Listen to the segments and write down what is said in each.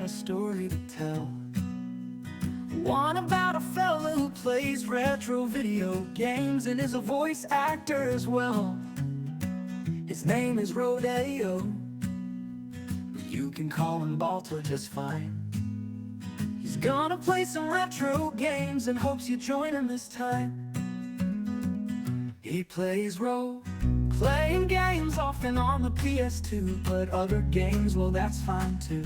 a story to tell. One about a fella who plays retro video games and is a voice actor as well. His name is Rodeo, but you can call him Balto just fine. He's gonna play some retro games and hopes you join him this time. He plays role-playing games often on the PS2, but other games, well, that's fine too.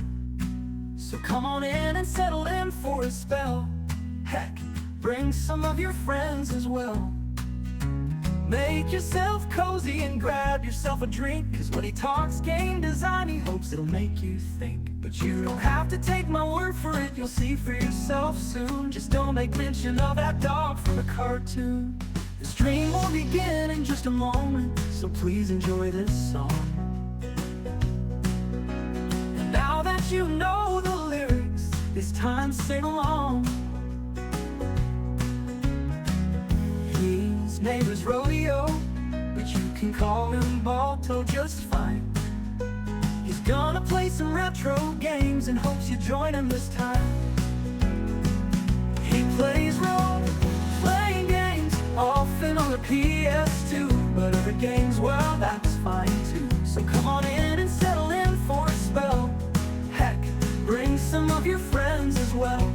So come on in and settle in for a spell. Heck, bring some of your friends as well. Make yourself cozy and grab yourself a drink, cause when he talks game design, he hopes it'll make you think. But you don't have to take my word for it, you'll see for yourself soon. Just don't make mention of that dog from the cartoon. The stream will begin in just a moment, so please enjoy this song. And now that you know the lyrics, it's time to sing along. His name is Rodeo, but you can call him Balto just fine. He's gonna play some retro games and hopes you join him this time. He plays role-playing games often on the PS2, but other games, well, that's fine too. So come on in and settle in for a spell. Heck, bring some of your friends as well.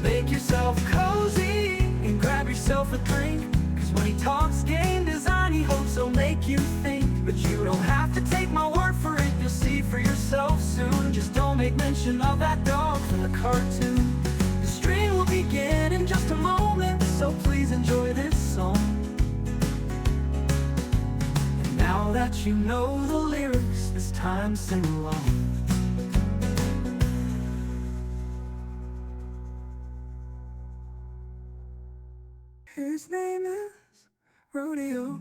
Make yourself cozy and grab yourself a drink, cause when he talks game design, he hopes he'll make you think. But you don't have to take my word for it, you'll see for yourself soon. Just don't make mention of that dog from the cartoon. The stream will begin in just a moment, so please enjoy this song. And now that you know the lyrics, it's time to sing along. His name is Rodeo,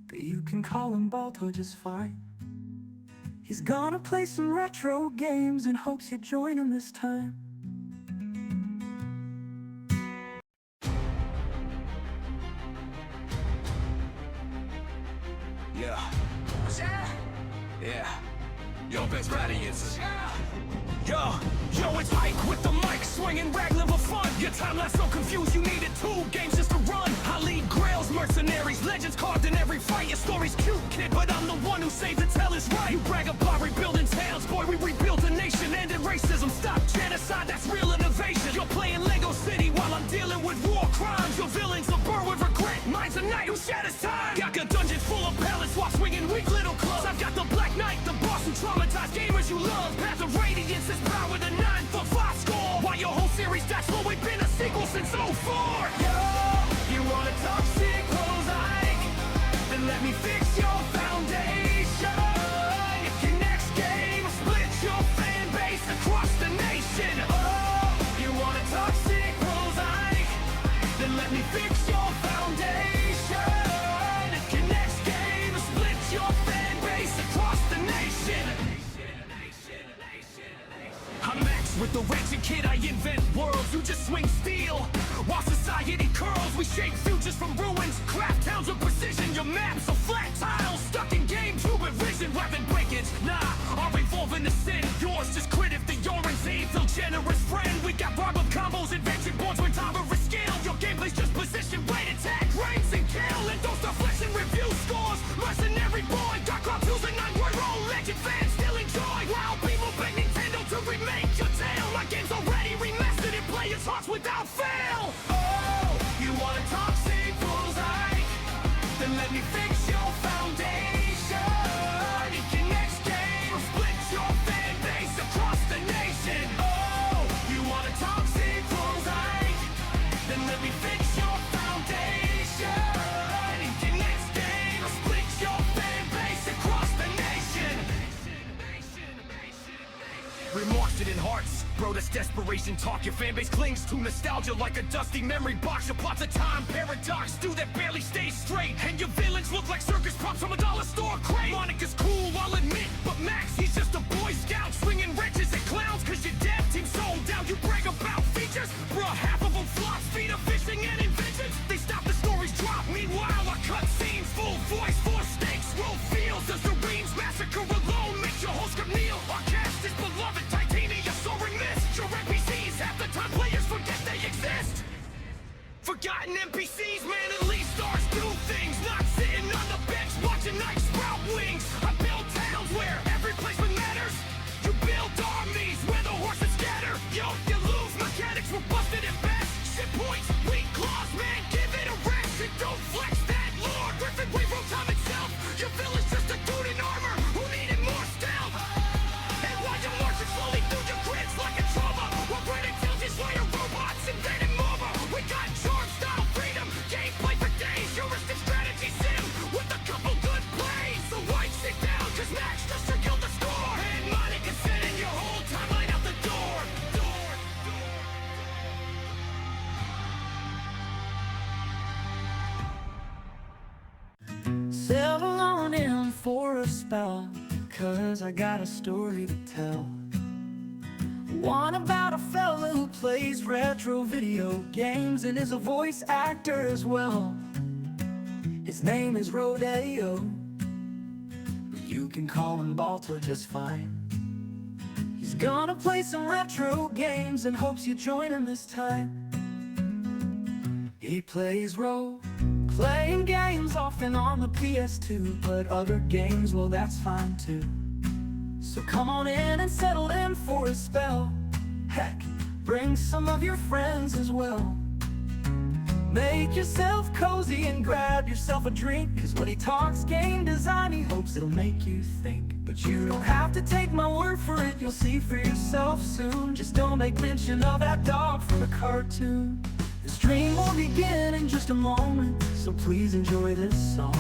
but you can call him Balto just fine. He's gonna play some retro games and hopes you join him this time. Yeah. Yo, best audiences. Yo, it's Ike with the mic, swinging rag liver fun. Your time left so confused, you needed 2 games just to run. I lead grails, mercenaries, legends carved in every fight. Your story's cute, kid, but I'm the one who saved it, tell is right. You brag about rebuilding towns, boy, we rebuilt a nation. Ended racism, stop genocide, that's real innovation. You're playing Lego City while I'm dealing with war crimes. Your villains a burn with regret, mine's a knight who shatters time. Got a dungeon full of pallets while swinging weak little clubs. I've got the Black Knight, the boss who traumatized gamers you love. Path of Radiance is power, the 9-for-5 score. Why your whole series died slow, we've been a sequel since 04. Yo, you wanna talk sequels, Ike? Then let me fix your foundation. If your next game will split your fan base across the nation. Oh, you wanna talk sequels, Ike? Then let me fix your foundation. If your next game will split your fan base across the nation. I'm Max with the ratchet kid, I invent worlds. You just swing steel while society curls. We shape futures from ruins, craft towns with precision. Your maps are flat tiles, stuck in game tube with vision. Weapon breakage, nah, are evolving to sin. Yours just quit if the orange evil generous friend. We got barber combos, adventure boards with tolerant skill. Your gameplay's just position, weight attack, ranks and kill. And don't start flexing review scores. Mercenary boy, got cartoons and 9-word roll. Legend fans still enjoy. Wild people beg Nintendo to remake your tale. My game's already remastered in players' hearts without fail. Oh, you wanna talk sequels, Ike? Then let me fix your foundation. If your next game will split your fan base across the nation. Oh, you wanna talk sequels, Ike? Then let me fix your foundation. If your next game will split your fan base across the nation. Remorse it in hearts, bro, that's desperation talk. Your fanbase clings to nostalgia like a dusty memory box. Your plot's a time paradox, do that barely stays straight. And your villains look like circus props from a dollar store crate. Monica's cool, I'll admit, but Max, he's just a boy scout swinging wrenches at clowns. Cause your dev team sold down, you brag about features. Bruh, half of them flop, speed of fishing and inventions. They stop, the stories drop, meanwhile I cut scenes. Full voice, 4 stakes, roll fields. As the Reams massacre alone makes your whole script kneel. Our cast is beloved, titanium letting NPCs, man, and lead stars do things. Not sitting on the bench watching night sprout wings. I build towns where every placement matters. You build armies where the horses scatter. Yo, you lose mechanics, we're busted at best. Shit points, weak claws, man, give it a rest. And don't flex that lore. Griffin Wave wrote time itself. Your village just a dude in armor who needed more stealth. And while you're marching slowly through your grids like a trauma, we're running till these layer robots invading MOBA. We got charm style freedom, gameplay for days, heuristic strategy sim with a couple good plays. So wipe sit down, cause Max just killed the score. And money can sit in your whole timeline out the door. Settle on in for a spell, cause I got a story to tell. One about a fella who plays retro video games and is a voice actor as well. His name is Rodeo, but you can call him Balto just fine. He's gonna play some retro games and hopes you join him this time. He plays role-playing games often on the PS2, but other games, well, that's fine too. So come on in and settle in for a spell. Heck, bring some of your friends as well. Make yourself cozy and grab yourself a drink, cause when he talks game design, he hopes it'll make you think. But you don't have to take my word for it, you'll see for yourself soon. Just don't make mention of that dog from the cartoon. The stream will begin in just a moment, so please enjoy this song.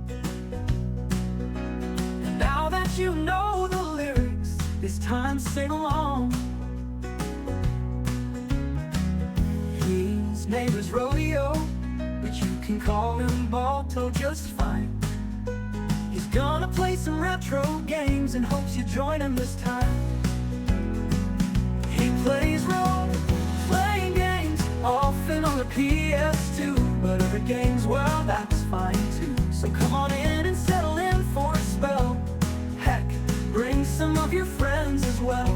And now that you know the lyrics, it's time to sing along. His name is Rodeo, but you can call him Balto just fine. He's gonna play some retro games and hopes you join him this time. He plays role-playing games often on the PS2, but other games, well, that's fine too. So come on in and settle in for a spell. Heck, bring some of your friends as well.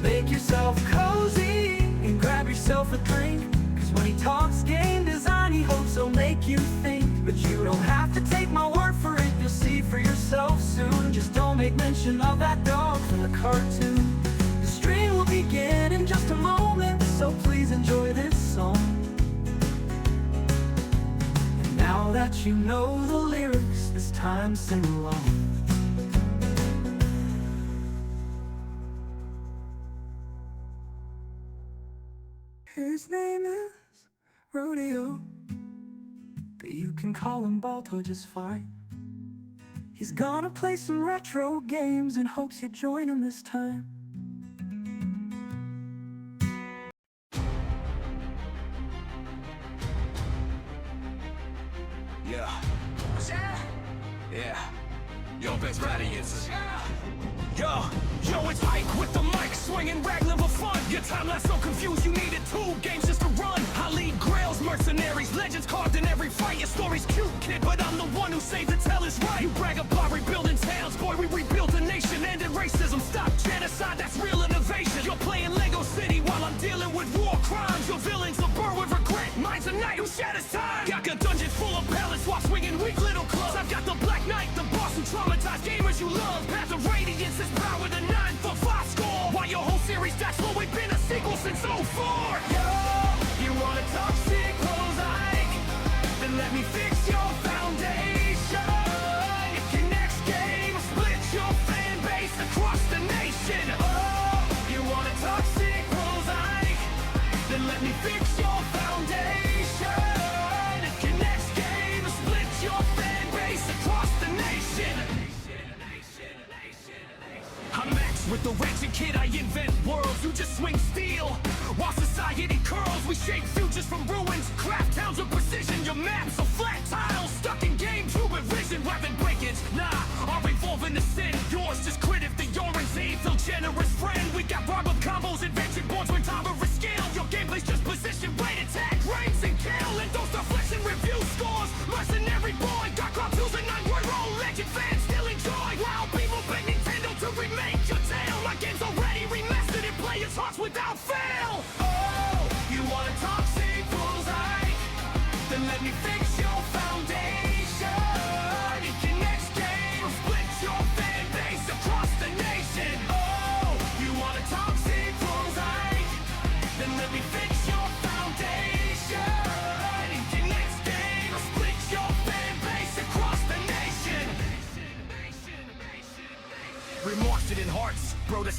Make yourself cozy and grab yourself a drink, cause when he talks game design, he hopes he'll make you think. But you don't have to take my word for it, you'll see for yourself soon. Just don't make mention of that dog from the cartoon. The stream will begin in just a moment, so please enjoy this song. And now that you know the lyrics, it's time to sing along. His name is Rodeo, but you can call him Balto just fine. He's gonna play some retro games and hopes you join him this time. Yeah. Yo, best audiences. Yo, it's Ike with the mic, swinging rag level fun. Your timeline so confused, you needed 2 games just to run. I lead grails, mercenaries, legends carved in every fight. Your story's cute, kid, but I'm the one who saved to tell is right. You brag about rebuilding towns, boy, we rebuilt a nation. Ended racism, stop genocide, that's real innovation. You're playing Lego City while I'm dealing with war crimes. Your villains a burn with regret, mine's a knight who shatters time. Got a dungeon full of palace while swinging weak little clubs. I've got the Black Knight, the boss who traumatized gamers you love. Path of Radiance is power the 9 for 5 score. Why your whole series, that's what we've been a sequel since 04. Yo, you want a toxic close Ike? Then let me fix your foundation. If your next game splits your fan base across the nation. Oh,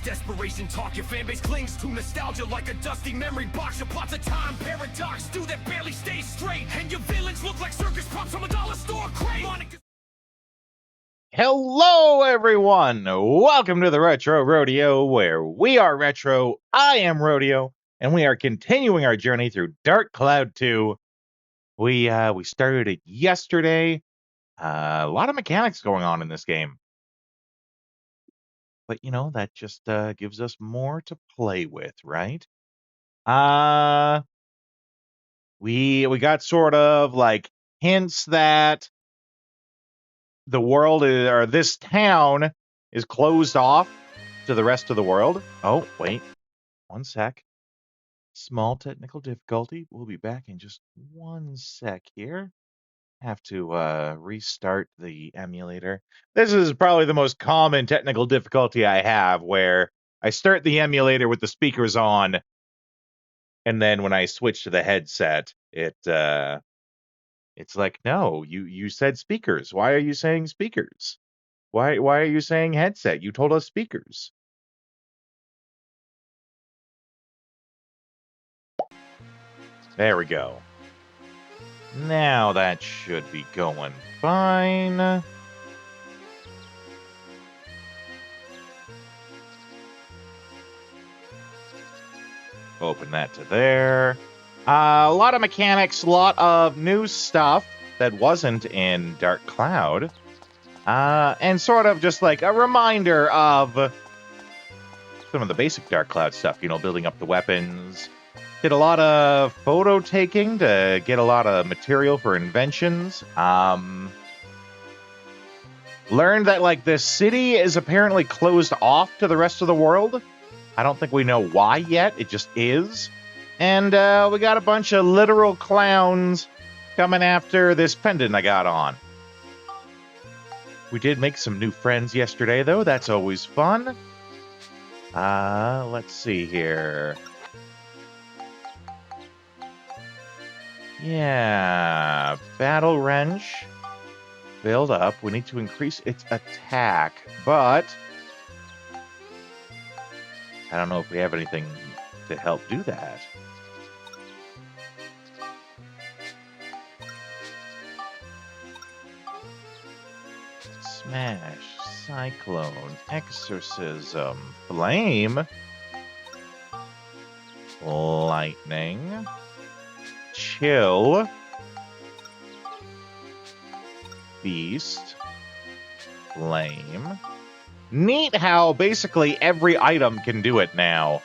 desperation talk. Your fan base clings to nostalgia like a dusty memory box. Your plot's a time paradox, do that barely stays straight. And your villains look like circus props from a dollar store crate. Hello, everyone! Welcome to the Retro Rodeo, where we are Retro, I am Rodeo, and we are continuing our journey through Dark Cloud 2. We started it yesterday. A lot of mechanics going on in this game. But, you know, that just gives us more to play with, right? We got sort of, like, hints that the world or this town is closed off to the rest of the world. Oh, wait. One sec. Small technical difficulty. We'll be back in just one sec here. Have to restart the emulator. This is probably the most common technical difficulty I have, where I start the emulator with the speakers on, and then when I switch to the headset, it's like, no, you said speakers. Why are you saying speakers? Why are you saying headset? You told us speakers. There we go. Now that should be going fine. Open that to there. A lot of mechanics, a lot of new stuff that wasn't in Dark Cloud. And sort of just like a reminder of some of the basic Dark Cloud stuff, you know, building up the weapons. Did a lot of photo taking to get a lot of material for inventions. Learned that, like, this city is apparently closed off to the rest of the world. I don't think we know why yet. It just is. And we got a bunch of literal clowns coming after this pendant I got on. We did make some new friends yesterday, though. That's always fun. Let's see here. Yeah, Battle Wrench. Build up. We need to increase its attack, but I don't know if we have anything to help do that. Smash, Cyclone, Exorcism, Flame, Lightning, Chill, Beast, Flame. Neat how basically every item can do it now.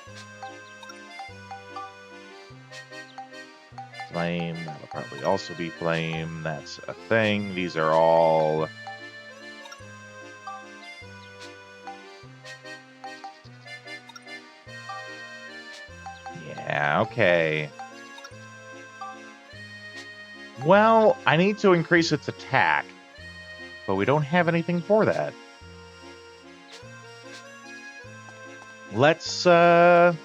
Flame, that'll probably also be Flame. That's a thing. These are all... Yeah, okay. Well, I need to increase its attack, but we don't have anything for that. Let's, what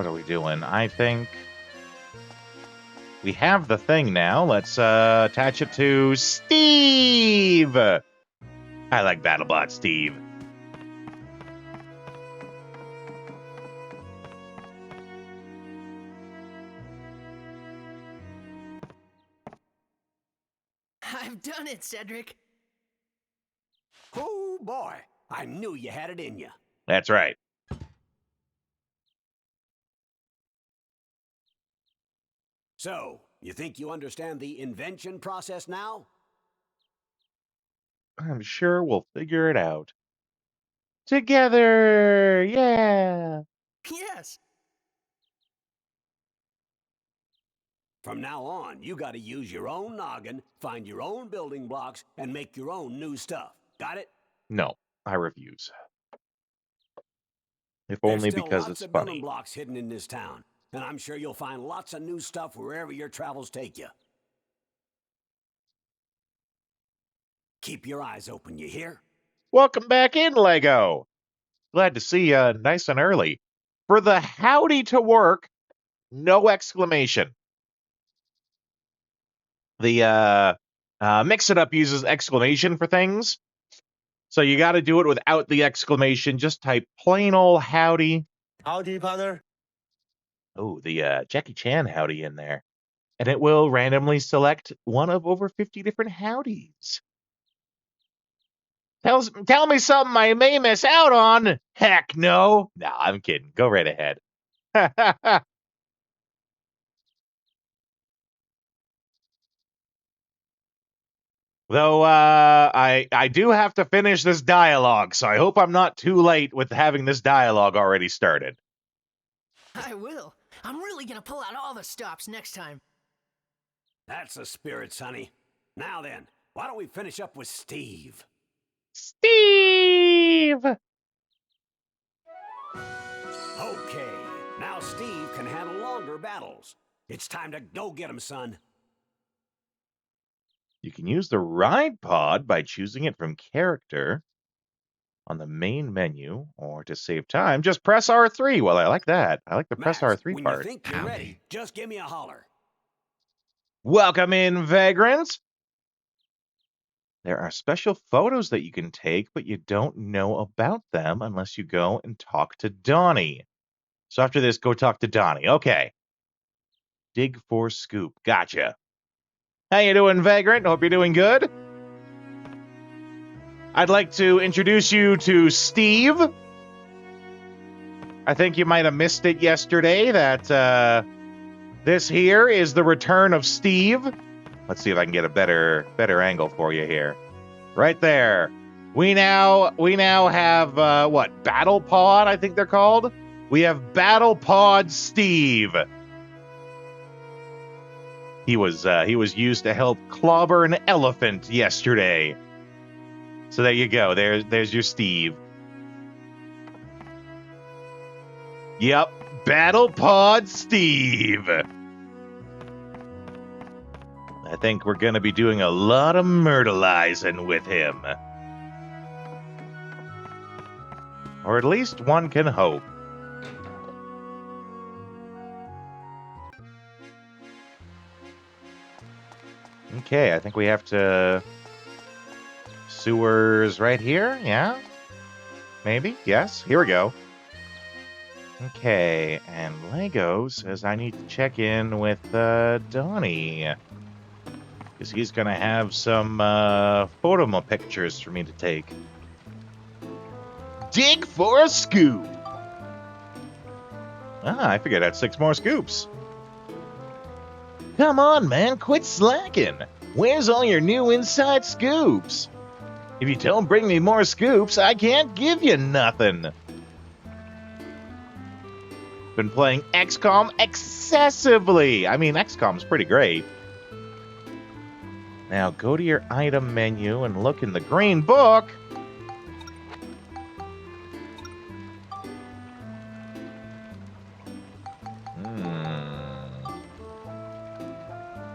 are we doing? I think we have the thing now. Let's, attach it to Steve! I like BattleBot Steve. I've done it, Cedric. Oh, boy. I knew you had it in you. That's right. So, you think you understand the invention process now? I'm sure we'll figure it out. Together! Yeah! Yes. From now on, you gotta use your own noggin, find your own building blocks, and make your own new stuff. Got it? No, I refuse. If There's only still because lots it's of building funny. blocks hidden in this town, and I'm sure you'll find lots of new stuff wherever your travels take you. Keep your eyes open, you hear? Welcome back in, Lego! Glad to see you nice and early. For the howdy to work, no exclamation. The Mix It Up uses exclamation for things. So you got to do it without the exclamation. Just type plain old howdy. Howdy, partner. Oh, the Jackie Chan howdy in there. And it will randomly select one of over 50 different howdies. Tell me something I may miss out on. Heck no. No, I'm kidding. Go right ahead. Though I do have to finish this dialogue, so I hope I'm not too late with having this dialogue already started. I will. I'm really gonna pull out all the stops next time. That's the spirit, Sonny. Now then, why don't we finish up with Steve? Steve! Okay, now Steve can handle longer battles. It's time to go get him, son. You can use the ride pod by choosing it from character on the main menu, or to save time, just press R3. Well, I like that. I like the press Max, R3 when part. you think you're ready, just give me a holler. Welcome in, vagrants. There are special photos that you can take, but you don't know about them unless you go and talk to Donnie. So after this, go talk to Donnie. Okay. Dig for scoop. Gotcha. How you doing, vagrant? Hope you're doing good. I'd like to introduce you to Steve. I think you might have missed it yesterday that this here is the return of Steve. Let's see if I can get a better angle for you here. Right there. We now have what? Battle Pod, I think they're called. We have Battle Pod Steve. He was used to help clobber an elephant yesterday. So there you go. There's your Steve. Yep, Battle Pod Steve. I think we're going to be doing a lot of myrtleizing with him. Or at least one can hope. Okay, I think we have to... Sewers right here, yeah? Maybe, yes, here we go. Okay, and Lego says I need to check in with Donnie. Because he's going to have some photo pictures for me to take. Dig for a scoop! Ah, I figured I had 6 more scoops. Come on, man, quit slacking. Where's all your new inside scoops? If you don't bring me more scoops, I can't give you nothing. Been playing XCOM excessively. I mean, XCOM's pretty great. Now go to your item menu and look in the green book.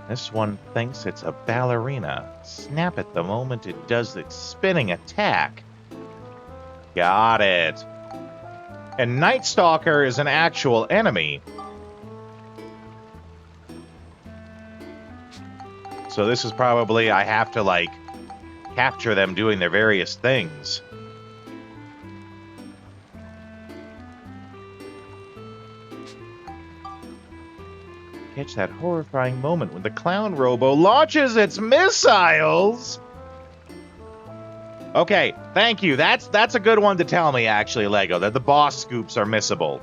This one thinks it's a ballerina. Snap it the moment it does its spinning attack. Got it. And Night Stalker is an actual enemy. So this is probably, I have to, like, capture them doing their various things. Catch that horrifying moment when the clown robo launches its missiles. Okay, thank you. That's a good one to tell me, actually, Lego, that the boss scoops are missable.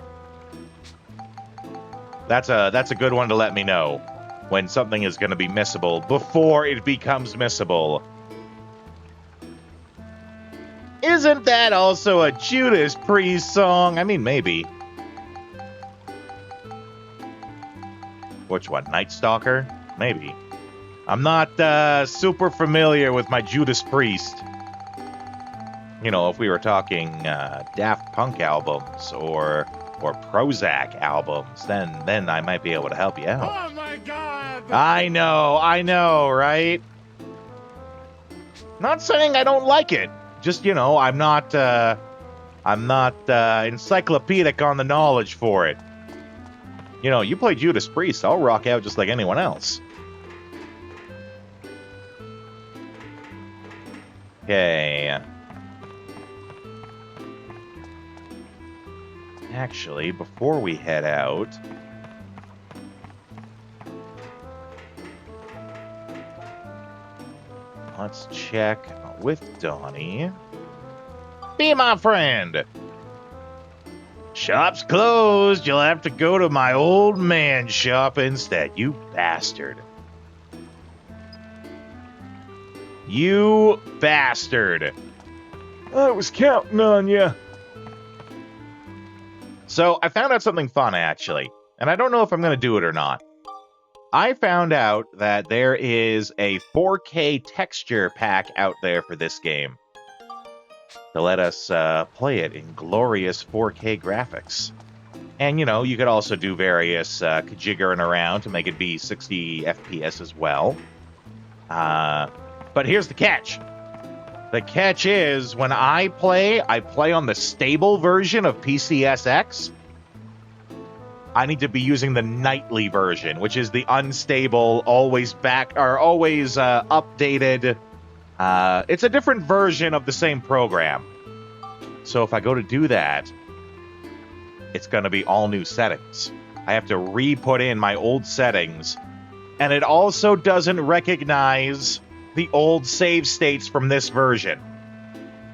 That's a good one to let me know when something is going to be missable before it becomes missable. Isn't that also a Judas Priest song? I mean, maybe. Which one? Night Stalker? Maybe. I'm not super familiar with my Judas Priest. You know, if we were talking Daft Punk albums or Prozac albums, then I might be able to help you out. Oh my God! I know, right? Not saying I don't like it. Just, you know, I'm not encyclopedic on the knowledge for it. You know, you play Judas Priest, I'll rock out just like anyone else. Okay. Actually, before we head out, let's check with Donnie. Be my friend. Shop's closed. You'll have to go to my old man shop instead, you bastard. You bastard. I was counting on you. So I found out something fun, actually, and I don't know if I'm going to do it or not. I found out that there is a 4K texture pack out there for this game to let us play it in glorious 4K graphics. And, you know, you could also do various jiggering around to make it be 60 FPS as well. But here's the catch. The catch is, when I play on the stable version of PCSX. I need to be using the nightly version, which is the unstable, always updated. It's a different version of the same program. So if I go to do that, it's going to be all new settings. I have to re-put in my old settings. And it also doesn't recognize the old save states from this version.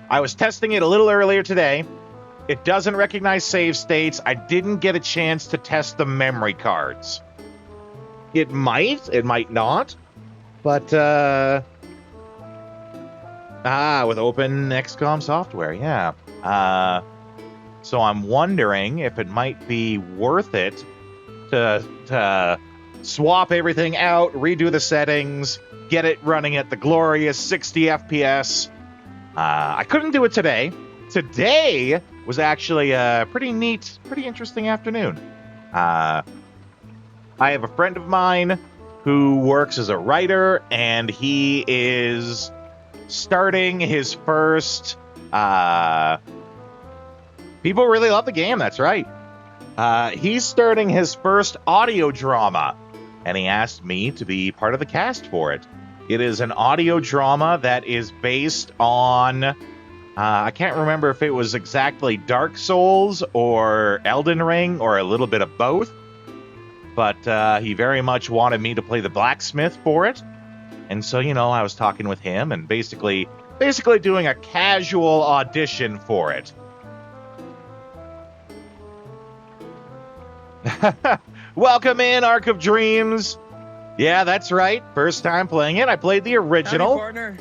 I was testing it a little earlier today. It doesn't recognize save states. I didn't get a chance to test the memory cards. It might not. But, with Open XCOM software, yeah. So I'm wondering if it might be worth it to swap everything out, redo the settings, get it running at the glorious 60 FPS. I couldn't do it today. Today was actually a pretty neat, pretty interesting afternoon. I have a friend of mine who works as a writer, and he is starting his first... people really love the game, that's right. He's starting his first audio drama, and he asked me to be part of the cast for it. It is an audio drama that is based on... I can't remember if it was exactly Dark Souls or Elden Ring or a little bit of both. But he very much wanted me to play the blacksmith for it. And so, you know, I was talking with him and basically doing a casual audition for it. Welcome in, Arc of Dreams. Yeah, that's right. First time playing it. I played the original. Howdy, partner.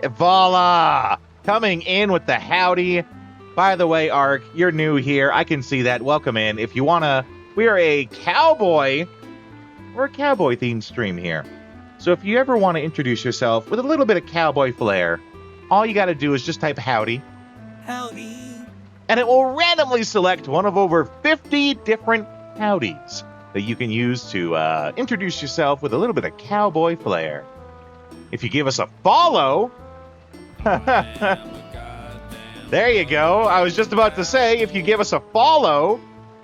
Voila! Coming in with the howdy. By the way, Ark, you're new here. I can see that. Welcome in. If you wanna, we are a cowboy themed stream here. So if you ever want to introduce yourself with a little bit of cowboy flair, all you gotta do is just type howdy. Howdy. And it will randomly select one of over 50 different howdies that you can use to introduce yourself with a little bit of cowboy flair. If you give us a follow... There you go. I was just about to say, if you give us a follow,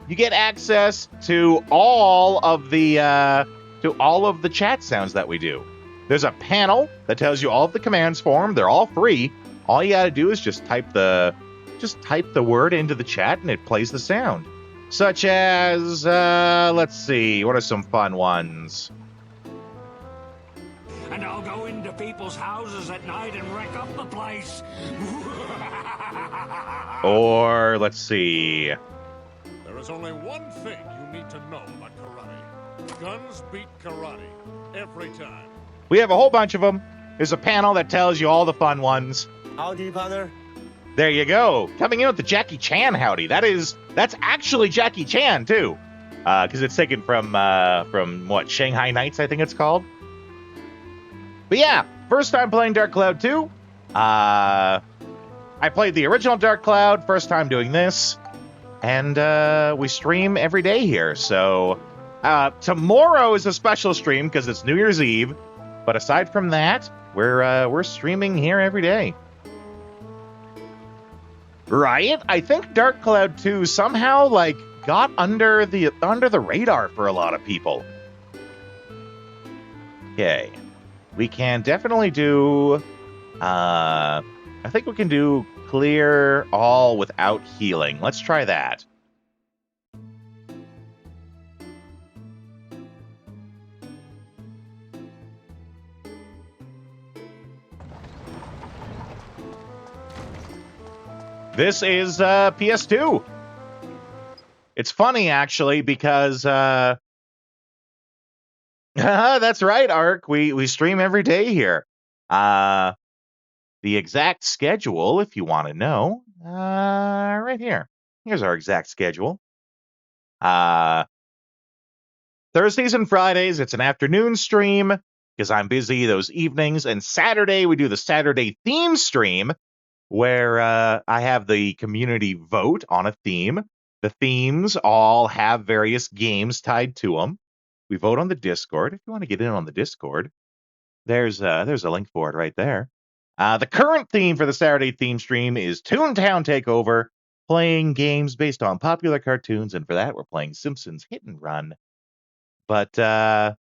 you get access to all of the chat sounds that we do. There's a panel that tells you all of the commands for them. They're all free. All you gotta do is just type the word into the chat and it plays the sound. Such as, let's see, what are some fun ones? And I'll go into people's houses at night and wreck up the place. Or, let's see. There is only one thing you need to know about karate. Guns beat karate. Every time. We have a whole bunch of them. There's a panel that tells you all the fun ones. Howdy, partner. There you go. Coming in with the Jackie Chan howdy. That's actually Jackie Chan, too. Because it's taken from what, Shanghai Nights, I think it's called. But yeah, first time playing Dark Cloud 2. I played the original Dark Cloud, first time doing this. And we stream every day here. So tomorrow is a special stream because it's New Year's Eve. But aside from that, we're streaming here every day. Riot, I think Dark Cloud 2 somehow got under the radar for a lot of people. Okay. We can definitely do I think we can do clear all without healing. Let's try that. This is PS2. It's funny, actually, because that's right, Ark. We stream every day here. The exact schedule, if you want to know, right here. Here's our exact schedule. Thursdays and Fridays, it's an afternoon stream because I'm busy those evenings. And Saturday, we do the Saturday theme stream where I have the community vote on a theme. The themes all have various games tied to them. We vote on the Discord. If you want to get in on the Discord, there's a link for it right there. The current theme for the Saturday theme stream is Toontown Takeover, playing games based on popular cartoons. And for that, we're playing Simpsons Hit and Run. But other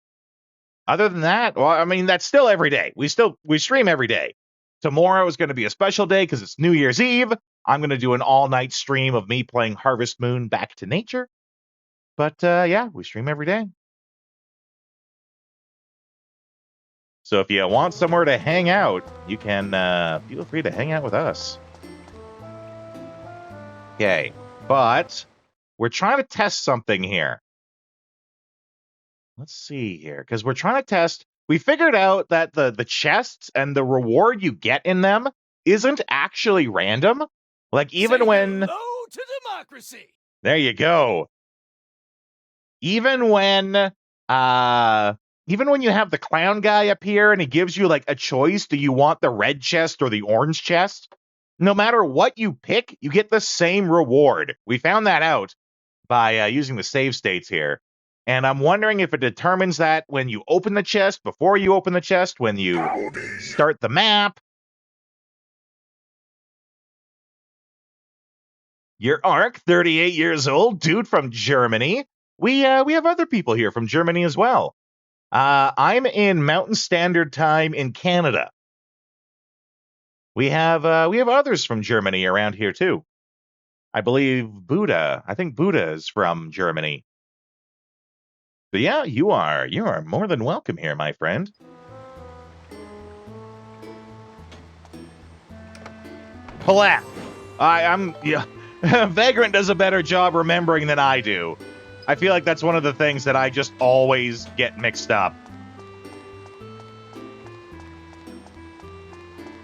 than that, well, I mean, that's still every day. We stream every day. Tomorrow is going to be a special day because it's New Year's Eve. I'm going to do an all-night stream of me playing Harvest Moon Back to Nature. But yeah, we stream every day. So if you want somewhere to hang out, you can feel free to hang out with us. Okay, but we're trying to test something here. Let's see here, because we're trying to test. We figured out that the chests and the reward you get in them isn't actually random. Like even Say when hello to democracy. there you go. Even when you have the clown guy up here and he gives you like a choice, do you want the red chest or the orange chest? No matter what you pick, you get the same reward. We found that out by using the save states here. And I'm wondering if it determines that when you open the chest, before you open the chest, when you start the map. Your Ark, 38 years old, dude from Germany. We have other people here from Germany as well. I'm in Mountain Standard Time in Canada. We have others from Germany around here too. I believe Buddha. I think Buddha is from Germany. But yeah, you are more than welcome here, my friend. Palat. Vagrant does a better job remembering than I do. I feel like that's one of the things that I just always get mixed up.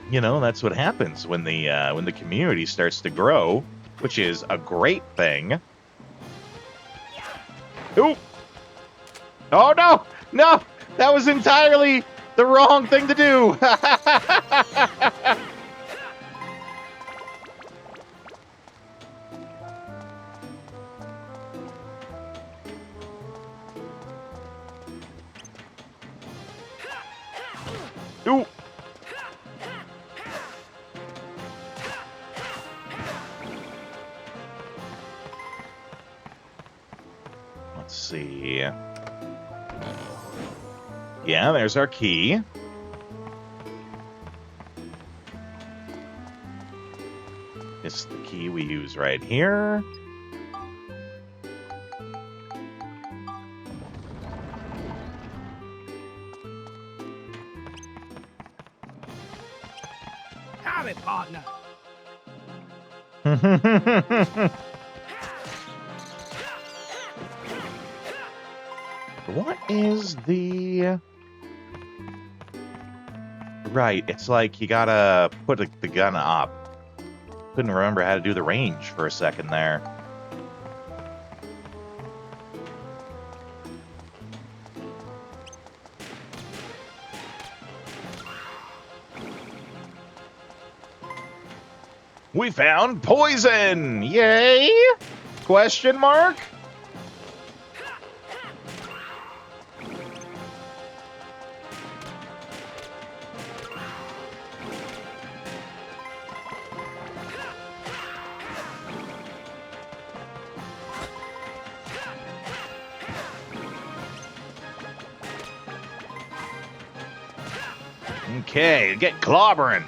You know, that's what happens when the community starts to grow, which is a great thing. Ooh. Oh, no! No! That was entirely the wrong thing to do! Ooh! Let's see... Yeah, there's our key. This is the key we use right here. Howdy, partner. What is the... Right, it's like you gotta put the gun up. Couldn't remember how to do the range for a second there. We found poison! Yay! Question mark? Okay, get clobbering.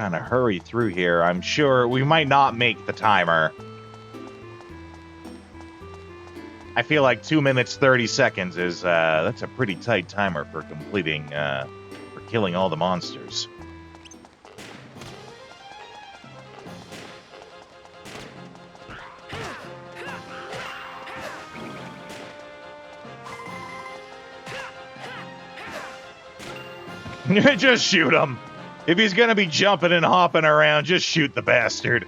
kind of hurry through here. I'm sure we might not make the timer. I feel like 2 minutes 30 seconds is that's a pretty tight timer for completing for killing all the monsters. Just shoot him. If he's gonna be jumping and hopping around, just shoot the bastard.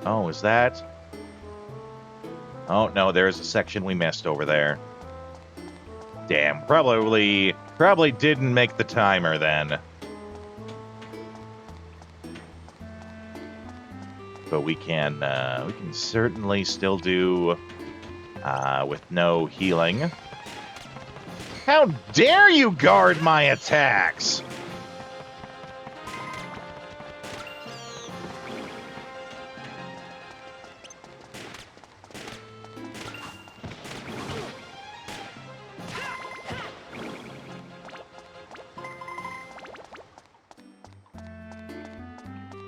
Oh, is that? Oh, no, there's a section we missed over there. Damn, probably didn't make the timer then. But we can certainly still do with no healing. How dare you guard my attacks?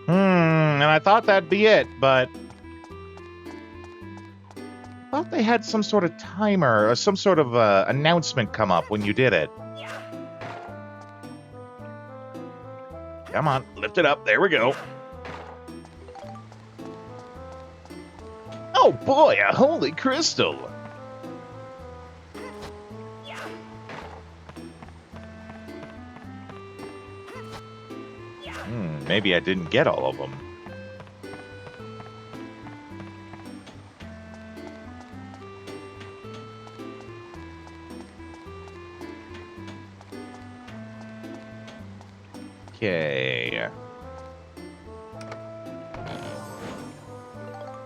And I thought that'd be it, but I thought they had some sort of timer or some sort of announcement come up when you did it. Come on, lift it up. There we go. Oh boy, a holy crystal. Maybe I didn't get all of them. Okay.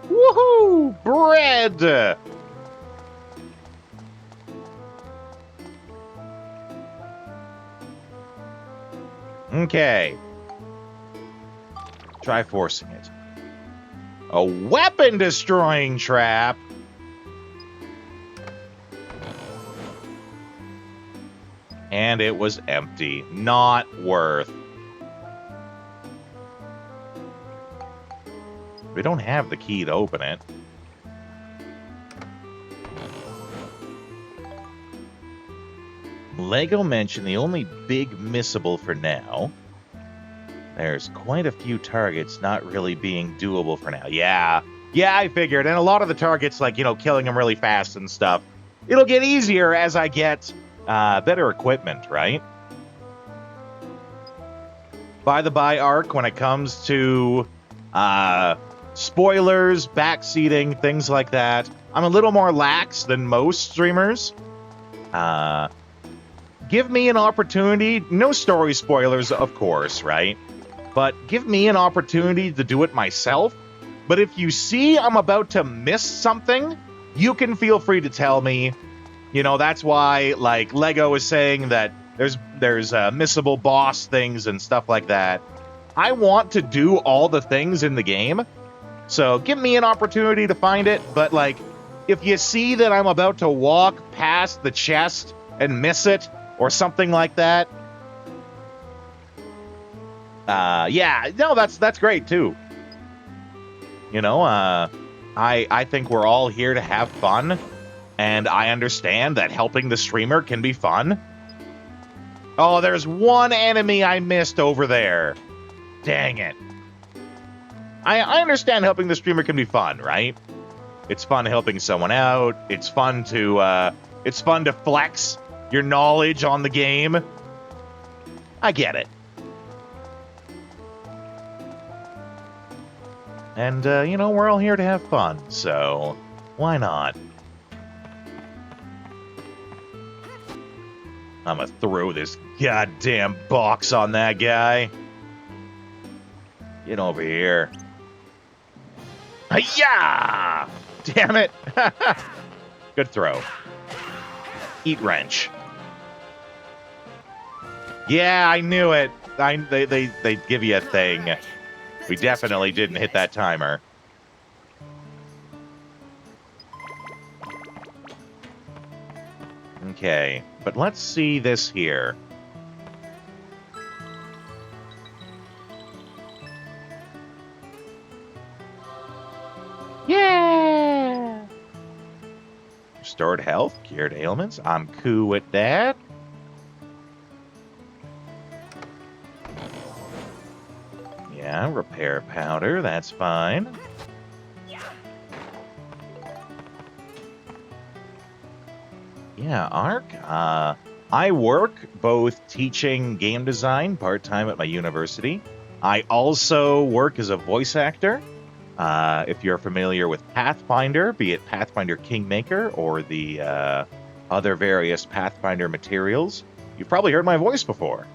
Woohoo! Bread! Okay. Try forcing it. A weapon-destroying trap? And it was empty. Not worth. We don't have the key to open it. Lego mentioned the only big missable for now. There's quite a few targets not really being doable for now. Yeah, I figured. And a lot of the targets, like, killing them really fast and stuff. It'll get easier as I get better equipment, right? By the by, Ark, when it comes to spoilers, backseating, things like that, I'm a little more lax than most streamers. Give me an opportunity. No story spoilers, of course, right? But give me an opportunity to do it myself. But if you see I'm about to miss something, you can feel free to tell me. That's why, like, Lego is saying that there's missable boss things and stuff like that. I want to do all the things in the game. So give me an opportunity to find it. But, like, if you see that I'm about to walk past the chest and miss it or something like that, that's great too. I think we're all here to have fun, and I understand that helping the streamer can be fun. Oh, there's one enemy I missed over there. Dang it. I understand helping the streamer can be fun, right? It's fun helping someone out. It's fun to flex your knowledge on the game. I get it. And, we're all here to have fun, so why not? I'm gonna throw this goddamn box on that guy. Get over here. Hi-ya! Damn it! Good throw. Eat wrench. Yeah, I knew it. They give you a thing. We definitely didn't hit that timer. Okay, but let's see this here. Yeah! Restored health, cured ailments. I'm cool with that. Yeah, repair powder, that's fine. Yeah, Ark. I work both teaching game design part-time at my university. I also work as a voice actor. If you're familiar with Pathfinder, be it Pathfinder Kingmaker or the other various Pathfinder materials, you've probably heard my voice before.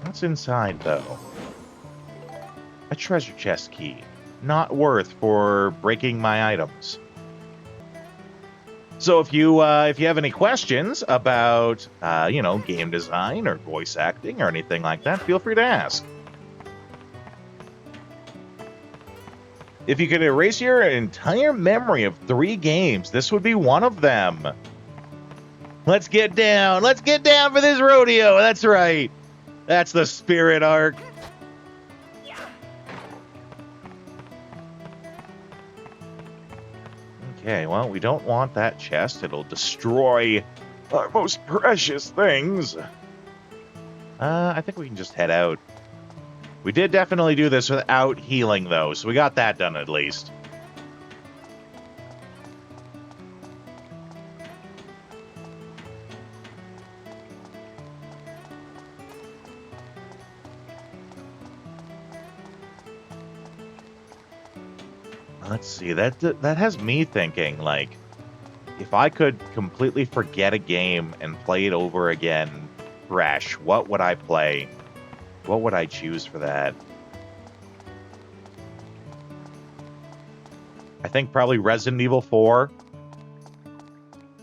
What's inside, though? A treasure chest key. Not worth for breaking my items. So if you have any questions about, game design or voice acting or anything like that, feel free to ask. If you could erase your entire memory of 3 games, this would be one of them. Let's get down. Let's get down for this rodeo. That's right. That's the spirit, Ark. Okay, well, we don't want that chest. It'll destroy our most precious things. I think we can just head out. We did definitely do this without healing, though, so we got that done at least. Let's see, that has me thinking, like, if I could completely forget a game and play it over again fresh, what would I play? What would I choose for that? I think probably Resident Evil 4.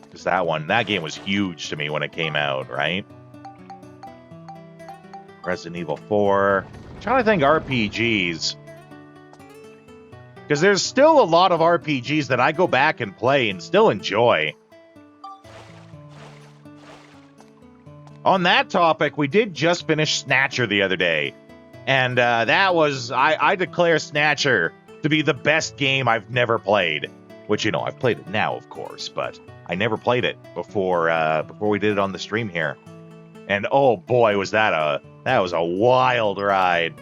Because that game was huge to me when it came out, right? Resident Evil 4. I'm trying to think RPGs. Because there's still a lot of RPGs that I go back and play and still enjoy. On that topic, we did just finish Snatcher the other day. And that was... I declare Snatcher to be the best game I've never played. Which, I've played it now, of course. But I never played it before we did it on the stream here. And oh boy, was that was a wild ride.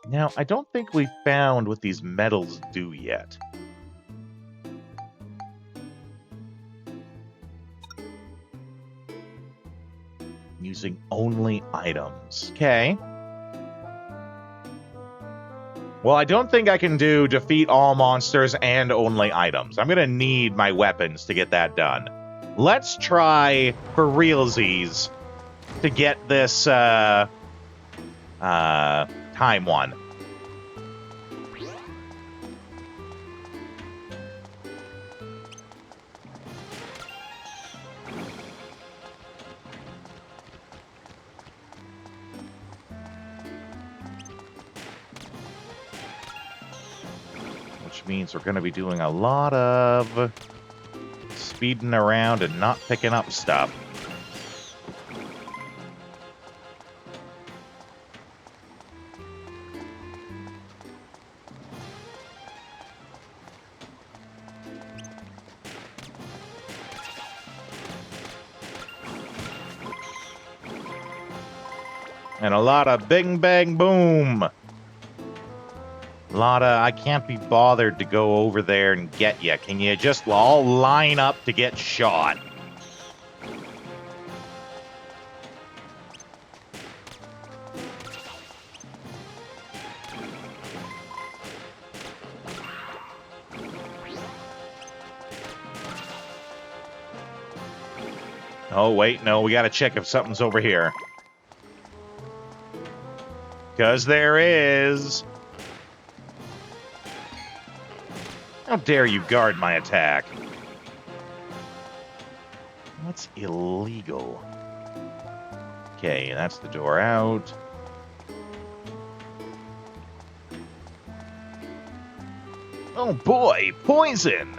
Now, I don't think we've found what these medals do yet. Using only items. Okay. Well, I don't think I can do defeat all monsters and only items. I'm going to need my weapons to get that done. Let's try, for realsies, to get this, time one. Which means we're going to be doing a lot of speeding around and not picking up stuff. And a lot of bing, bang, boom. A lot of, I can't be bothered to go over there and get you. Can you just all line up to get shot? Oh, wait, no, we gotta check if something's over here. Because there is. How dare you guard my attack? What's illegal? Okay, that's the door out. Oh boy, poison!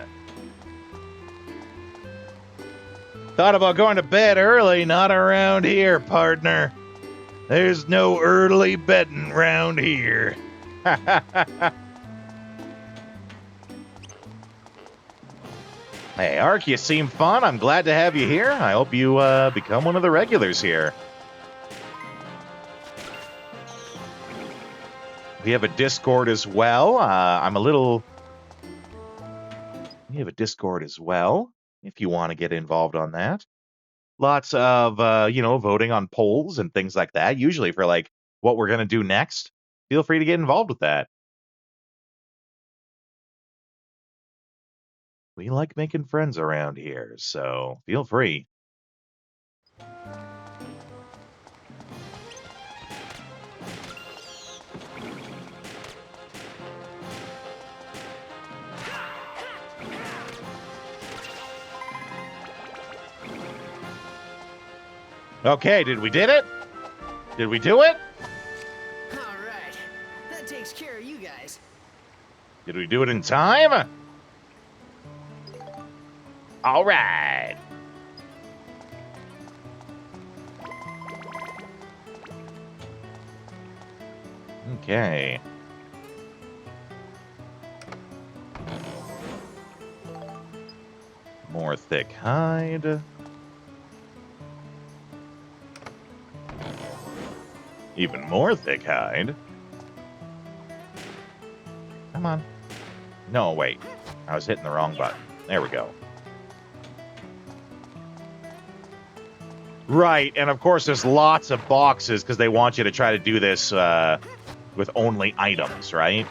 Thought about going to bed early, not around here, partner. There's no early bedding round here. Hey, Ark, you seem fun. I'm glad to have you here. I hope you become one of the regulars here. We have a Discord as well. We have a Discord as well, if you want to get involved on that. Lots of, voting on polls and things like that, usually for, like, what we're going to do next. Feel free to get involved with that. We like making friends around here, so feel free. Okay, did we did it? Did we do it? All right. That takes care of you guys. Did we do it in time? All right. Okay. More thick hide. Even more thick hide. Come on. No, wait. I was hitting the wrong button. There we go. Right, and of course there's lots of boxes because they want you to try to do this with only items, right?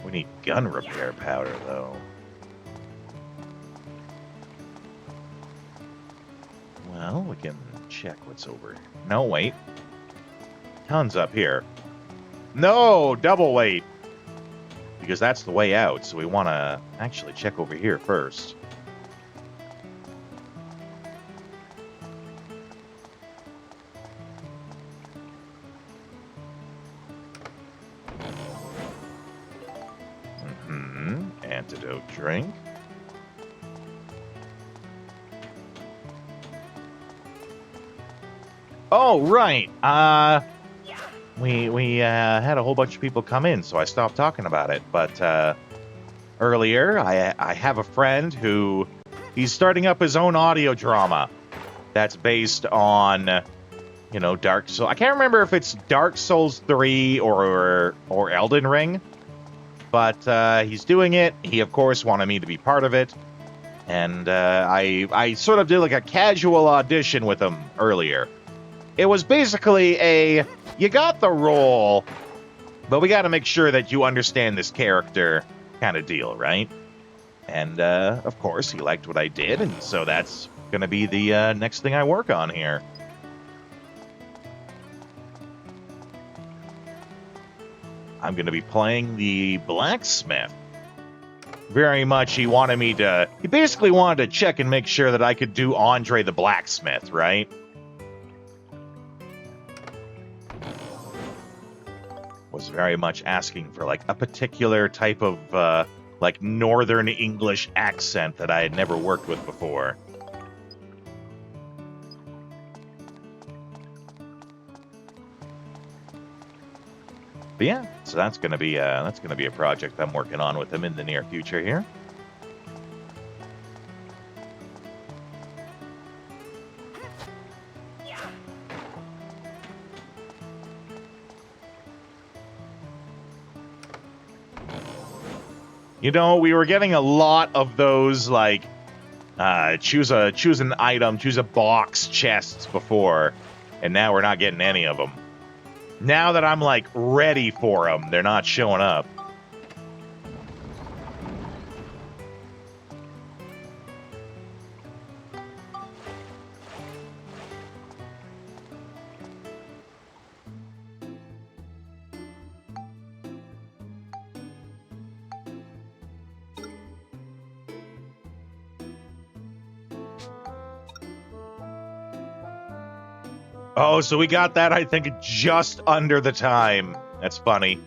We need gun repair powder, though. Well, we can check what's over here. No, wait. Tons up here. No, double wait. Because that's the way out, so we want to actually check over here first. Antidote drink. Oh, right. We had a whole bunch of people come in, so I stopped talking about it. But earlier, I have a friend who he's starting up his own audio drama that's based on, Dark Souls. I can't remember if it's Dark Souls 3 or Elden Ring, but he's doing it. He, of course, wanted me to be part of it. And I sort of did like a casual audition with him earlier. It was basically you got the role, but we got to make sure that you understand this character kind of deal, right? And, of course, he liked what I did, and so that's going to be the next thing I work on here. I'm going to be playing the blacksmith. Very much he basically wanted to check and make sure that I could do Andre the Blacksmith, right? Was very much asking for like a particular type of like Northern English accent that I had never worked with before. But yeah, so that's gonna be a project I'm working on with him in the near future here. We were getting a lot of those, like, choose an item, choose a box chests before, and now we're not getting any of them. Now that I'm, like, ready for them, they're not showing up. Oh, so we got that, I think, just under the time. That's funny.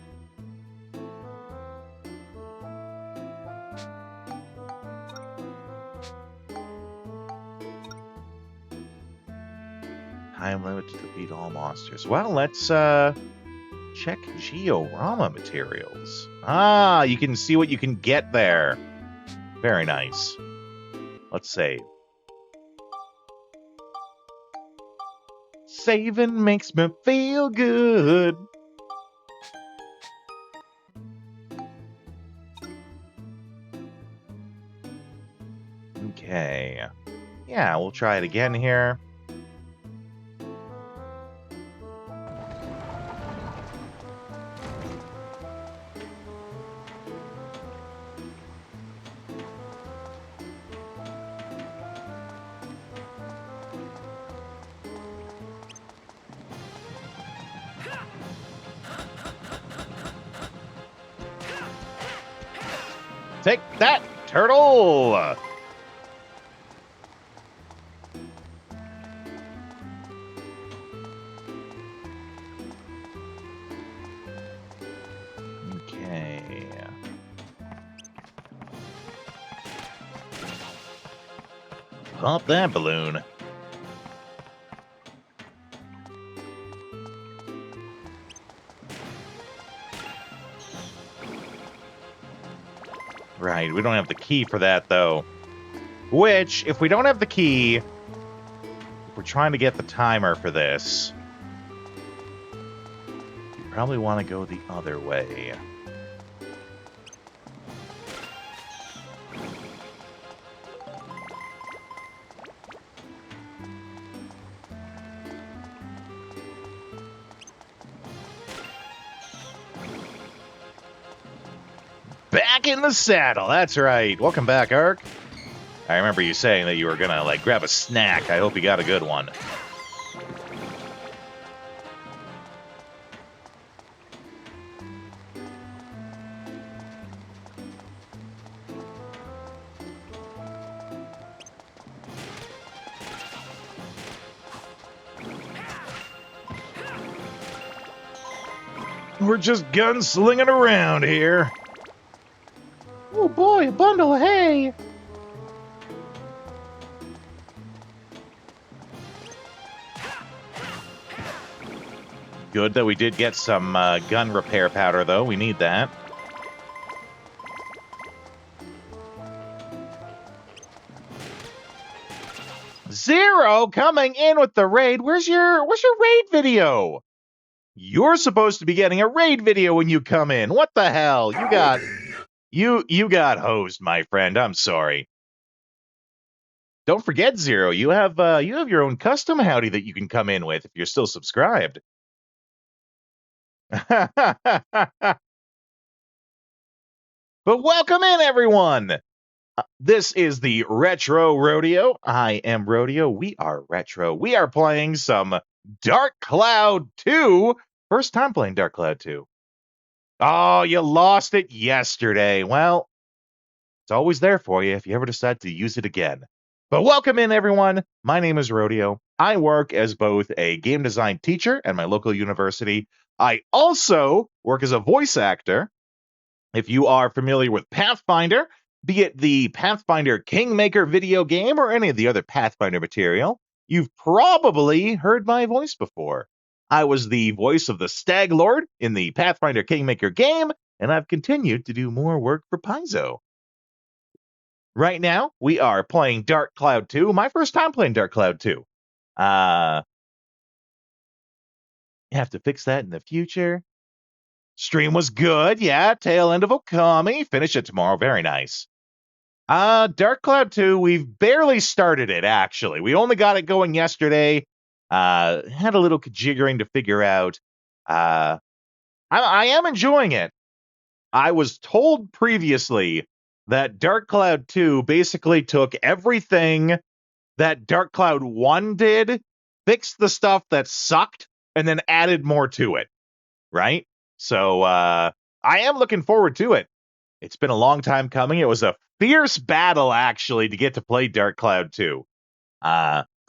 Time limit to defeat all monsters. Well, let's check Georama materials. Ah, you can see what you can get there. Very nice. Let's save. Saving makes me feel good. Okay. Yeah, we'll try it again here. Take that, turtle! Okay. Pop that balloon. Right, we don't have the key for that, though. Which, if we don't have the key, if we're trying to get the timer for this, we probably want to go the other way. Back in the saddle, that's right. Welcome back, Ark. I remember you saying that you were gonna, like, grab a snack. I hope you got a good one. We're just gunslinging around here. Oh boy, a bundle of hay! Good that we did get some gun repair powder, though. We need that. Zero coming in with the raid. Where's your raid video? You're supposed to be getting a raid video when you come in. What the hell? You got hosed, my friend. I'm sorry. Don't forget, Zero, you have your own custom howdy that you can come in with if you're still subscribed. But welcome in, everyone. This is the Retro Rodeo. I am Rodeo. We are Retro. We are playing some Dark Cloud 2. First time playing Dark Cloud 2. Oh, you lost it yesterday. Well, it's always there for you if you ever decide to use it again. But welcome in, everyone. My name is Rodeo. I work as both a game design teacher at my local university. I also work as a voice actor. If you are familiar with Pathfinder, be it the Pathfinder Kingmaker video game or any of the other Pathfinder material, you've probably heard my voice before. I was the voice of the Stag Lord in the Pathfinder Kingmaker game, and I've continued to do more work for Paizo. Right now, we are playing Dark Cloud 2. My first time playing Dark Cloud 2. You have to fix that in the future. Stream was good, yeah. Tail end of Okami. Finish it tomorrow. Very nice. Dark Cloud 2, we've barely started it, actually. We only got it going yesterday. Had a little jiggering to figure out. I am enjoying it. I was told previously that Dark Cloud 2 basically took everything that Dark Cloud 1 did, fixed the stuff that sucked, and then added more to it. Right? So, I am looking forward to it. It's been a long time coming. It was a fierce battle, actually, to get to play Dark Cloud 2.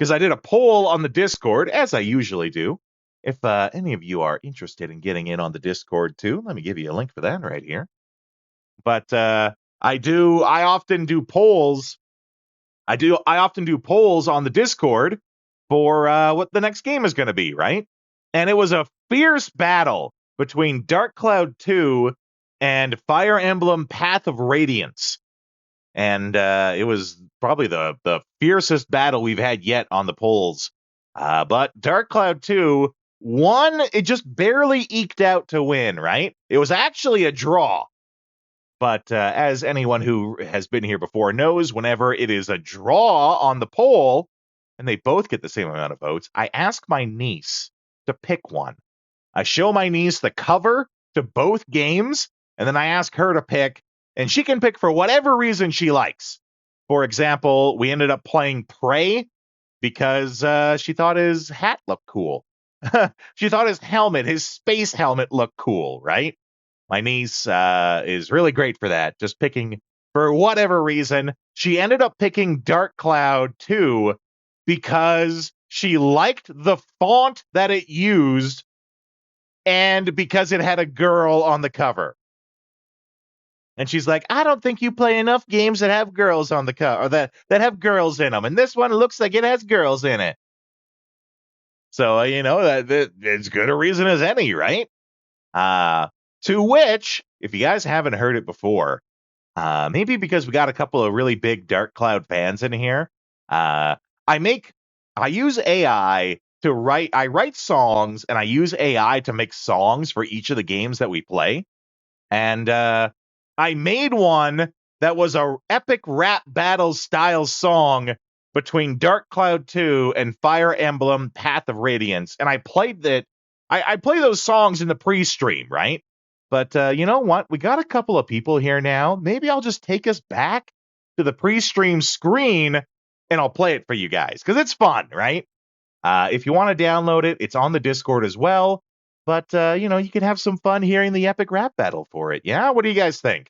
because I did a poll on the Discord, as I usually do. If any of you are interested in getting in on the Discord too, let me give you a link for that right here. But I often do polls. I often do polls on the Discord for what the next game is going to be, right? And it was a fierce battle between Dark Cloud 2 and Fire Emblem Path of Radiance. And it was probably the fiercest battle we've had yet on the polls. But Dark Cloud 2 won. It just barely eked out to win, right? It was actually a draw. But as anyone who has been here before knows, whenever it is a draw on the poll, and they both get the same amount of votes, I ask my niece to pick one. I show my niece the cover to both games, and then I ask her to pick, and she can pick for whatever reason she likes. For example, we ended up playing Prey because she thought his hat looked cool. She thought his space helmet looked cool, right? My niece is really great for that, just picking for whatever reason. She ended up picking Dark Cloud 2 because she liked the font that it used and because it had a girl on the cover. And she's like, I don't think you play enough games that have girls on the cover, or that have girls in them. And this one looks like it has girls in it. So, that it's good a reason as any, right? To which, if you guys haven't heard it before, maybe because we got a couple of really big Dark Cloud fans in here, I use AI to write. I write songs, and I use AI to make songs for each of the games that we play. And I made one that was a epic rap battle style song between Dark Cloud 2 and Fire Emblem Path of Radiance, and I played that. I play those songs in the pre-stream, right? But you know what? We got a couple of people here now. Maybe I'll just take us back to the pre-stream screen and I'll play it for you guys because it's fun, right? If you want to download it, it's on the Discord as well. But, you can have some fun hearing the epic rap battle for it. Yeah? What do you guys think?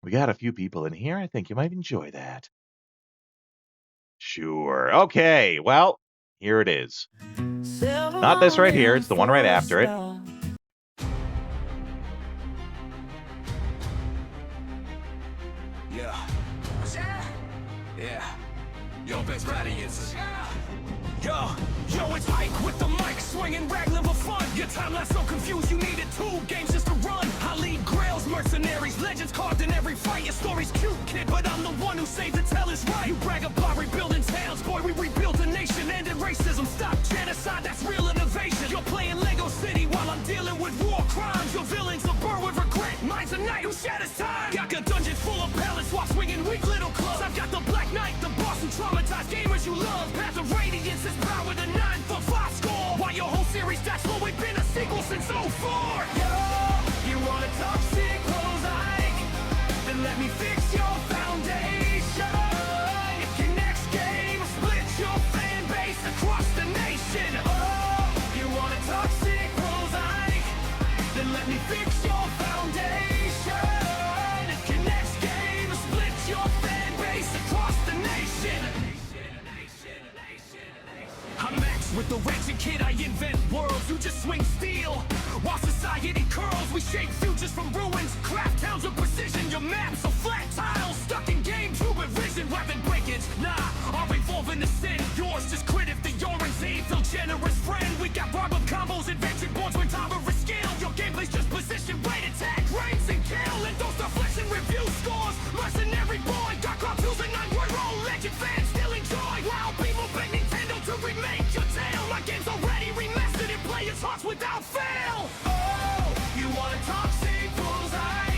We got a few people in here. I think you might enjoy that. Sure. Okay. Well, here it is. Not this right here. It's the one right after it. Yeah. Yo, best radiance. Yo, it's Ike with the mic, swinging raglan for fun. Your timeline so confused, you needed 2 games just to run. I lead grails, mercenaries, legends carved in every fight. Your story's cute, kid, but I'm the one who saved to tell is right. You brag about rebuilding towns, boy, we rebuilt a nation. Ended racism, stop genocide, that's real innovation. You're playing Lego City while I'm dealing with war crimes. Your villains are burn with regret, mine's a knight who shatters time. Got a dungeon full of palace while swinging weak little clubs. I've got the Black Knight, the boss who traumatized gamers you love. Path of Radiance is power to 9 for 5 score. Why your whole series that's slow, we've been a sequel since 04. Yo, you want a toxic mosaic? Then let me fix your foundation. If your next game splits your fan base across the nation. Oh, you want a toxic mosaic? Then let me fix your foundation. If your next game splits your fan base across the nation. I'm Max with the wretched kid, I invent worlds. You just swing steel while society curls. We shape futures from ruins, craft towns with precision. Your maps are flat tiles stuck in GameCube with vision. Rapid breakage, nah, I'll evolve into sin. Yours just quit if the orange Z feel generous friend. We got robber combos, invention boards with tolerant skill. Your gameplay's just position, right attack, ranks and kill. And don't start flexing review scores. Mercenary boy, Dark Cloud 2's a 9-word roll. Legend fans still enjoy. Wow, people beg Nintendo to remake your tale. My game's already remastered and players' hearts without fail. Oh, you want a toxic bullseye?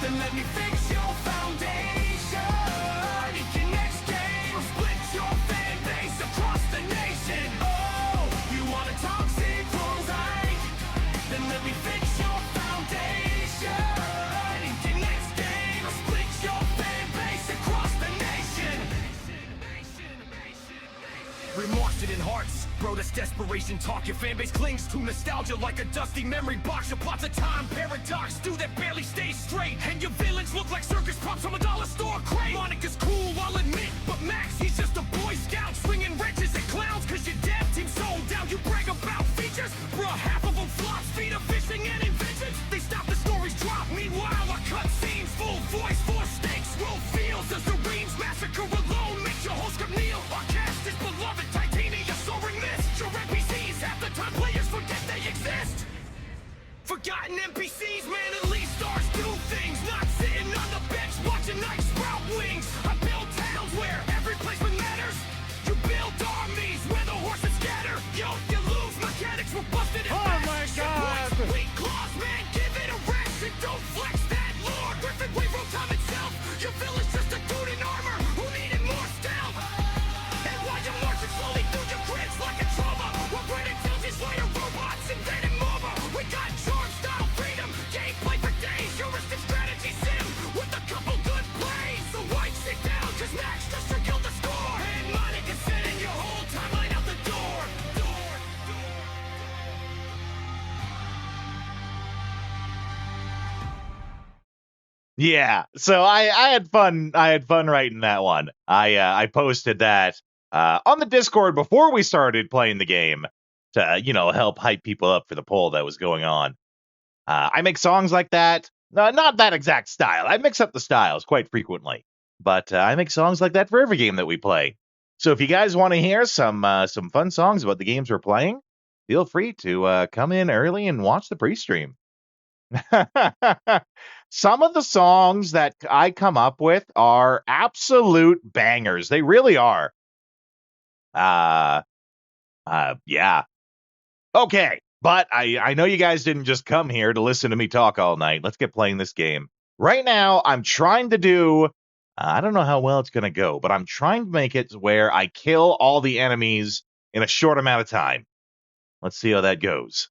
Then let me fix your foundation. If your next game splits your fan base across the nation. Oh, you want a toxic bullseye? Then let me fix your foundation. If your next game splits your fan base across the nation. Remorse in hearts, bro, that's desperation talk. Your fanbase clings to nostalgia like a dusty memory box. Your plots a time paradox, do that barely stays straight. And your villains look like circus props from a dollar store crate. Monica Your villain's just a dude in armor who needed more stealth. And while you're marching slowly through your grids like a trauma, we're writing films these later robots invading MOBA. We got charm style freedom, gameplay for days, heuristic strategy sim with a couple good plays. So wipe sit down, cause Max just killed the score. And Monty can sit in your whole timeline out the door. Yeah, so I had fun. I had fun writing that one. I posted that on the Discord before we started playing the game to help hype people up for the poll that was going on. I make songs like that, not that exact style. I mix up the styles quite frequently, but I make songs like that for every game that we play. So if you guys want to hear some fun songs about the games we're playing, feel free to come in early and watch the pre-stream. Some of the songs that I come up with are absolute bangers. They really are. Yeah. Okay, but I know you guys didn't just come here to listen to me talk all night. Let's get playing this game. Right now, I'm trying to do, I don't know how well it's going to go, but I'm trying to make it where I kill all the enemies in a short amount of time. Let's see how that goes.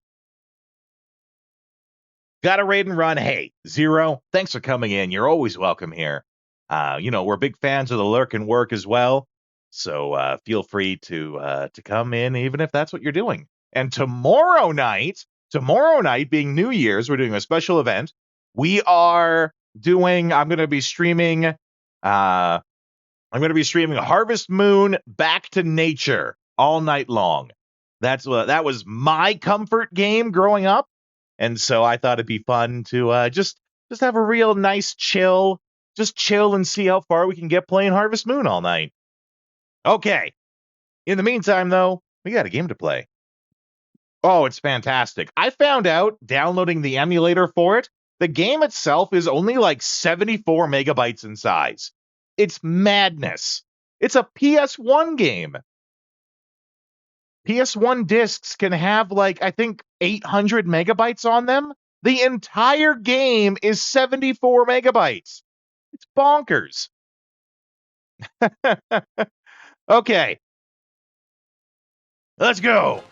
Got a raid and run. Hey, Zero, thanks for coming in. You're always welcome here. We're big fans of the lurk and work as well. So feel free to come in, even if that's what you're doing. And tomorrow night being New Year's, we're doing a special event. I'm going to be streaming Harvest Moon Back to Nature all night long. That was my comfort game growing up. And so I thought it'd be fun to just have a real nice chill and see how far we can get playing Harvest Moon all night. Okay. In the meantime, though, we got a game to play. Oh, it's fantastic. I found out downloading the emulator for it, the game itself is only like 74 megabytes in size. It's madness. It's a PS1 game. PS1 discs can have I think 800 megabytes on them. The entire game is 74 megabytes. It's bonkers. Okay. Let's go.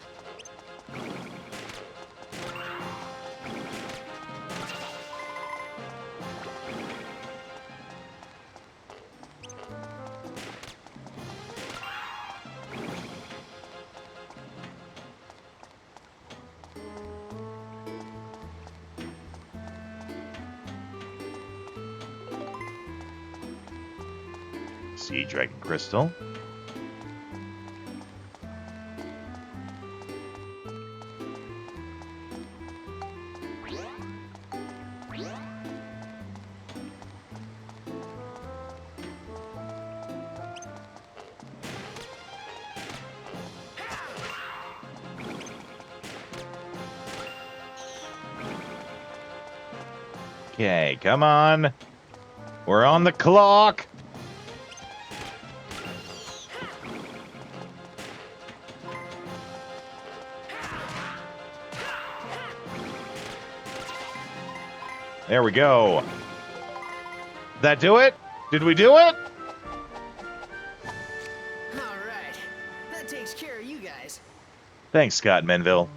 Sea Dragon Crystal. Okay, come on. We're on the clock. There we go. That do it? Did we do it? All right. That takes care of you guys. Thanks, Scott Menville.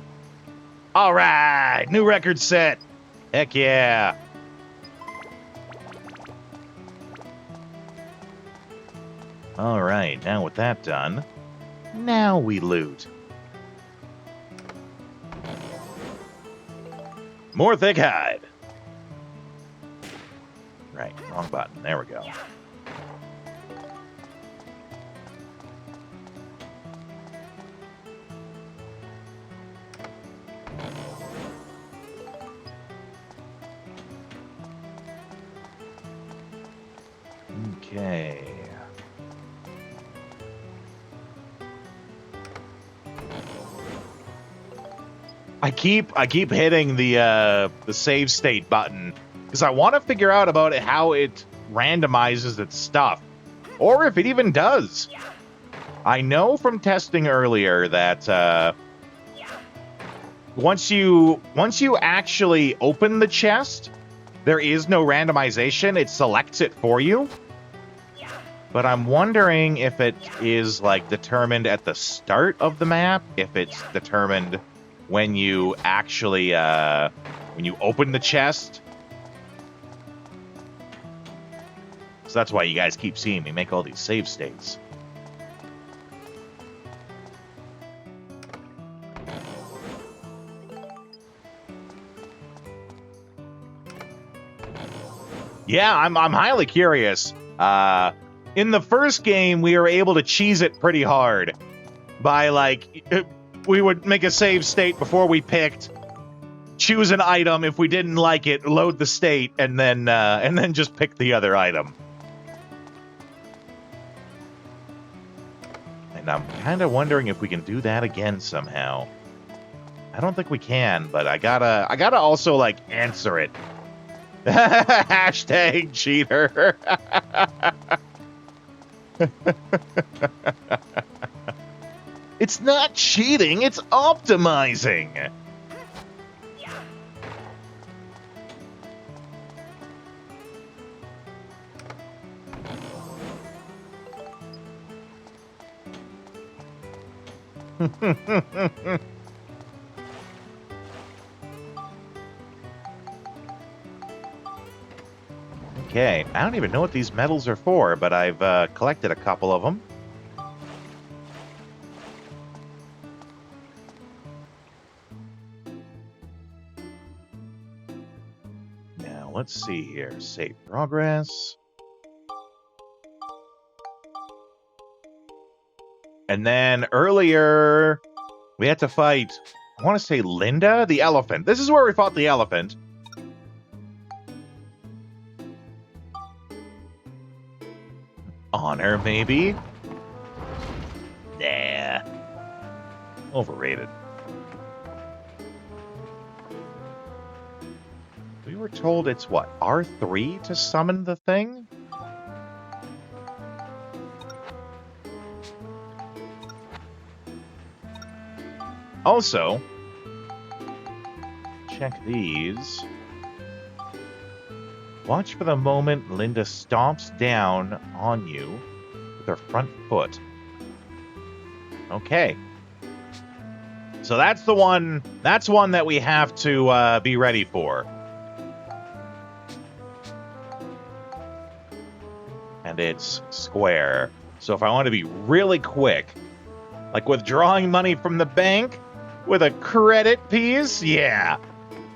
All right, new record set. Heck yeah. All right, now with that done, now we loot. More thick hide. Right, wrong button. There we go. Okay. I keep hitting the save state button because I want to figure out about how it randomizes its stuff, or if it even does. I know from testing earlier that once you actually open the chest, there is no randomization. It selects it for you. But I'm wondering if it is, like, determined at the start of the map, if it's determined when you actually, when you open the chest. So that's why you guys keep seeing me make all these save states. Yeah, I'm highly curious. In the first game, we were able to cheese it pretty hard by, like, we would make a save state before we picked, choose an item. If we didn't like it, load the state, and then just pick the other item. And I'm kind of wondering if we can do that again somehow. I don't think we can, but I gotta also, like, answer it. Hashtag cheater. It's not cheating, it's optimizing. Okay, I don't even know what these medals are for, but I've collected a couple of them. Now, let's see here. Save progress. And then earlier, we had to fight, I want to say Linda, the elephant. This is where we fought the elephant. Honor, maybe? Nah. Overrated. We were told it's what, R3 to summon the thing? Also, check these. Watch for the moment Linda stomps down on you with her front foot. Okay. So that's the one, that's one that we have to be ready for. And it's square. So if I want to be really quick, like withdrawing money from the bank with a credit piece, yeah.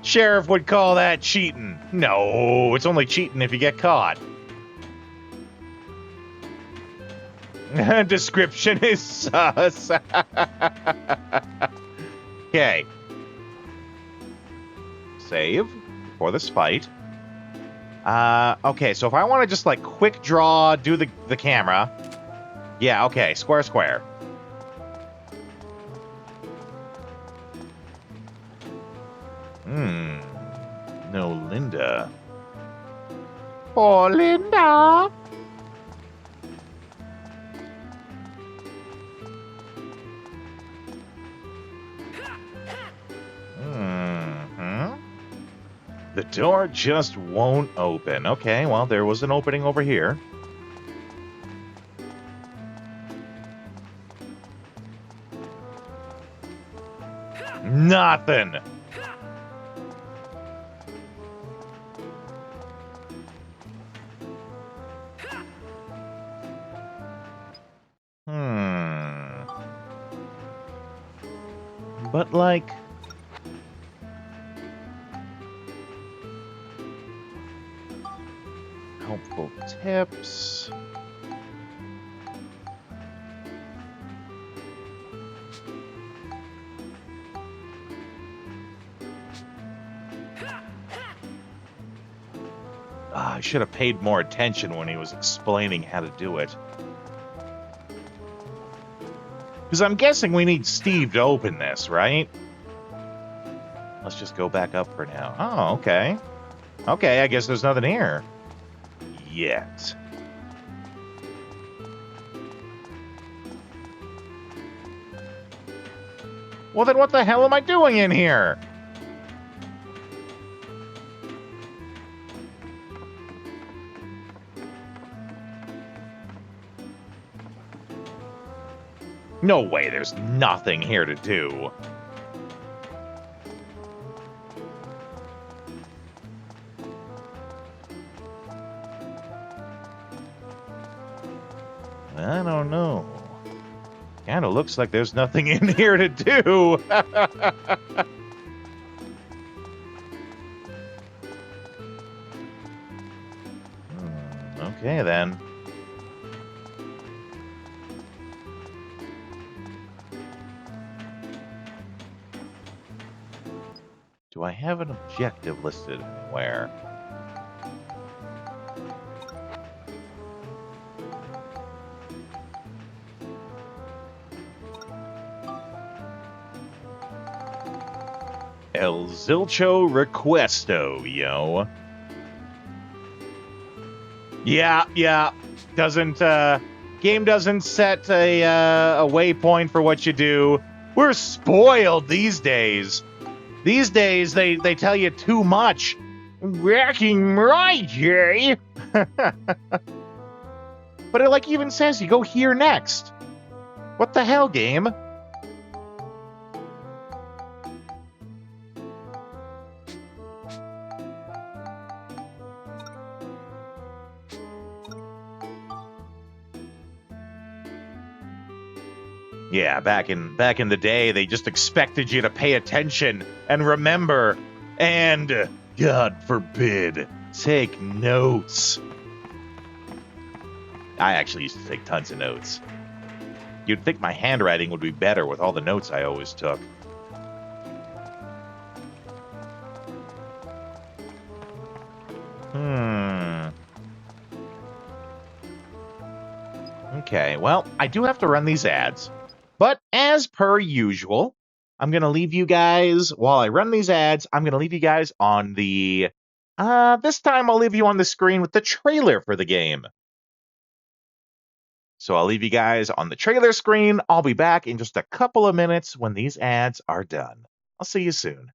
Sheriff would call that cheating. No, it's only cheating if you get caught. Description is sus. Okay. Save for this fight. Okay, so if I want to just like quick draw, do the camera. Yeah, okay, square, square. No Linda. Poor Linda. The door just won't open. Okay, well, there was an opening over here. Nothing. But, like... helpful tips... I should have paid more attention when he was explaining how to do it. Because I'm guessing we need Steve to open this, right? Let's just go back up for now. Oh, okay. Okay, I guess there's nothing here. Yet. Well, then what the hell am I doing in here? No way, there's nothing here to do. I don't know. Kind of looks like there's nothing in here to do. Okay, then. Do I have an objective listed anywhere? El Zilcho Requesto, yo. Yeah. Doesn't, game doesn't set a waypoint for what you do. We're spoiled these days. These days, they tell you too much. Wrecking right, Jay. But it, like, even says you go here next. What the hell, game? Yeah, back in the day, they just expected you to pay attention and remember, and, God forbid, take notes. I actually used to take tons of notes. You'd think my handwriting would be better with all the notes I always took. Okay, well, I do have to run these ads. But as per usual, I'm going to leave you guys, while I run these ads, I'm going to leave you guys on the, this time I'll leave you on the screen with the trailer for the game. So I'll leave you guys on the trailer screen. I'll be back in just a couple of minutes when these ads are done. I'll see you soon.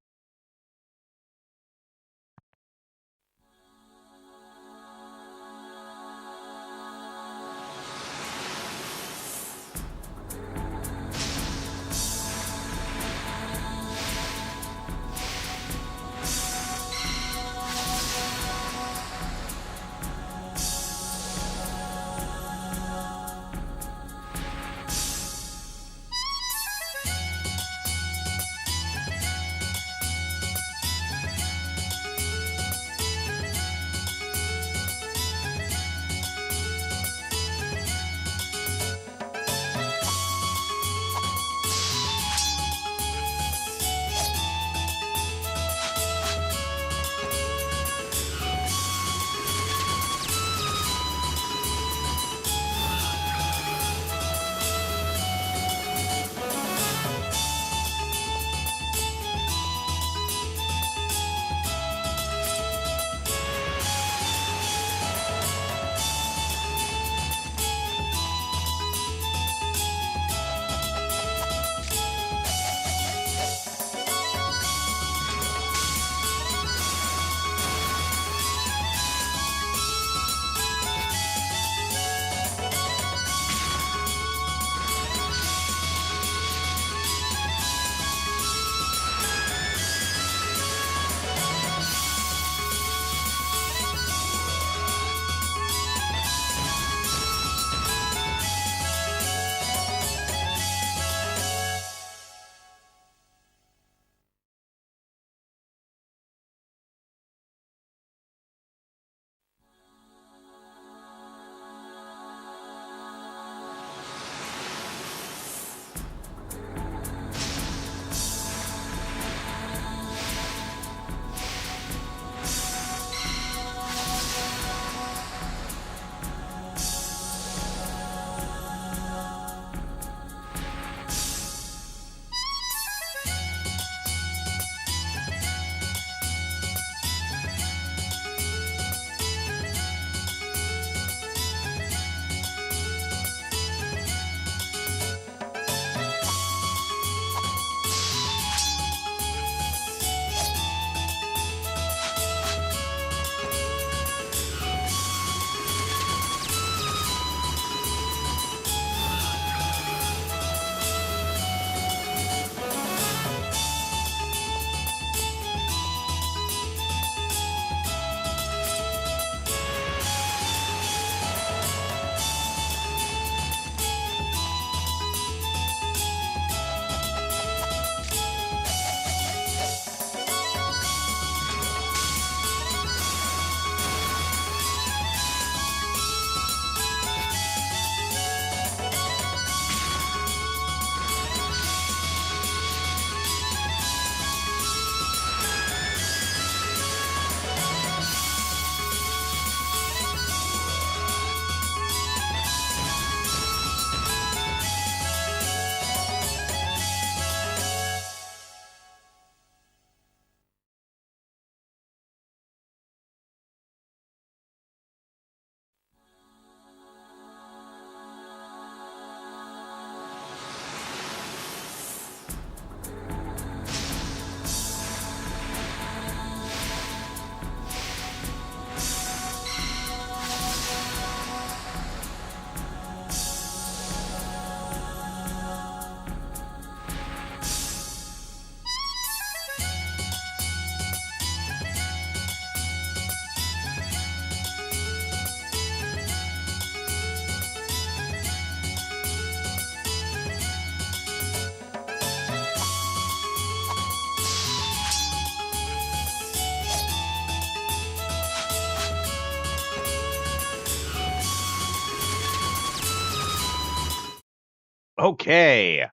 Okay,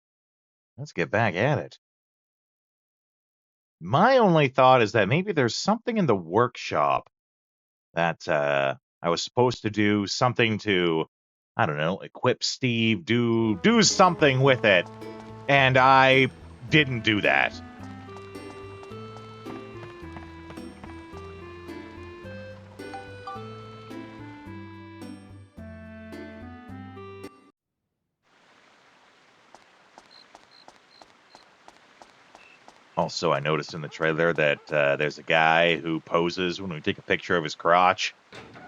let's get back at it. My only thought is that maybe there's something in the workshop that I was supposed to do, something to, I don't know, equip Steve, do something with it, and I didn't do that. Also, I noticed in the trailer that there's a guy who poses when we take a picture of his crotch.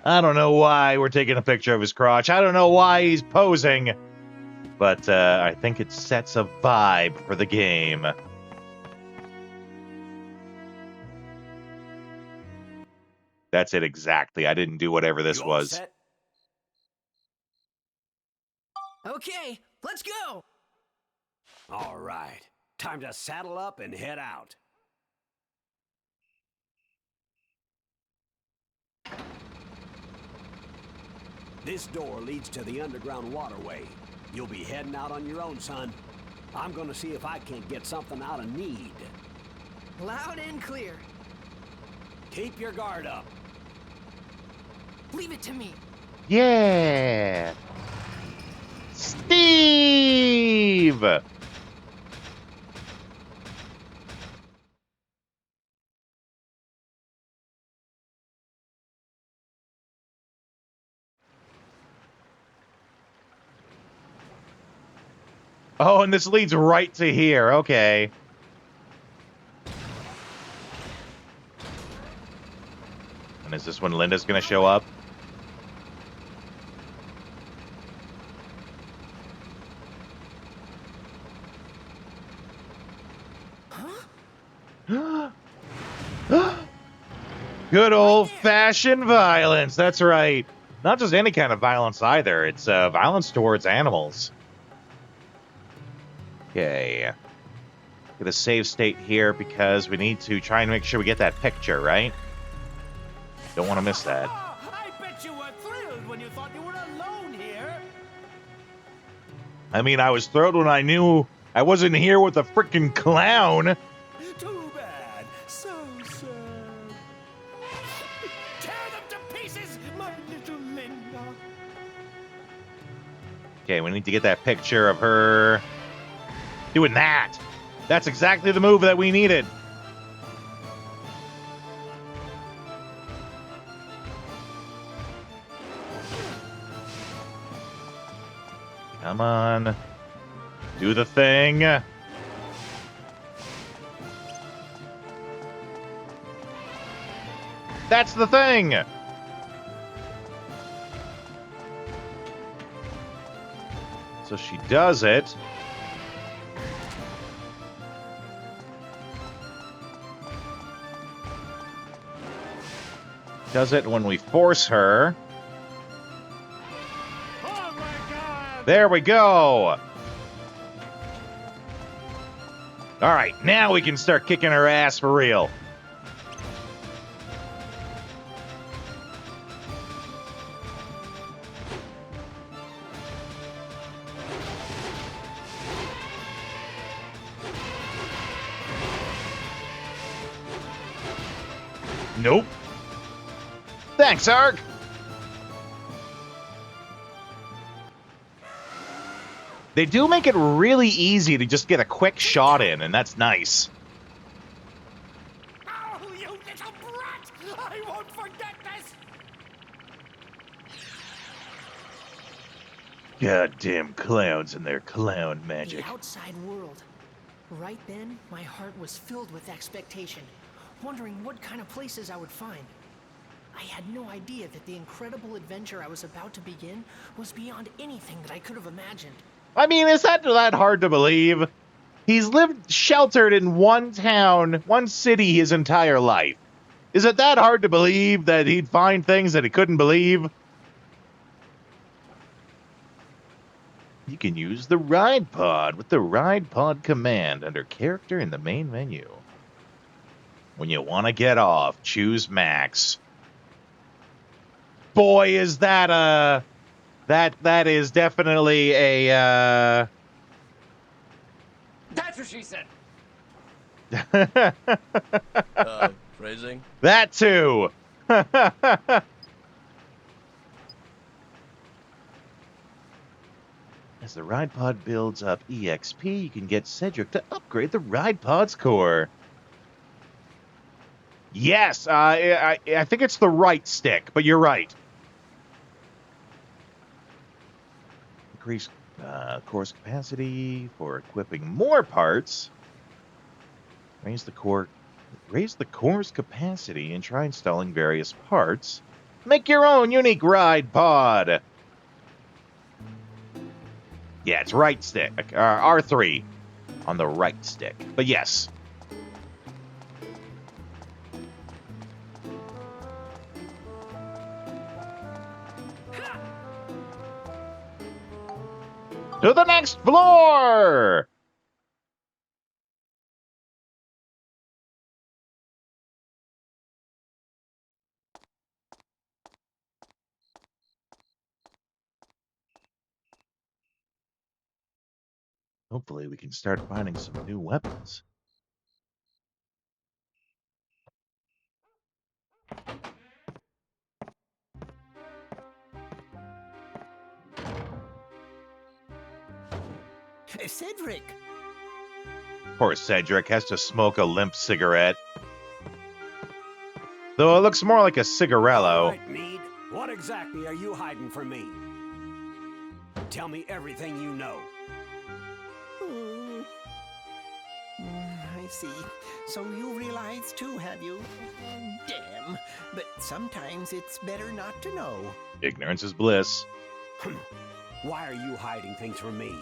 I don't know why we're taking a picture of his crotch. I don't know why he's posing. But I think it sets a vibe for the game. That's it exactly. I didn't do whatever this You all was. set? Okay, let's go! All right. Time to saddle up and head out. This door leads to the underground waterway. You'll be heading out on your own, son. I'm gonna see if I can't get something out of Need. Loud and clear. Keep your guard up. Leave it to me. Yeah! Steve! Oh, and this leads right to here. Okay. And is this when Linda's gonna show up? Good old-fashioned violence. That's right. Not just any kind of violence either. It's violence towards animals. Okay. Get a save state here because we need to try and make sure we get that picture, right? Don't want to miss that. I bet you were thrilled when you thought you were alone here. I mean, I was thrilled when I knew I wasn't here with a freaking clown. Too bad. So sad. Tear them to pieces, my little Linda. Okay, we need to get that picture of her doing that. That's exactly the move that we needed. Come on. Do the thing. That's the thing. So she does it. Does it when we force her. Oh my God! There we go. All right, now we can start kicking her ass for real. Nope. Thanks, Ark. They do make it really easy to just get a quick shot in, and that's nice. Oh, you little brat! I won't forget this! Goddamn clowns and their clown The magic. outside world. Right then, my heart was filled with expectation, wondering what kind of places I would find. I had no idea that the incredible adventure I was about to begin was beyond anything that I could have imagined. I mean, is that hard to believe? He's lived sheltered in one town, one city his entire life. Is it that hard to believe that he'd find things that he couldn't believe? You can use the Ride Pod with the Ride Pod command under Character in the main menu. When you want to get off, choose Max. Boy, is that that is definitely a That's what she said. Phrasing? That too. As the ride pod builds up EXP, you can get Cedric to upgrade the ride pod's core. Yes, I think it's the right stick, but you're right. Increase core's capacity for equipping more parts. Raise the core's capacity and try installing various parts. Make your own unique ride pod. Yeah, it's right stick. R3 on the right stick. But yes. To the next floor! Hopefully we can start finding some new weapons. Cedric! Poor Cedric has to smoke a limp cigarette. Though it looks more like a cigarello. Right, Mead. What exactly are you hiding from me? Tell me everything you know. I see. So you realize too, have you? Damn. But sometimes it's better not to know. Ignorance is bliss. Why are you hiding things from me?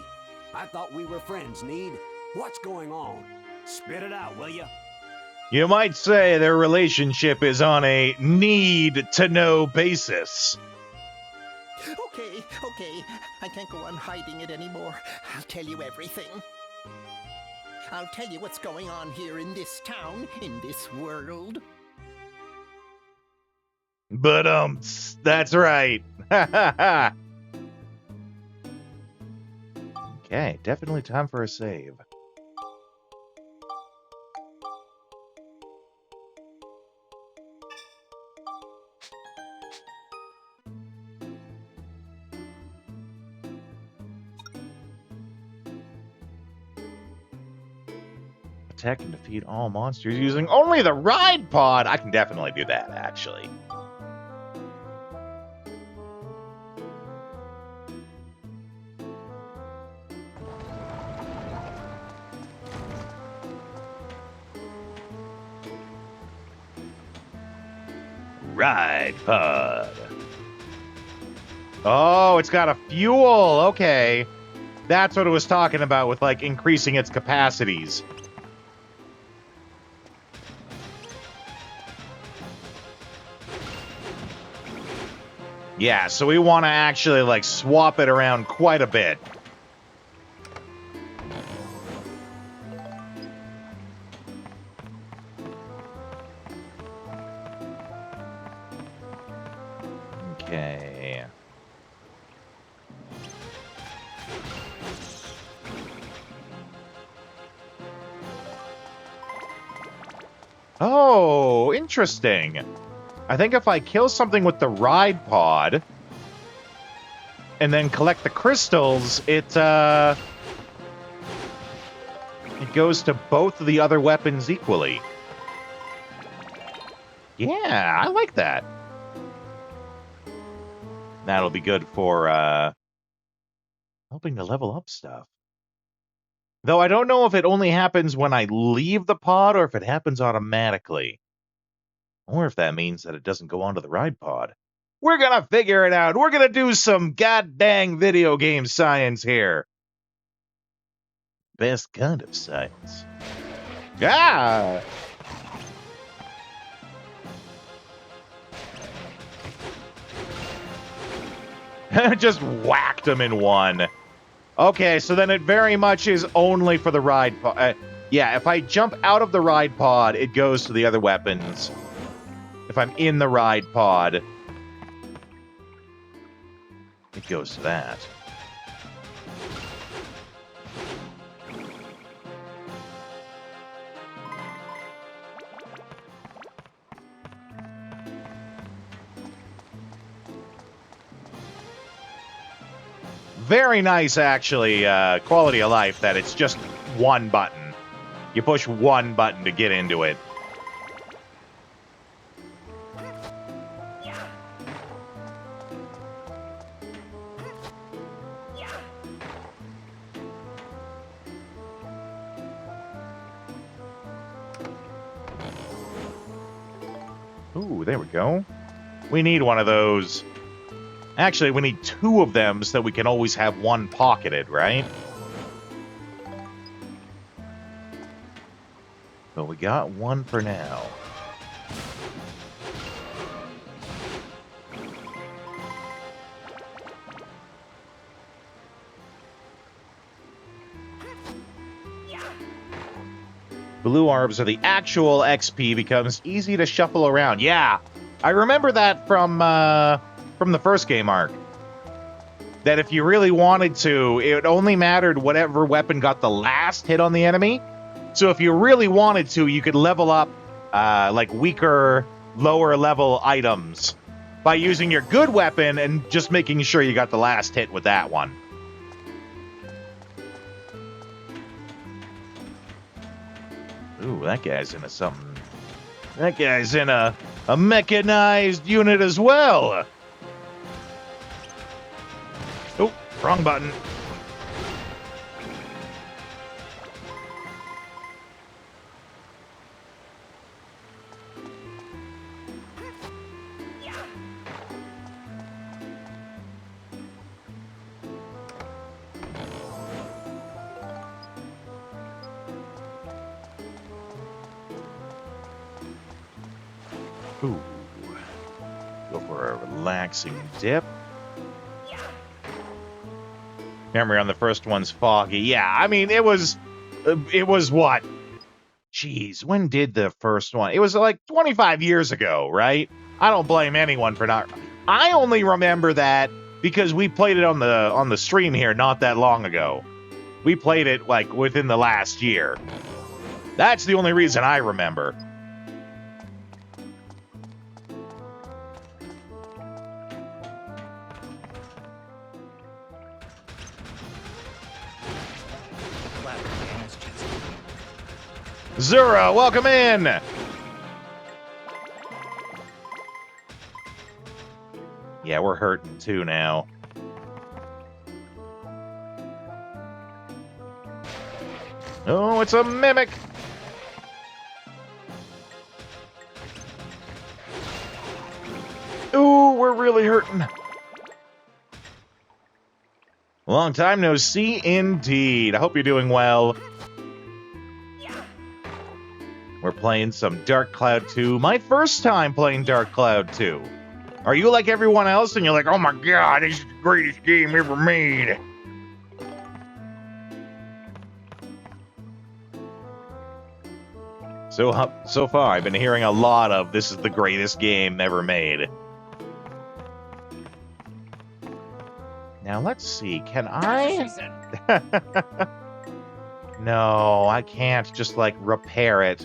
I thought we were friends, Need. What's going on? Spit it out, will you? You might say their relationship is on a need-to-know basis. Okay. I can't go on hiding it anymore. I'll tell you everything. I'll tell you what's going on here in this town, in this world. But, that's right. Okay, definitely time for a save. Attack and defeat all monsters using only the ride pod. I can definitely do that, actually. Ride pod. Oh, it's got a fuel. Okay. That's what it was talking about with, like, increasing its capacities. Yeah, so we want to actually, like, swap it around quite a bit. Okay. Oh, interesting. I think if I kill something with the ride pod and then collect the crystals, it goes to both of the other weapons equally. Yeah, I like that. That'll be good for helping to level up stuff. Though I don't know if it only happens when I leave the pod or if it happens automatically. Or if that means that it doesn't go onto the ride pod. We're gonna figure it out. We're gonna do some goddamn video game science here. Best kind of science. Ah! Just whacked him in one. Okay, so then it very much is only for the ride pod. Yeah, if I jump out of the ride pod, it goes to the other weapons. If I'm in the ride pod, it goes to that. Very nice, actually, quality of life that it's just one button. You push one button to get into it. Ooh, there we go. We need one of those. Actually, we need two of them so that we can always have one pocketed, right? But we got one for now. Blue orbs are the actual XP becomes easy to shuffle around. Yeah, I remember that from the first game arc. That if you really wanted to, it only mattered whatever weapon got the last hit on the enemy. So if you really wanted to, you could level up like weaker, lower level items by using your good weapon and just making sure you got the last hit with that one. Ooh, that guy's into something. That guy's in a mechanized unit as well. Oh, wrong button. Ooh. Go for a relaxing dip. Memory on the first one's foggy. Yeah, I mean, it was what? Jeez, when did the first one? It was like 25 years ago, right? I don't blame anyone for not. I only remember that because we played it on the stream here not that long ago. We played it like within the last year. That's the only reason I remember. Zura, welcome in! Yeah, we're hurting too now. Oh, it's a mimic! Ooh, we're really hurting. Long time no see indeed. I hope you're doing well. We're playing some Dark Cloud 2. My first time playing Dark Cloud 2. Are you like everyone else and you're like, oh my god, this is the greatest game ever made? So far, I've been hearing a lot of this is the greatest game ever made. Now, let's see. Can I? No, I can't just, like, repair it.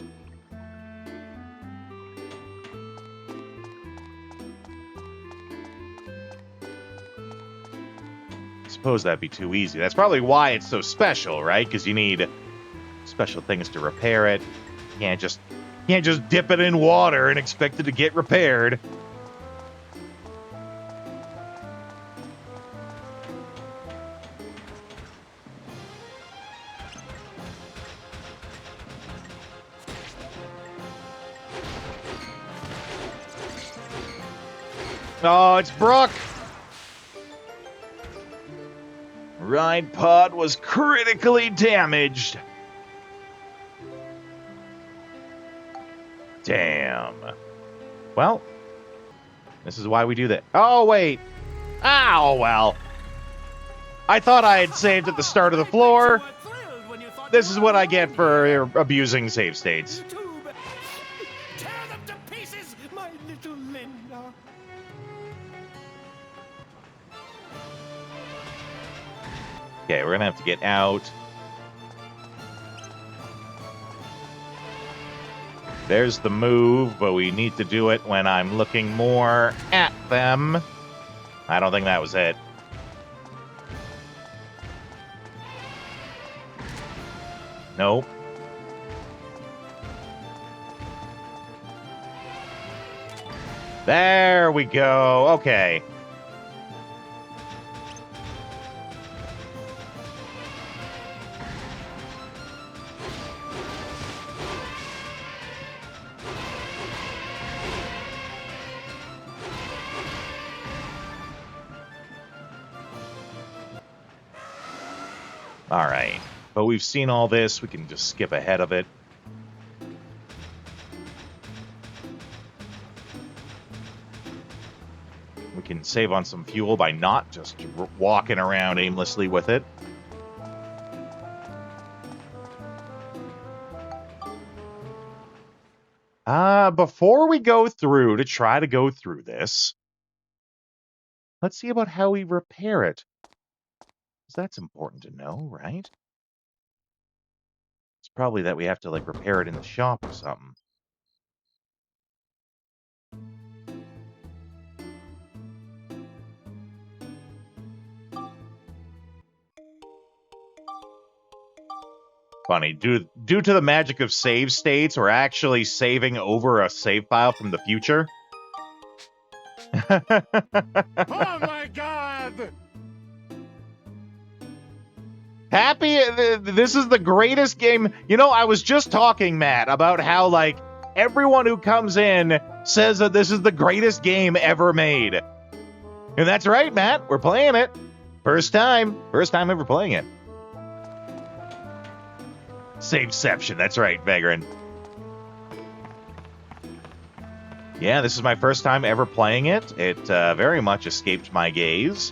I suppose that'd be too easy. That's probably why it's so special, right? Because you need special things to repair it. You can't just dip it in water and expect it to get repaired. Oh, it's Brooke! Ride pod was critically damaged. Damn. Well, this is why we do that. Oh, wait. Oh, well. I thought I had saved at the start of the floor. This is what I get for abusing save states. Tear them to pieces, my little Linda. Okay, we're gonna have to get out. There's the move, but we need to do it when I'm looking more at them. I don't think that was it. Nope. There we go. Okay. All right. But we've seen all this. We can just skip ahead of it. We can save on some fuel by not just walking around aimlessly with it. Before we go through to try to go through this, let's see about how we repair it. 'Cause that's important to know, right? It's probably that we have to, like, repair it in the shop or something. Funny, due to the magic of save states, we're actually saving over a save file from the future. Oh my god! Happy, this is the greatest game. You know, I was just talking, Matt, about how, like, everyone who comes in says that this is the greatest game ever made. And that's right, Matt. We're playing it. First time ever playing it. Saveception, that's right, Vagrant. Yeah, this is my first time ever playing it. It very much escaped my gaze.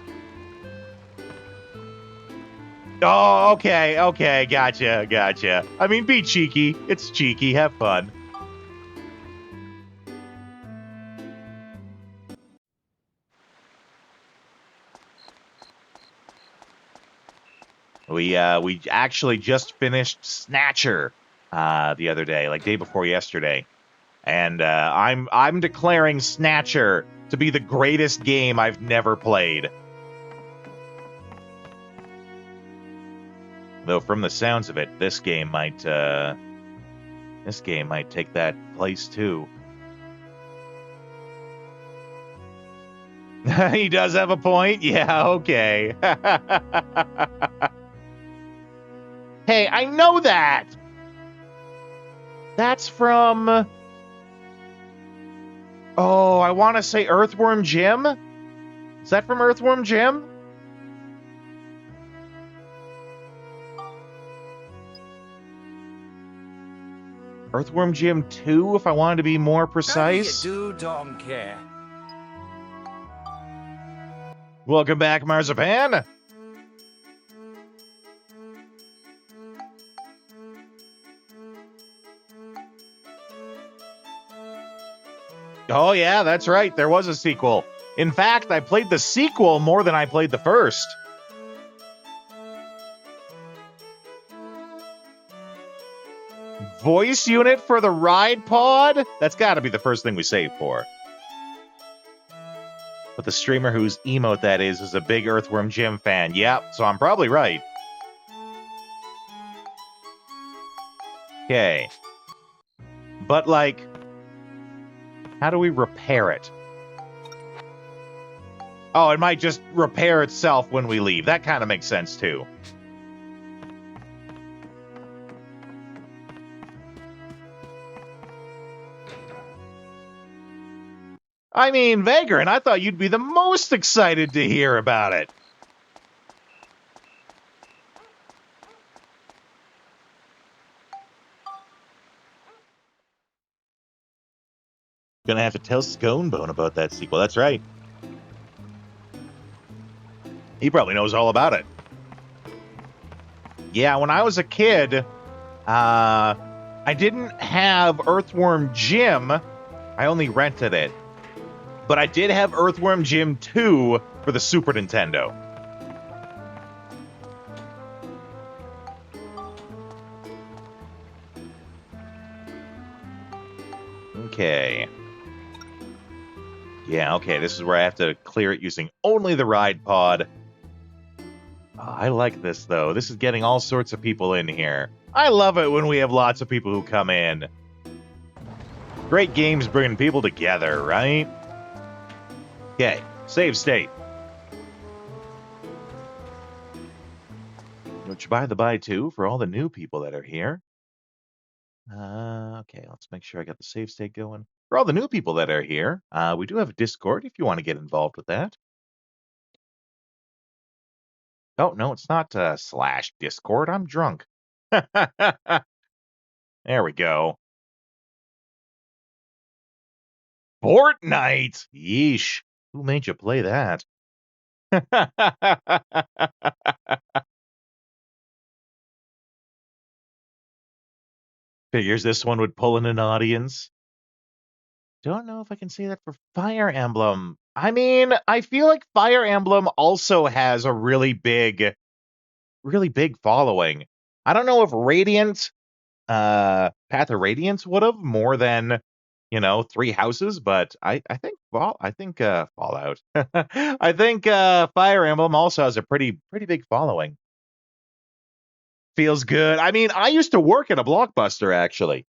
Oh, okay, gotcha. I mean, be cheeky. It's cheeky, have fun. We actually just finished Snatcher the other day, like day before yesterday. And I'm declaring Snatcher to be the greatest game I've never played. Though from the sounds of it, this game might take that place too. He does have a point. Yeah, okay. Hey, I know that. That's from... Oh, I want to say Earthworm Jim? Is that from Earthworm Jim? Earthworm Jim 2, if I wanted to be more precise. You don't care. Welcome back, Marzipan. Oh, yeah, that's right. There was a sequel. In fact, I played the sequel more than I played the first. Voice unit for the ride pod? That's got to be the first thing we save for. But the streamer whose emote that is a big Earthworm Jim fan. Yep, so I'm probably right. Okay. But, like... how do we repair it? Oh, it might just repair itself when we leave. That kind of makes sense, too. I mean, Vagrant, I thought you'd be the most excited to hear about it. Gonna have to tell Sconebone about that sequel. That's right. He probably knows all about it. Yeah, when I was a kid, I didn't have Earthworm Jim. I only rented it. But I did have Earthworm Jim 2 for the Super Nintendo. Okay. Yeah, okay, this is where I have to clear it using only the ride pod. Oh, I like this, though. This is getting all sorts of people in here. I love it when we have lots of people who come in. Great games bringing people together, right? Okay, save state. Which, by the by, too, for all the new people that are here. Okay, let's make sure I got the save state going. For all the new people that are here, we do have a Discord if you want to get involved with that. Oh, no, it's not /Discord. I'm drunk. There we go. Fortnite! Yeesh. Who made you play that? Figures this one would pull in an audience. Don't know if I can say that for Fire Emblem. I mean, I feel like Fire Emblem also has a really big following. I don't know if Radiant, Path of Radiance would have more than, 3 houses, but I think Fallout. I think Fire Emblem also has a pretty big following. Feels good. I mean, I used to work at a Blockbuster, actually.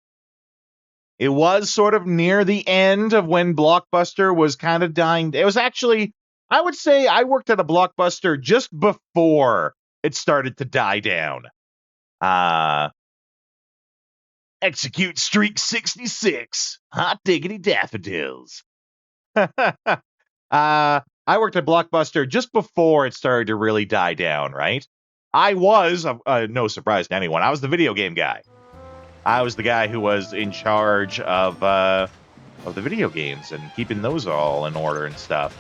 It was sort of near the end of when Blockbuster was kind of dying. It was actually, I would say I worked at a Blockbuster just before it started to die down. Execute Streak 66. Hot diggity daffodils. I worked at Blockbuster just before it started to really die down, right? I was, no surprise to anyone, I was the video game guy. I was the guy who was in charge of the video games and keeping those all in order and stuff.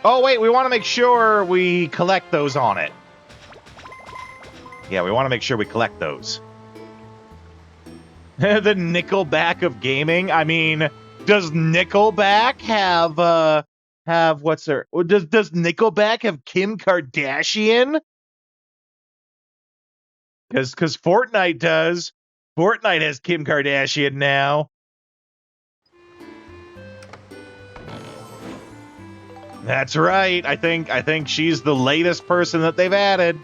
Oh, wait, we want to make sure we collect those on it. Yeah, we want to make sure we collect those. The Nickelback of gaming? I mean, does Nickelback have what's her? Does Nickelback have Kim Kardashian? Because Fortnite does. Fortnite has Kim Kardashian now. That's right. I think she's the latest person that they've added.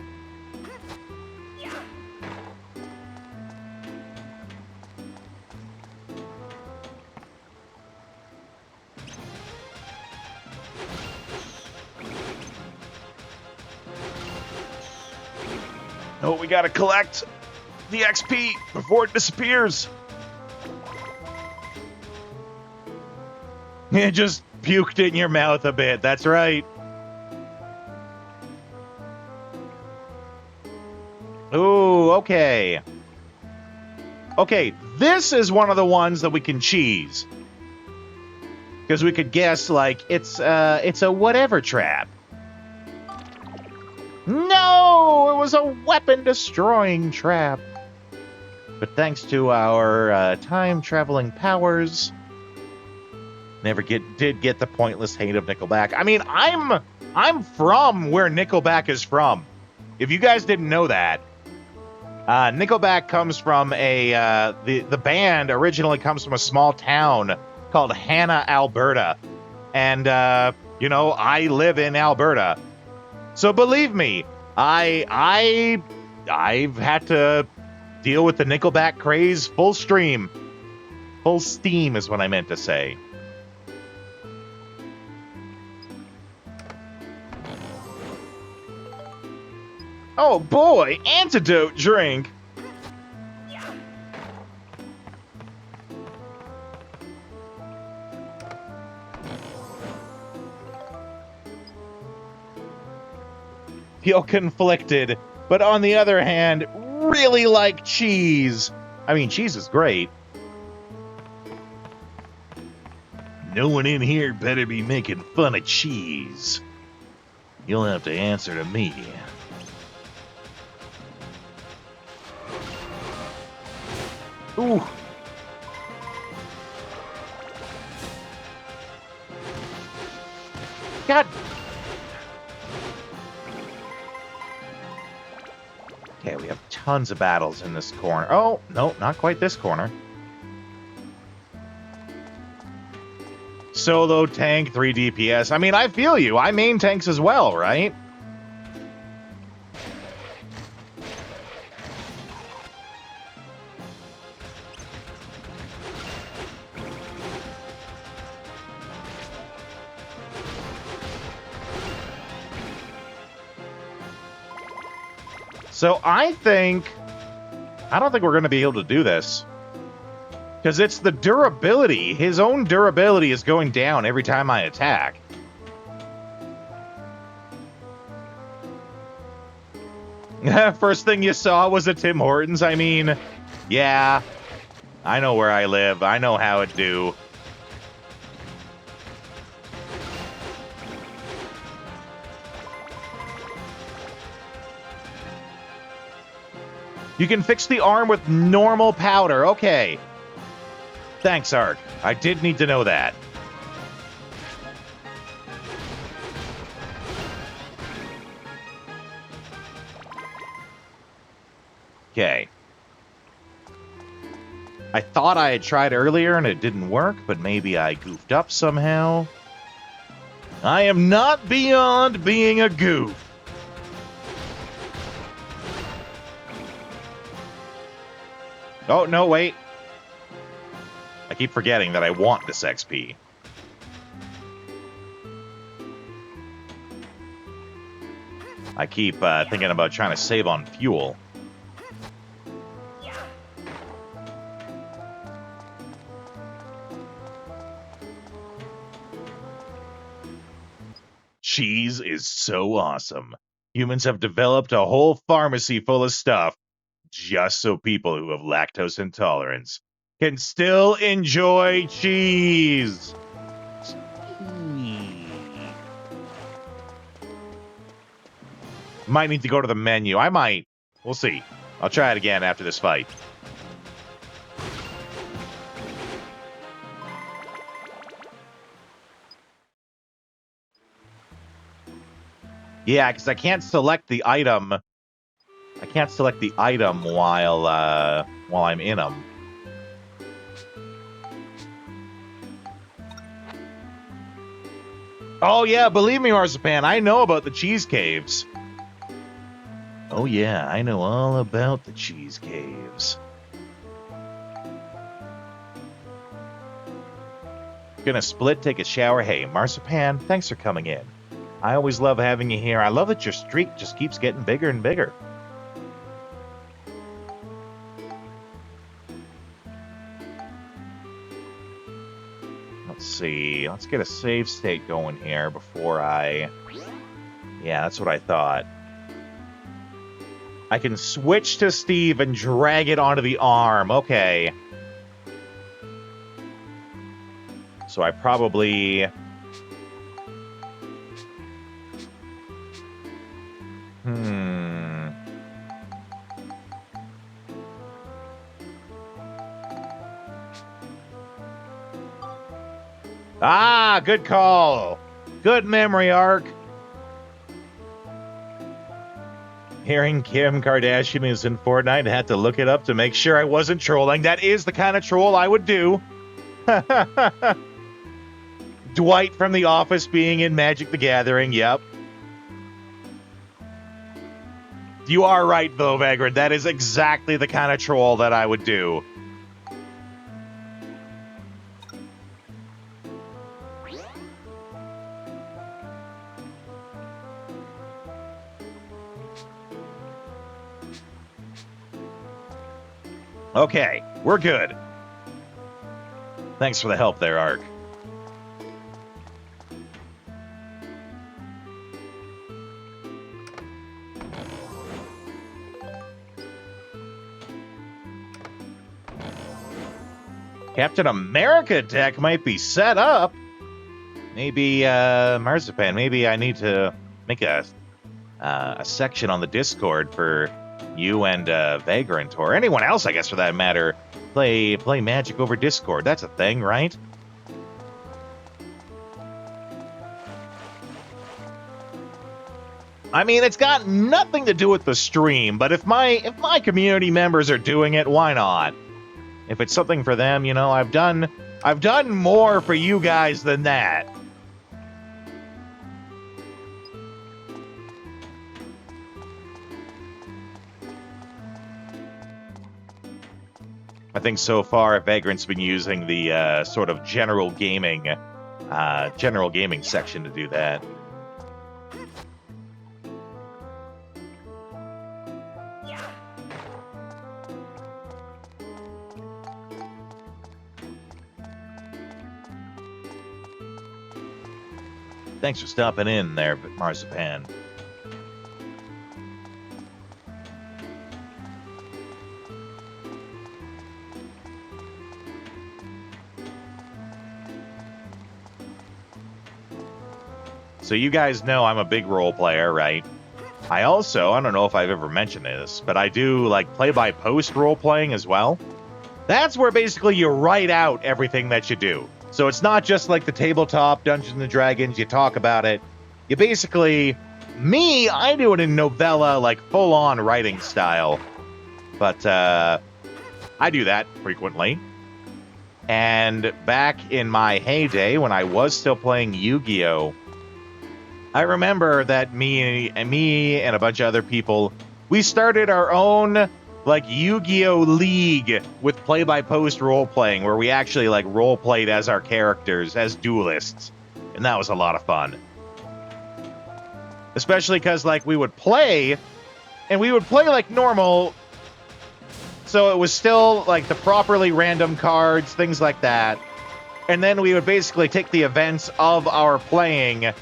Oh, we gotta collect the XP before it disappears. It just puked in your mouth a bit. That's right. Ooh, okay. Okay, this is one of the ones that we can cheese. Because we could guess, like, it's a whatever trap. No! It was a weapon-destroying trap. But thanks to our time-traveling powers, did get the pointless hate of Nickelback. I mean, I'm from where Nickelback is from. If you guys didn't know that, Nickelback comes from the band originally comes from a small town called Hanna, Alberta. And, I live in Alberta. So believe me, I've had to deal with the Nickelback craze full stream. Full steam is what I meant to say. Oh boy, antidote drink. Feel conflicted, but on the other hand, really like cheese. I mean, cheese is great. No one in here better be making fun of cheese. You'll have to answer to me. Ooh. God. Okay, we have tons of battles in this corner. Oh, no, not quite this corner. Solo tank, 3 DPS. I mean, I feel you. I main tanks as well, right? So I don't think we're going to be able to do this. Because it's the durability. His own durability is going down every time I attack. First thing you saw was a Tim Hortons. I mean, yeah, I know where I live. I know how it do. You can fix the arm with normal powder. Okay. Thanks, Ark. I did need to know that. Okay. I thought I had tried earlier and it didn't work, but maybe I goofed up somehow. I am not beyond being a goof. Oh, no, wait. I keep forgetting that I want this XP. I keep thinking about trying to save on fuel. Cheese is so awesome. Humans have developed a whole pharmacy full of stuff just so people who have lactose intolerance can still enjoy cheese. Might need to go to the menu. I might. We'll see. I'll try it again after this fight. Yeah, because I can't select the item. I can't select the item while I'm in them. Oh yeah, believe me, Marzipan, I know about the cheese caves. Oh yeah, I know all about the cheese caves. Gonna split, take a shower. Hey, Marzipan, thanks for coming in. I always love having you here. I love that your streak just keeps getting bigger and bigger. Let's see. Let's get a save state going here before I... Yeah, that's what I thought. I can switch to Steve and drag it onto the arm. Okay. So I probably... Ah, good call. Good memory, Ark. Hearing Kim Kardashian is in Fortnite, I had to look it up to make sure I wasn't trolling. That is the kind of troll I would do. Dwight from The Office being in Magic the Gathering, yep. You are right, though, Vagrant. That is exactly the kind of troll that I would do. Okay, we're good. Thanks for the help there, Ark. Captain America deck might be set up. Maybe, Marzipan, maybe I need to make a section on the Discord for you and Vagrant, or anyone else, I guess, for that matter, play Magic over Discord. That's a thing, right? I mean, it's got nothing to do with the stream, but if my community members are doing it, why not? If it's something for them, you know, I've done I've done more for you guys than that. I think so far Vagrant's been using the sort of general gaming section to do that. Thanks for stopping in there, Marzipan. So you guys know I'm a big role player, right? I don't know if I've ever mentioned this, but I do like play-by-post role playing as well. That's where basically you write out everything that you do. So it's not just like the tabletop Dungeons and Dragons, you talk about it. You basically, I do it in novella, like full-on writing style. But I do that frequently. And back in my heyday, when I was still playing Yu-Gi-Oh!, I remember that me and a bunch of other people, we started our own like Yu-Gi-Oh! League with play-by-post role-playing, where we actually like role-played as our characters, as duelists. And that was a lot of fun. Especially because like we would play, and we would play like normal, so it was still like the properly random cards, things like that. And then we would basically take the events of our playing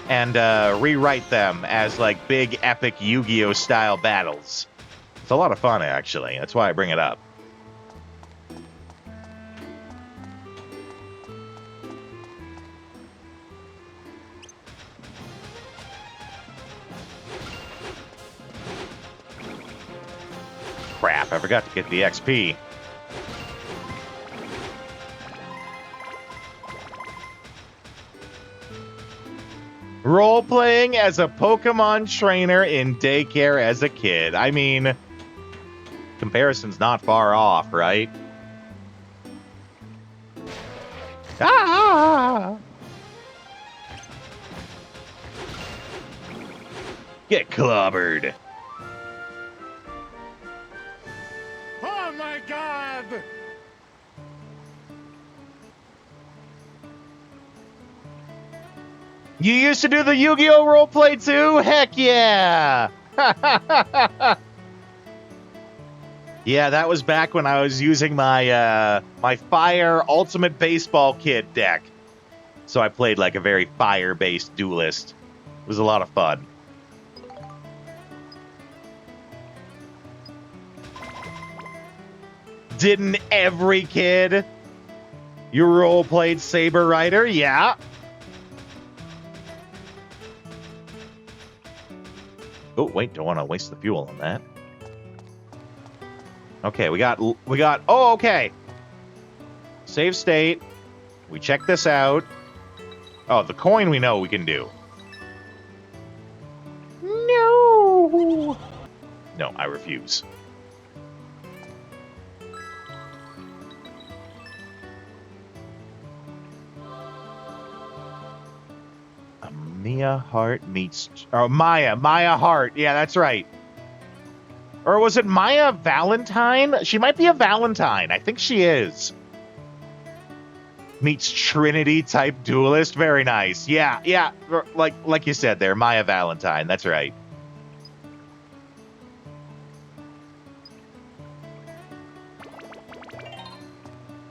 and rewrite them as like big epic Yu-Gi-Oh! Style battles. It's a lot of fun, actually. That's why I bring it up. Crap, I forgot to get the XP. Role-playing as a Pokemon trainer in daycare as a kid. I mean, comparison's not far off, right? Ah! Get clobbered. Oh my God! You used to do the Yu-Gi-Oh! Roleplay too? Heck yeah! Yeah, that was back when I was using my my Fire Ultimate Baseball Kid deck. So I played like a very fire-based duelist. It was a lot of fun. Didn't every kid? You role-played Saber Rider? Yeah. Oh, wait, don't want to waste the fuel on that. Okay, we got, oh, okay. Save state. We check this out. Oh, the coin we know we can do. No. No, I refuse. Mia Hart meets... Oh, Maya Hart. Yeah, that's right. Or was it Maya Valentine? She might be a Valentine. I think she is. Meets Trinity-type duelist. Very nice. Yeah. Like you said there, Maya Valentine. That's right.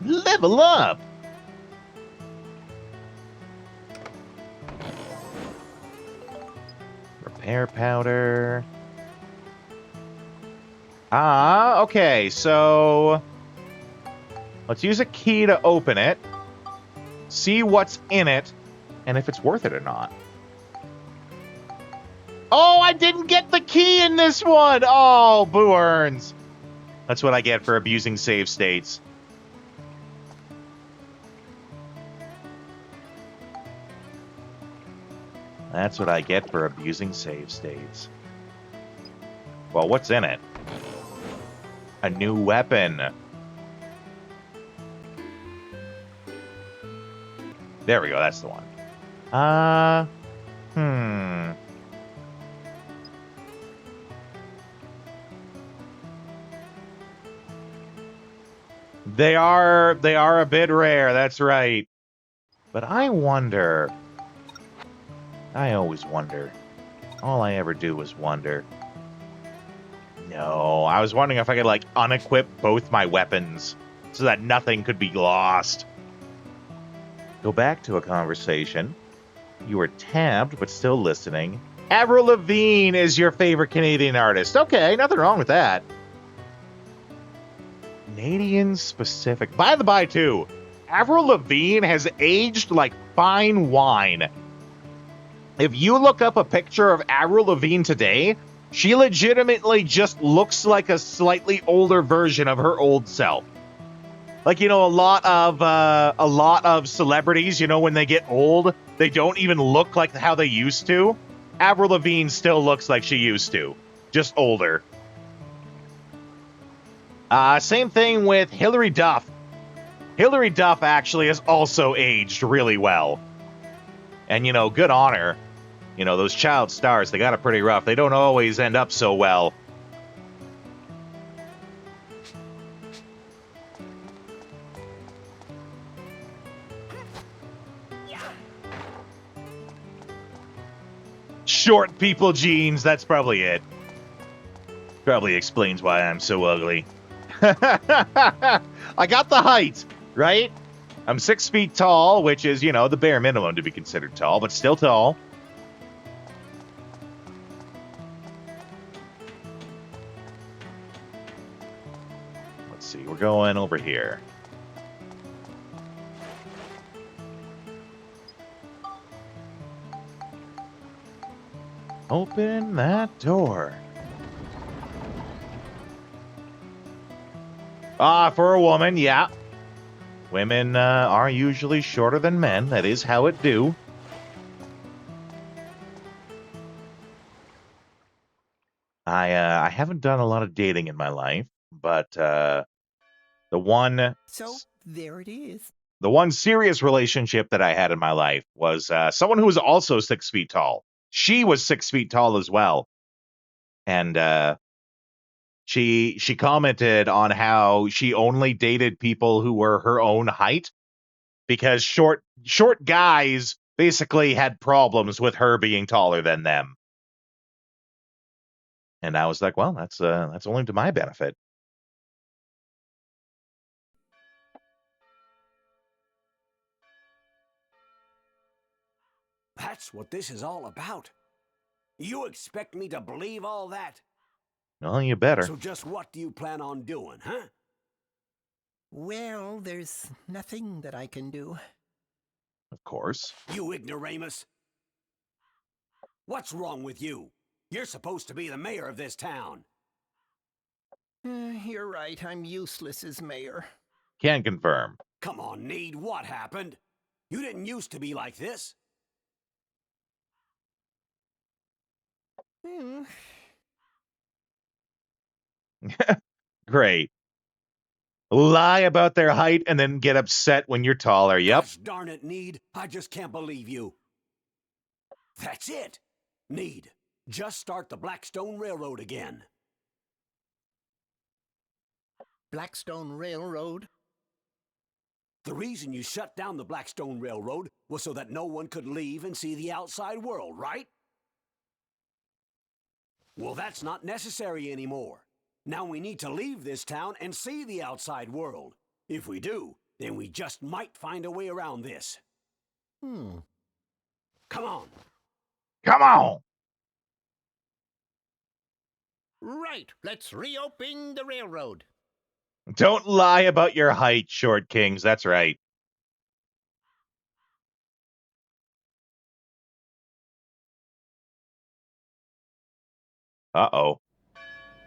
Level up! Repair powder. Ah, okay, so let's use a key to open it, see what's in it, and if it's worth it or not. Oh, I didn't get the key in this one! Oh, boo earns. That's what I get for abusing save states. That's what I get for abusing save states. Well, what's in it? A new weapon. There we go. That's the one. Hmm. They are a bit rare. That's right. But I wonder. I always wonder. All I ever do is wonder. No, I was wondering if I could, like, unequip both my weapons so that nothing could be lost. Go back to a conversation. You were tabbed, but still listening. Avril Lavigne is your favorite Canadian artist. Okay, nothing wrong with that. Canadian specific. By the by, too, Avril Lavigne has aged like fine wine. If you look up a picture of Avril Lavigne today, she legitimately just looks like a slightly older version of her old self. Like, you know, a lot of celebrities, you know, when they get old, they don't even look like how they used to. Avril Lavigne still looks like she used to, just older. Same thing with Hilary Duff. Hilary Duff actually has also aged really well. And, you know, good on her. You know, those child stars, they got it pretty rough. They don't always end up so well. Short people genes, that's probably it. Probably explains why I'm so ugly. I got the height, right? I'm 6 feet tall, which is, you know, the bare minimum to be considered tall, but still tall. Let's see, we're going over here. Open that door. For a woman, yeah. Women are usually shorter than men. That is how it do. I haven't done a lot of dating in my life, but the one So there it is. the one serious relationship that I had in my life was someone who was also 6 feet tall. She was 6 feet tall as well, and she commented on how she only dated people who were her own height because short guys basically had problems with her being taller than them. And I was like, well, that's only to my benefit. That's what this is all about. You expect me to believe all that? Well, you better. So just what do you plan on doing, huh? Well, there's nothing that I can do. Of course. You ignoramus. What's wrong with you? You're supposed to be the mayor of this town. You're right, I'm useless as mayor. Can confirm. Come on, Need, what happened? You didn't used to be like this. Great. Lie about their height and then get upset when you're taller. Yep. Gosh darn it, Need. I just can't believe you. That's it. Need, just start the Blackstone Railroad again. Blackstone Railroad? The reason you shut down the Blackstone Railroad was so that no one could leave and see the outside world, right? Well, that's not necessary anymore. Now we need to leave this town and see the outside world. If we do, then we just might find a way around this. Come on. Come on. Right, let's reopen the railroad. Don't lie about your height, Short Kings. That's right. Uh-oh.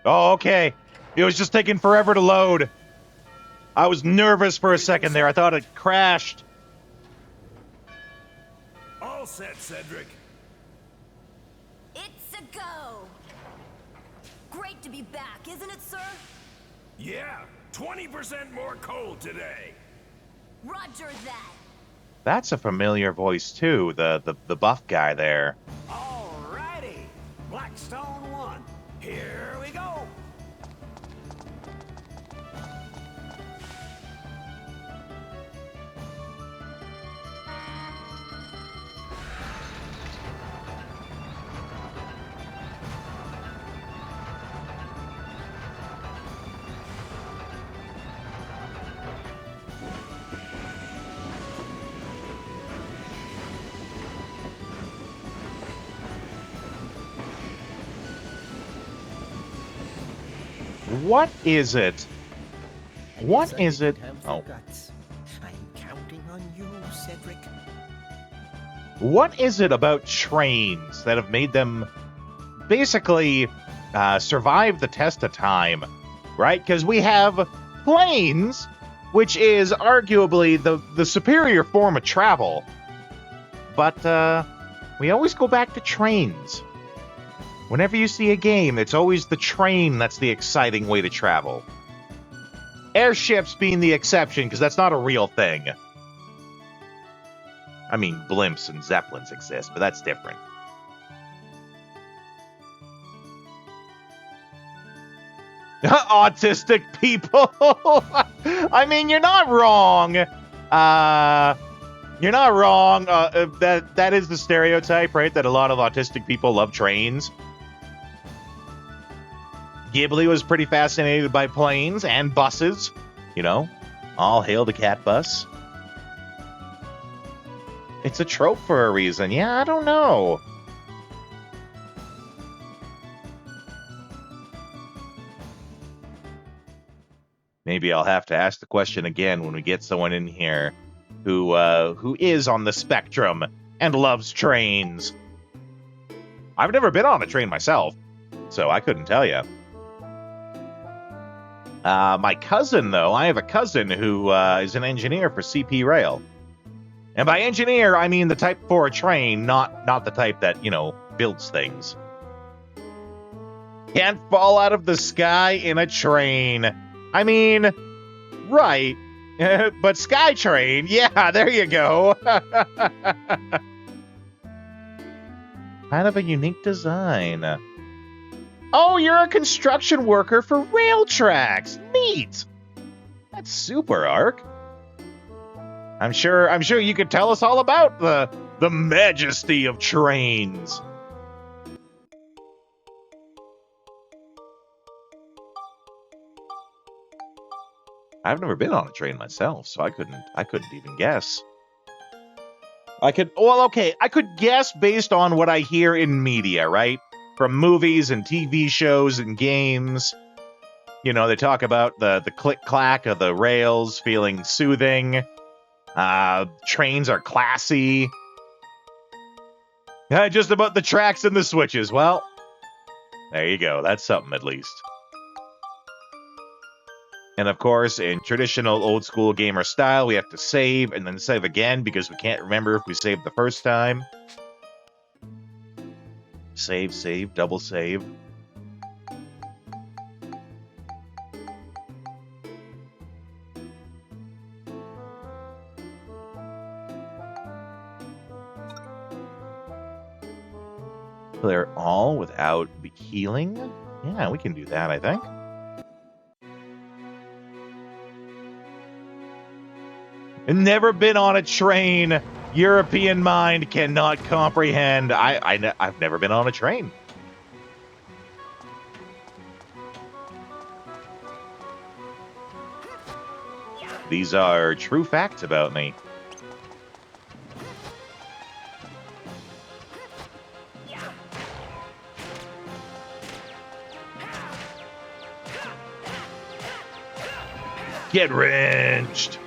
Oh, okay. It was just taking forever to load. I was nervous for a second there. I thought it crashed. All set, Cedric. It's a go! Great to be back, isn't it, sir? Yeah, 20% more coal today. Roger that. That's a familiar voice too. The buff guy there. Alrighty, Blackstone 1. Here we go. What is it? What is it? Oh. I'm counting on you, Cedric. What is it about trains that have made them basically survive the test of time, right? Because we have planes, which is arguably the superior form of travel, but we always go back to trains. Whenever you see a game, it's always the train that's the exciting way to travel. Airships being the exception, because that's not a real thing. I mean, blimps and zeppelins exist, but that's different. Autistic people! I mean, you're not wrong. You're not wrong. That is the stereotype, right? That a lot of autistic people love trains. Ghibli was pretty fascinated by planes and buses. You know, all hail the cat bus. It's a trope for a reason. Yeah, I don't know. Maybe I'll have to ask the question again when we get someone in here who is on the spectrum and loves trains. I've never been on a train myself, so I couldn't tell you. My cousin, though, I have a cousin who is an engineer for CP Rail. And by engineer, I mean the type for a train, not the type that, you know, builds things. Can't fall out of the sky in a train. I mean, right. But Skytrain, yeah, there you go. Kind of a unique design. Oh, you're a construction worker for rail tracks. Neat. That's super, Ark. I'm sure you could tell us all about the majesty of trains. I've never been on a train myself, so I couldn't even guess. I could guess based on what I hear in media, right? From movies and TV shows and games. You know, they talk about the click-clack of the rails feeling soothing. Trains are classy. Just about the tracks and the switches. Well, there you go. That's something at least. And of course, in traditional old-school gamer style, we have to save and then save again because we can't remember if we saved the first time. Save, double save. Clear all without healing? Yeah, we can do that, I think. Never been on a train. European mind cannot comprehend. I've never been on a train. These are true facts about me. Get wrenched.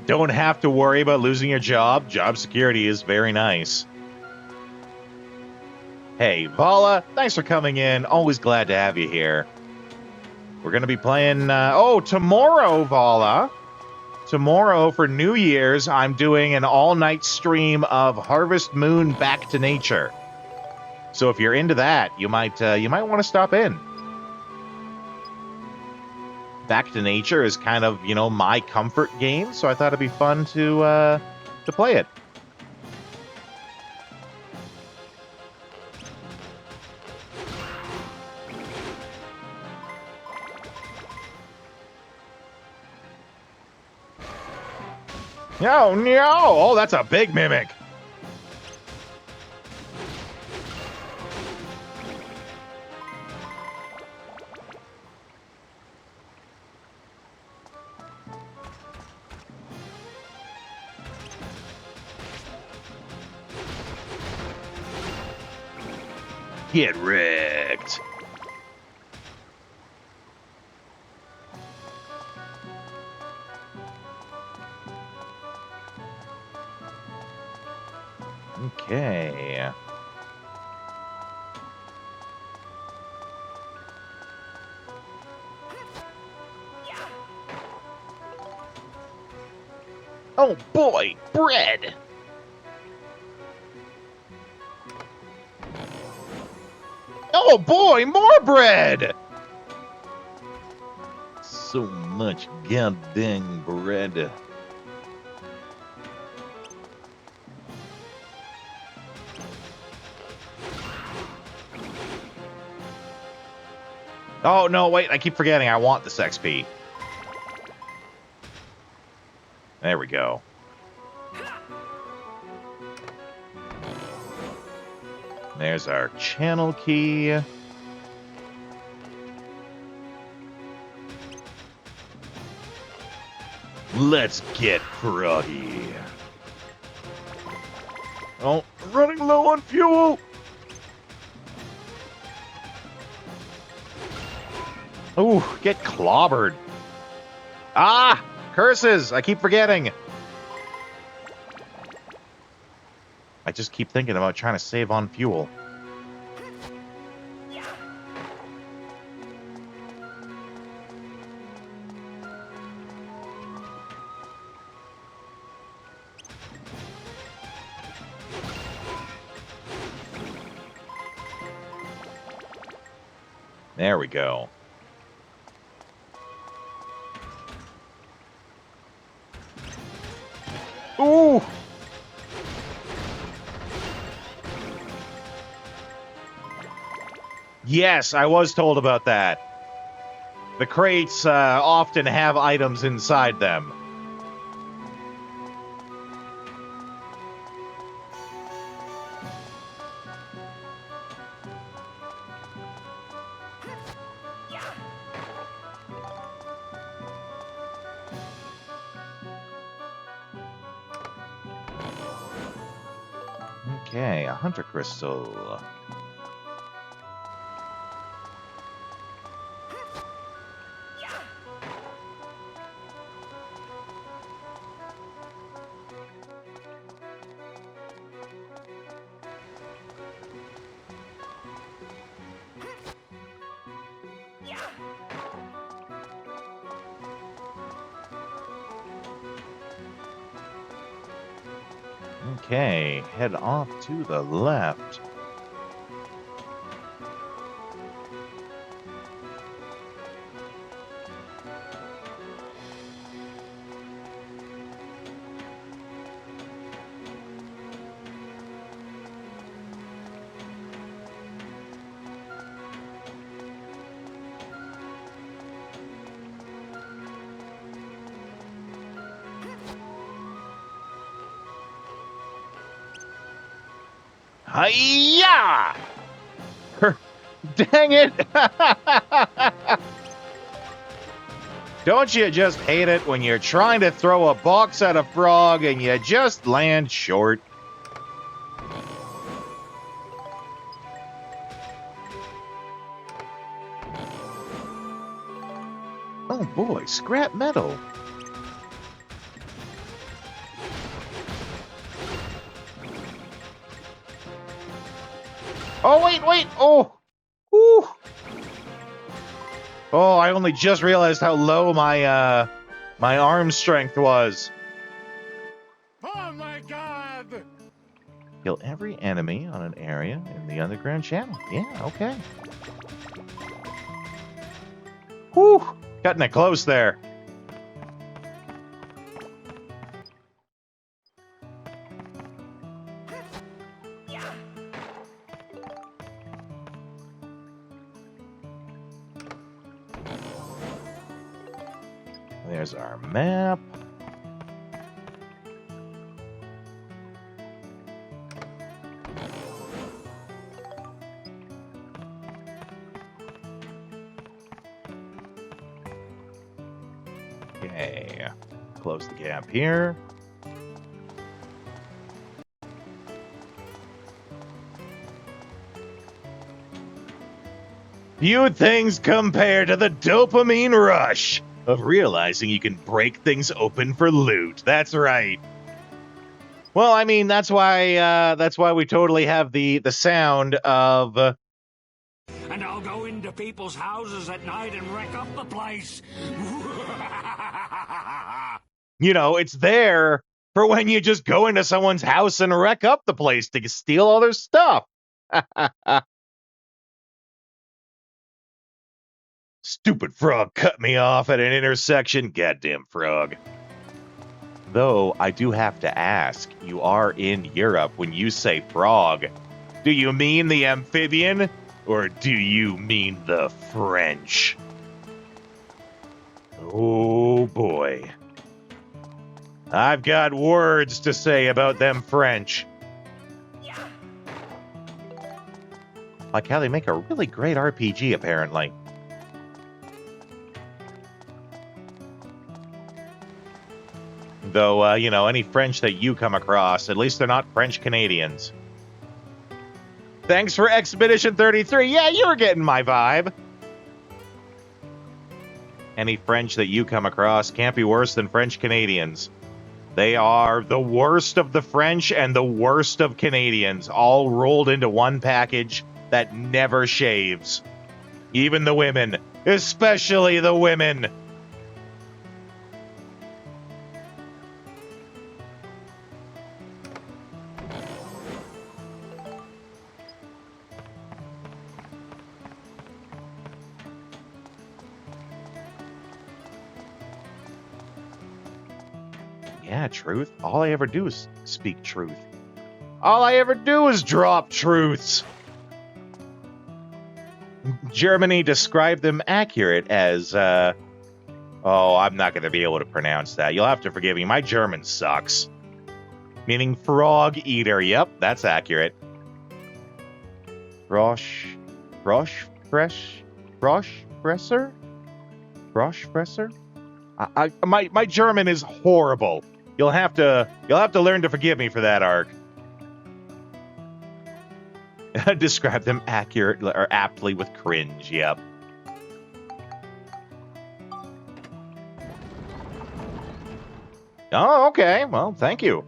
Don't have to worry about losing your job. Job security is very nice. Hey, Vala, thanks for coming in. Always glad to have you here. We're going to be playing... tomorrow, Vala. tomorrow for New Year's, I'm doing an all-night stream of Harvest Moon Back to Nature. So if you're into that, you might want to stop in. Back to Nature is kind of, you know, my comfort game, so I thought it'd be fun to play it. Oh, no! Oh, that's a big mimic. Get wrecked. Okay. Oh boy, bread! Oh boy, more bread! So much goddamn bread. Oh, no, wait, I keep forgetting I want this XP. There we go. There's our channel key. Let's get froggy. Oh, running low on fuel. Ooh, get clobbered. Ah, curses. I keep forgetting. I just keep thinking about trying to save on fuel. There we go. Ooh! Yes, I was told about that. The crates often have items inside them. Okay, a hunter crystal. Okay, head off to the left. Hiya! Dang it! Don't you just hate it when you're trying to throw a box at a frog and you just land short? Oh boy, scrap metal. Oh, wait! Oh! Whew! Oh, I only just realized how low my my arm strength was. Oh my god! Kill every enemy on an area in the underground channel. Yeah, okay. Whew! Cutting it close there. There's our map. Okay, close the gap here. Few things compare to the dopamine rush of realizing you can break things open for loot. That's right. Well, I mean, that's why we totally have the sound of And I'll go into people's houses at night and wreck up the place. you know, it's there for when you just go into someone's house and wreck up the place to steal all their stuff. Stupid frog cut me off at an intersection. Goddamn frog. Though, I do have to ask, you are in Europe when you say frog. Do you mean the amphibian, or do you mean the French? Oh boy. I've got words to say about them French. Like how they make a really great RPG, apparently. Though, you know, any French that you come across, at least they're not French Canadians. Thanks for Expedition 33. Yeah, you were getting my vibe. Any French that you come across can't be worse than French Canadians. They are the worst of the French and the worst of Canadians, all rolled into one package that never shaves. Even the women, especially the women. Yeah, truth. All I ever do is speak truth. All I ever do is drop truths. Germany described them accurate as, oh, I'm not going to be able to pronounce that. You'll have to forgive me. My German sucks. Meaning frog eater. Yep, that's accurate. Froschfresser? My German is horrible. You'll have to learn to forgive me for that, Ark. Describe them accurate or aptly with cringe. Yep. Oh, okay. Well, thank you.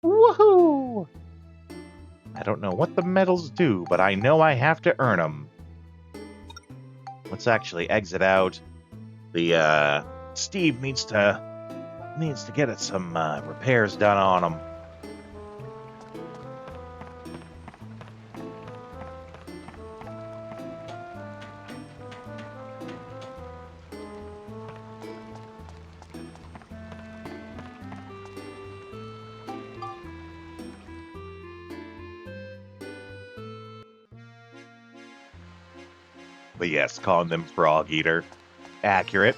Woohoo! I don't know what the medals do, but I know I have to earn them. Let's actually exit out. The Steve needs to get some repairs done on him. But yes, calling them frog eater. Accurate.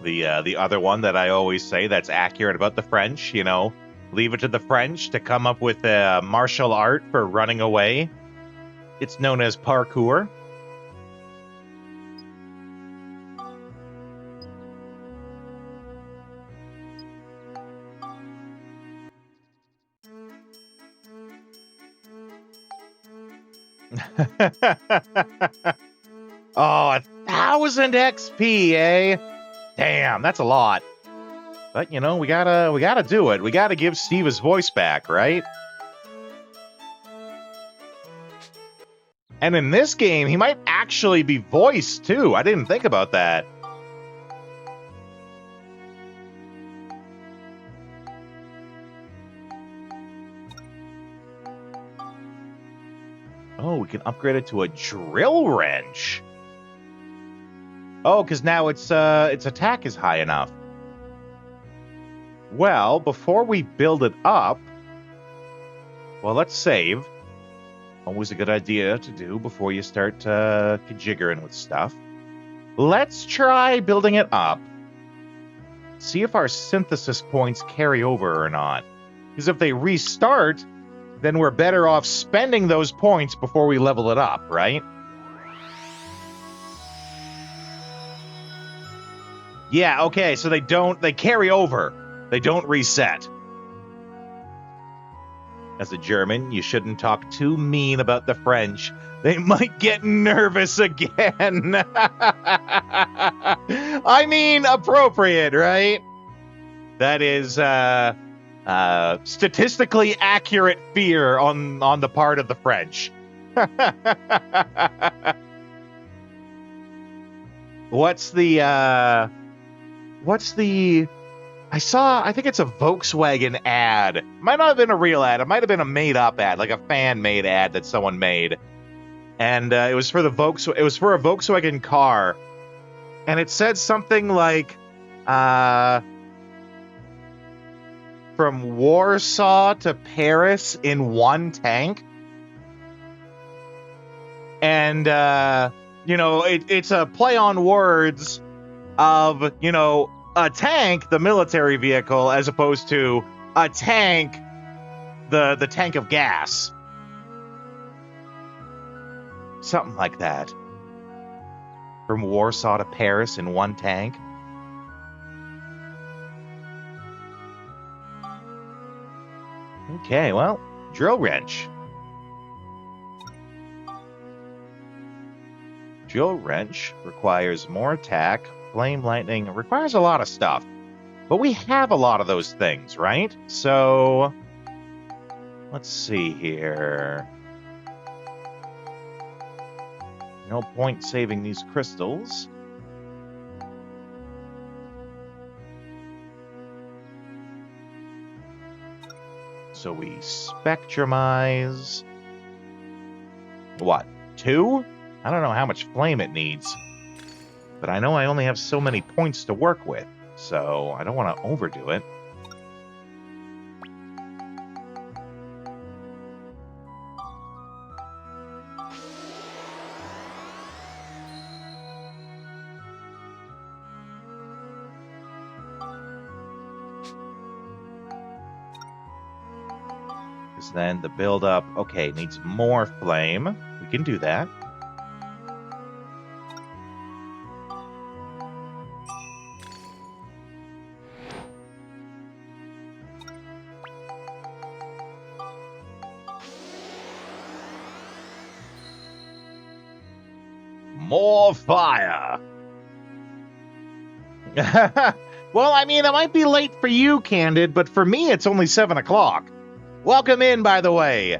The other one that I always say that's accurate about the French, you know, leave it to the French to come up with a martial art for running away. It's known as parkour. Oh, 1,000 XP, eh? Damn, that's a lot. But you know, we gotta do it. We gotta give Steve his voice back, right? And in this game, he might actually be voiced too. I didn't think about that. Oh, we can upgrade it to a drill wrench. Oh, because now its attack is high enough. Well, before we build it up, well, let's save. Always a good idea to do before you start jiggering with stuff. Let's try building it up. See if our synthesis points carry over or not. Because if they restart, then we're better off spending those points before we level it up, right? Yeah, okay, so they carry over. They don't reset. As a German, you shouldn't talk too mean about the French. They might get nervous again. I mean, appropriate, right? That is statistically accurate fear on the part of the French. What's the I think it's a Volkswagen ad. Might not have been a real ad. It might have been a made-up ad, like a fan-made ad that someone made. And it was for a Volkswagen car. And it said something like, from Warsaw to Paris in one tank. And, it's a play on words of, a tank, the military vehicle, as opposed to a tank, the tank of gas. Something like that. From Warsaw to Paris in one tank. Okay, well, drill wrench. Drill wrench requires more attack. Flame lightning requires a lot of stuff. But we have a lot of those things, right? So, let's see here. No point saving these crystals. So we spectrumize. What? 2? I don't know how much flame it needs. But I know I only have so many points to work with, so I don't want to overdo it. Because then the build-up, okay, needs more flame. We can do that. More fire. Well, I mean, it might be late for you, Candid, but for me, it's only 7 o'clock. Welcome in, by the way.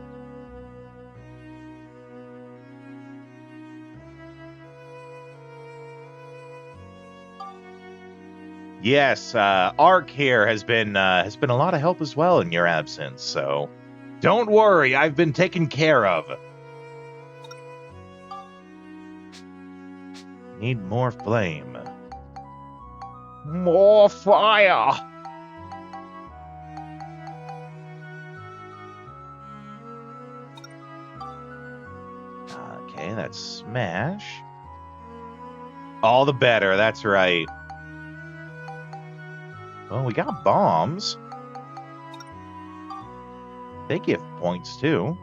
Yes, Ark here has been a lot of help as well in your absence, so don't worry, I've been taken care of. Need more flame. More fire! Okay, that's smash. All the better, that's right. Well, we got bombs. They give points, too.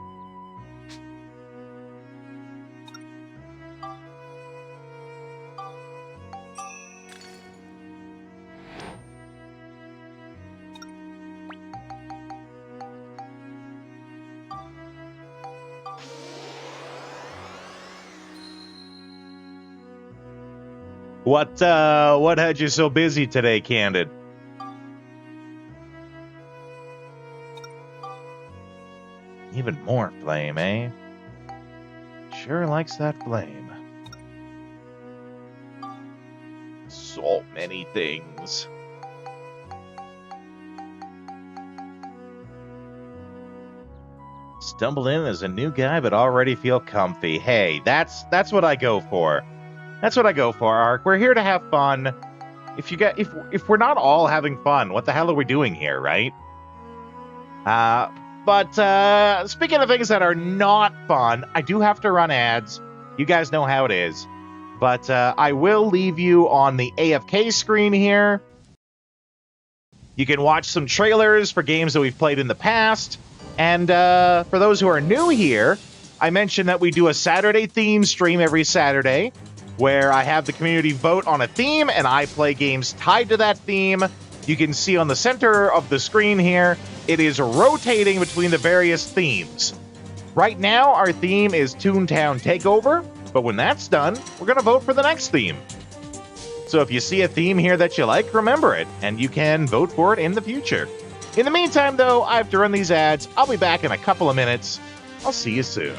What had you so busy today, Candid? Even more flame, eh? Sure likes that flame. So many things. Stumbled in as a new guy, but already feel comfy. Hey, that's what I go for. That's what I go for, Ark. We're here to have fun. If we're not all having fun, what the hell are we doing here, right? But speaking of things that are not fun, I do have to run ads. You guys know how it is. But I will leave you on the AFK screen here. You can watch some trailers for games that we've played in the past. And for those who are new here, I mentioned that we do a Saturday theme stream every Saturday, where I have the community vote on a theme, and I play games tied to that theme. You can see on the center of the screen here, it is rotating between the various themes. Right now, our theme is Toontown Takeover, but when that's done, we're going to vote for the next theme. So if you see a theme here that you like, remember it, and you can vote for it in the future. In the meantime, though, I have to run these ads. I'll be back in a couple of minutes. I'll see you soon.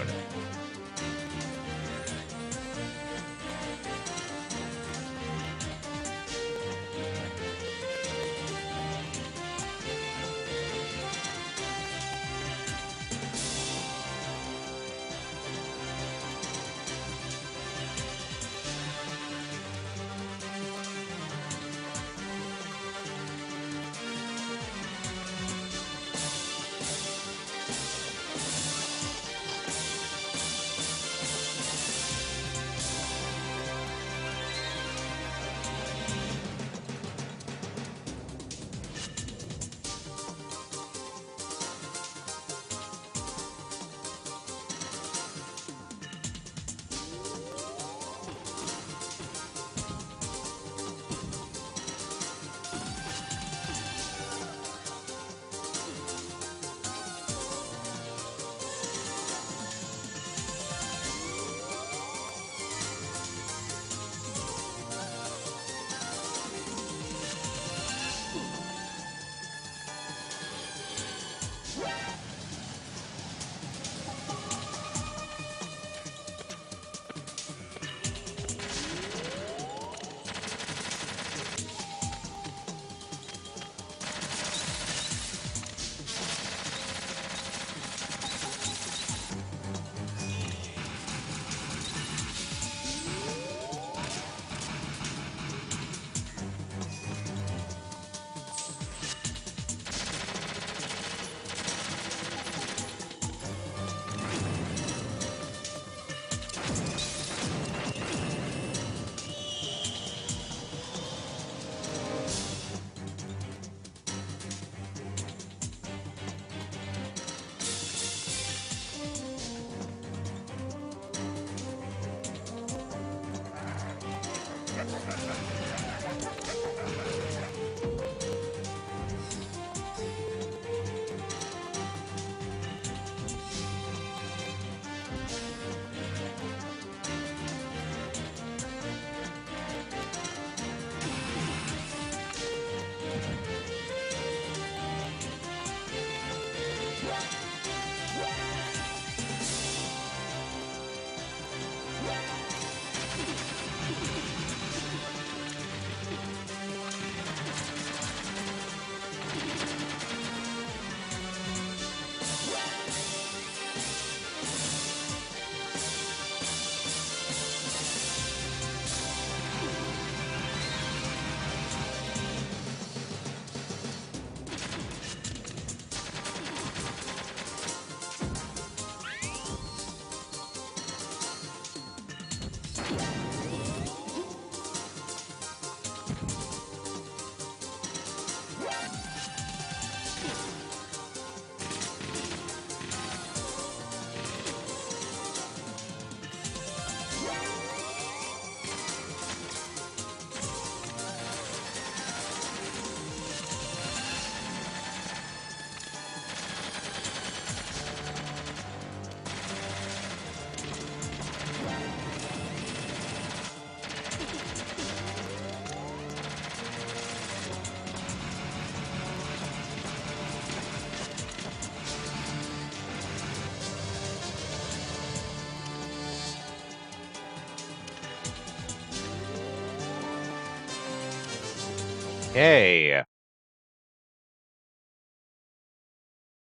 Okay.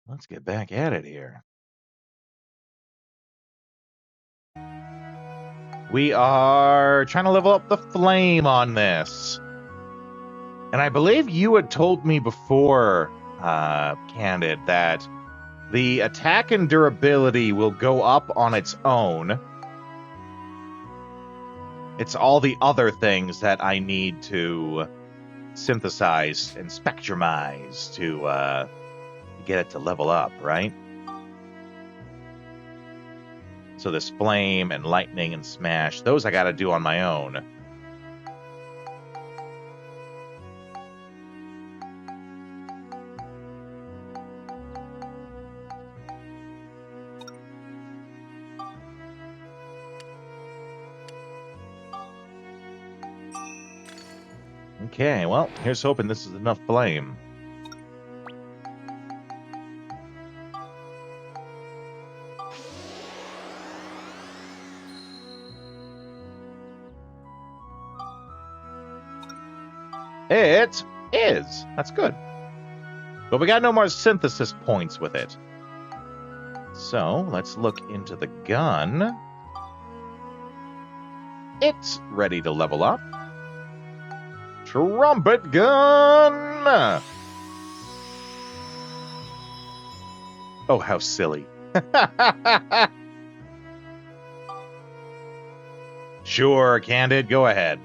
Let's get back at it here. We are trying to level up the flame on this. And I believe you had told me before, Candid, that the attack and durability will go up on its own. It's all the other things that I need to synthesize and spectrumize to get it to level up, right? So this flame and lightning and smash, those I gotta do on my own. Okay, well, here's hoping this is enough flame. It is. That's good. But we got no more synthesis points with it. So, let's look into the gun. It's ready to level up. Trumpet gun! Oh, how silly. Sure, Candid, go ahead.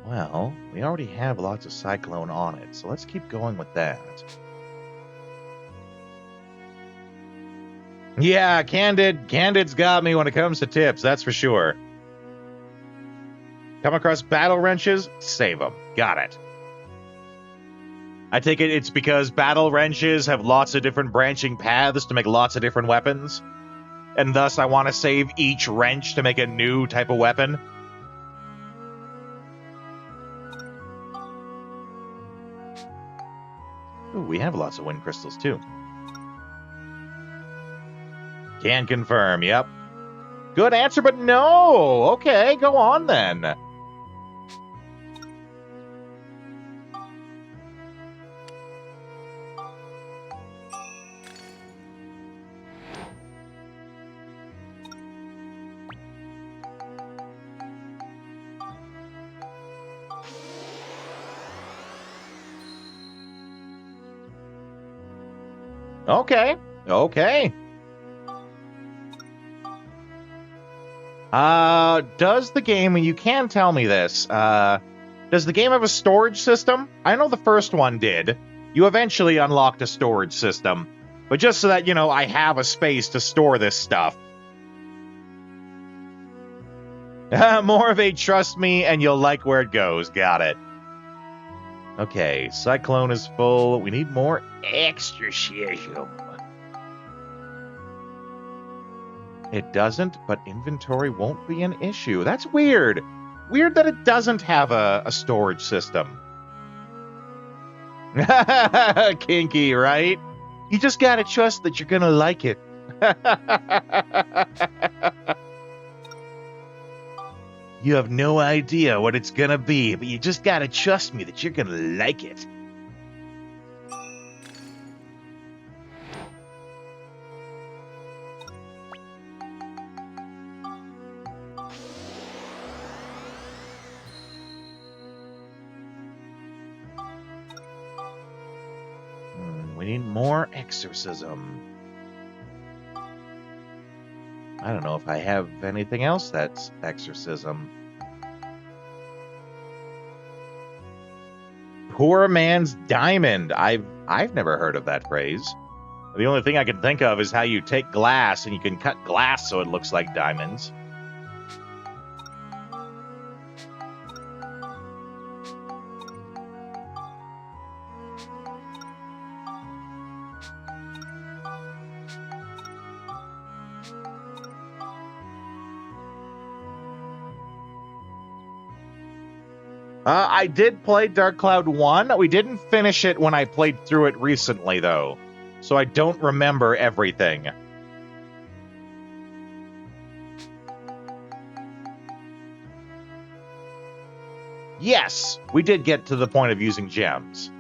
Well, we already have lots of Cyclone on it, so let's keep going with that. Yeah, Candid's got me when it comes to tips, that's for sure. Come across battle wrenches? Save them. Got it. I take it it's because battle wrenches have lots of different branching paths to make lots of different weapons, and thus I want to save each wrench to make a new type of weapon. Ooh, we have lots of wind crystals, too. Can confirm, yep. Good answer, but no! Okay, go on then. Okay. Does the game, and you can tell me this, does the game have a storage system? I know the first one did. You eventually unlocked a storage system. But just so that, I have a space to store this stuff. More of a trust me and you'll like where it goes. Got it. Okay, Cyclone is full. We need more exorcism. It doesn't, but inventory won't be an issue. That's weird. Weird that it doesn't have a storage system. Kinky, right? You just gotta trust that you're gonna like it. You have no idea what it's gonna be, but you just gotta trust me that you're gonna like it. We need more exorcism. I don't know if I have anything else that's exorcism. Poor man's diamond. I've never heard of that phrase. The only thing I can think of is how you take glass and you can cut glass so it looks like diamonds. I did play Dark Cloud 1. We didn't finish it when I played through it recently, though. So I don't remember everything. Yes, we did get to the point of using gems.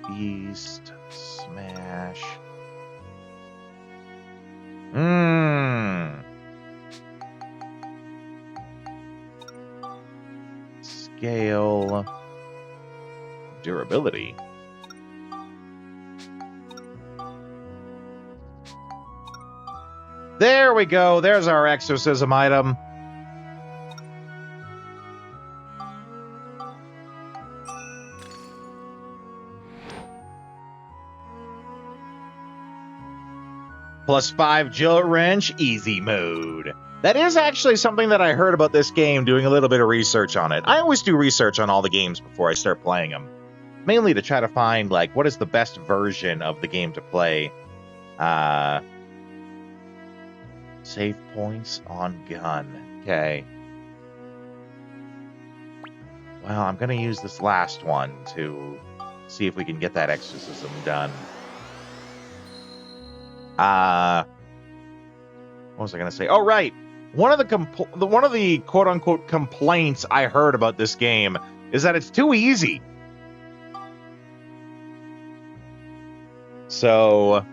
Beast, smash. Scale. Durability. There we go. There's our exorcism item. +5 Jill Wrench, easy mode. That is actually something that I heard about this game, doing a little bit of research on it. I always do research on all the games before I start playing them. Mainly to try to find, like, what is the best version of the game to play. Save points on gun. Okay. Well, I'm going to use this last one to see if we can get that exorcism done. What was I going to say? Oh, right. One of the quote-unquote complaints I heard about this game is that it's too easy. So,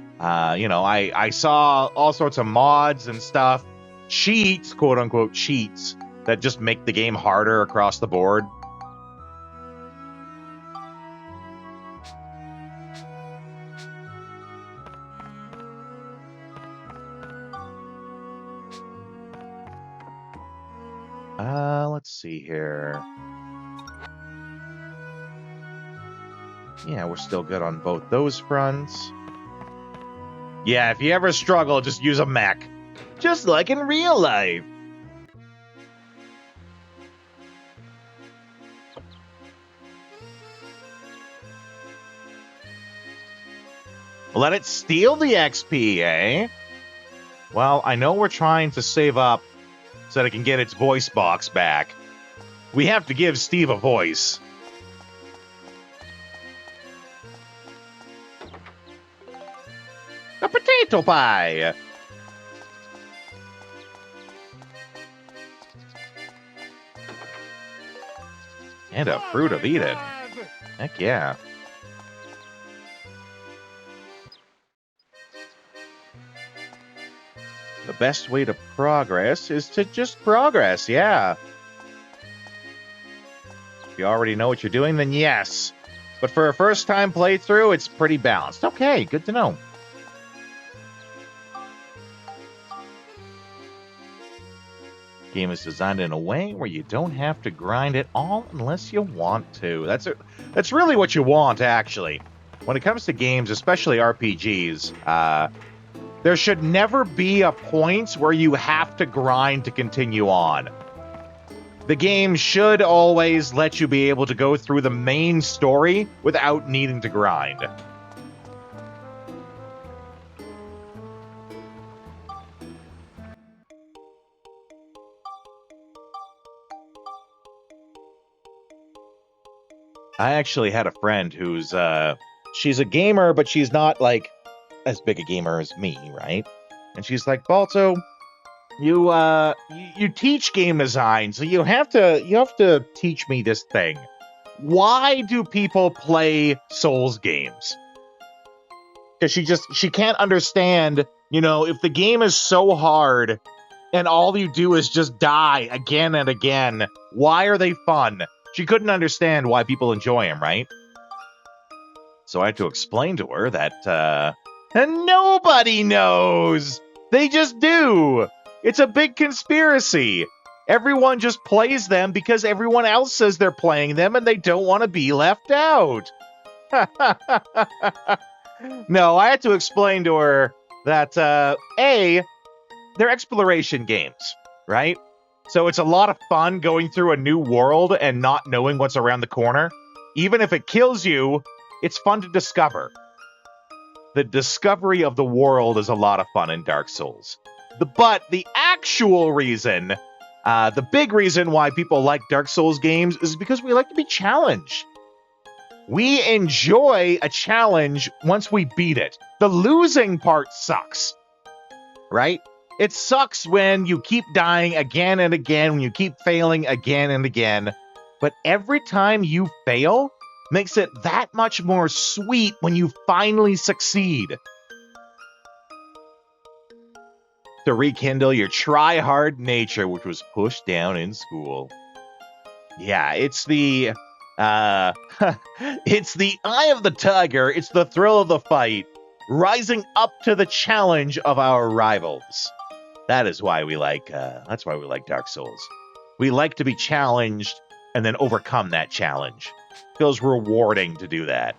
you know, I saw all sorts of mods and stuff, cheats, quote-unquote cheats, that just make the game harder across the board. Let's see here. Yeah, we're still good on both those fronts. Yeah, if you ever struggle, just use a mech. Just like in real life. Let it steal the XP, eh? Well, I know we're trying to save up so that it can get its voice box back. We have to give Steve a voice. A potato pie! And a fruit of Eden. Heck yeah. The best way to progress is to just progress, yeah. If you already know what you're doing, then yes. But for a first-time playthrough, it's pretty balanced. Okay, good to know. Game is designed in a way where you don't have to grind it all unless you want to. That's really what you want, actually. When it comes to games, especially RPGs, there should never be a point where you have to grind to continue on. The game should always let you be able to go through the main story without needing to grind. I actually had a friend who's, she's a gamer, but she's not, like, as big a gamer as me, right? And she's like, Balto, you teach game design, so you have to teach me this thing. Why do people play Souls games? Because she can't understand, you know, if the game is so hard and all you do is just die again and again, why are they fun? She couldn't understand why people enjoy them, right? So I had to explain to her that, and nobody knows! They just do! It's a big conspiracy! Everyone just plays them because everyone else says they're playing them and they don't want to be left out! No, I had to explain to her that, A, they're exploration games, right? So it's a lot of fun going through a new world and not knowing what's around the corner. Even if it kills you, it's fun to discover. The discovery of the world is a lot of fun in Dark Souls. But the actual reason, the big reason why people like Dark Souls games is because we like to be challenged. We enjoy a challenge once we beat it. The losing part sucks, right? It sucks when you keep dying again and again, when you keep failing again and again. But every time you fail makes it that much more sweet when you finally succeed. To rekindle your try-hard nature, which was pushed down in school. Yeah, it's the it's the eye of the tiger, it's the thrill of the fight, rising up to the challenge of our rivals. That's why we like Dark Souls. We like to be challenged and then overcome that challenge. Feels rewarding to do that.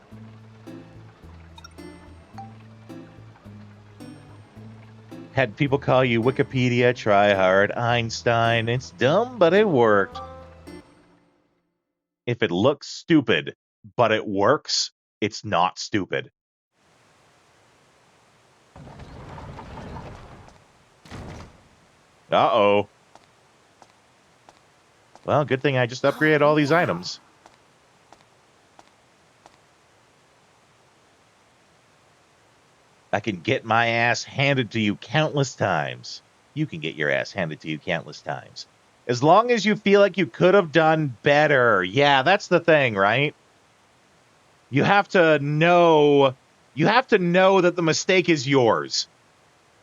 Had people call you Wikipedia, try hard, Einstein. It's dumb, but it worked. If it looks stupid, but it works, it's not stupid. Uh-oh. Well, good thing I just upgraded all these items. I can get my ass handed to you countless times. You can get your ass handed to you countless times. As long as you feel like you could have done better. Yeah, that's the thing, right? You have to know that the mistake is yours.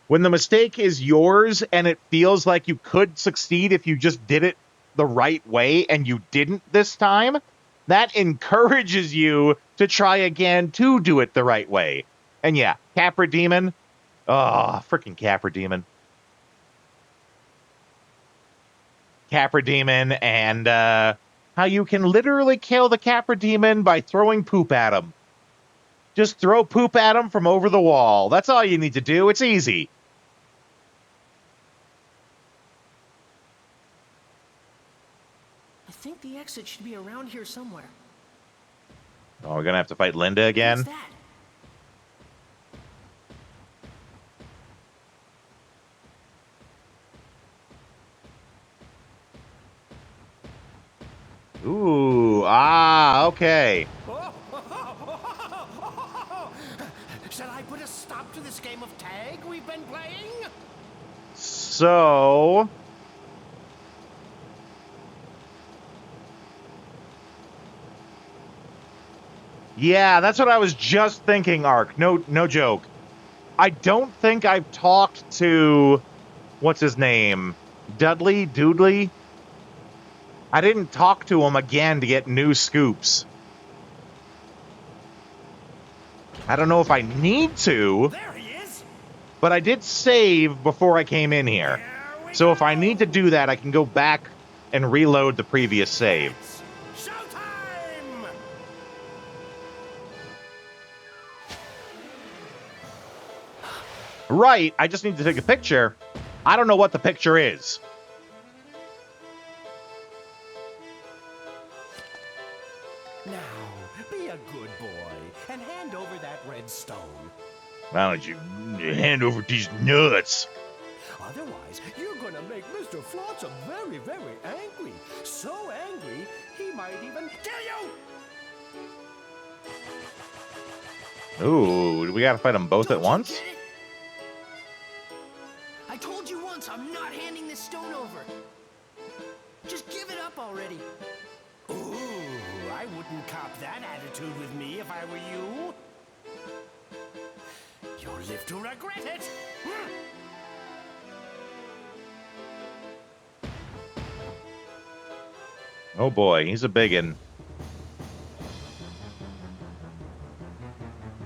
When the mistake is yours and it feels like you could succeed if you just did it the right way and you didn't this time, that encourages you to try again to do it the right way. And yeah, Capra Demon. Oh, freaking Capra Demon. Capra Demon and how you can literally kill the Capra Demon by throwing poop at him. Just throw poop at him from over the wall. That's all you need to do. It's easy. I think the exit should be around here somewhere. Oh, we're gonna have to fight Linda again? What's that? Ooh, okay. Shall I put a stop to this game of tag we've been playing? So... yeah, that's what I was just thinking, Ark. No joke. I don't think I've talked to... what's his name? Doodley? I didn't talk to him again to get new scoops. I don't know if I need to, There he is. but I did save before I came in here. So if I need to do that, I can go back and reload the previous save. Showtime! Right, I just need to take a picture. I don't know what the picture is. Now, be a good boy and hand over that red stone. Why don't you hand over these nuts? Otherwise, you're gonna make Mr. Flotsam very, very angry. So angry, he might even kill you! Ooh, we gotta fight them both at once? Get it? I told you once I'm not handing this stone over. Just give it up already. Ooh, I wouldn't cop that attitude with me if I were you. You'll live to regret it. Oh boy, he's a biggin'.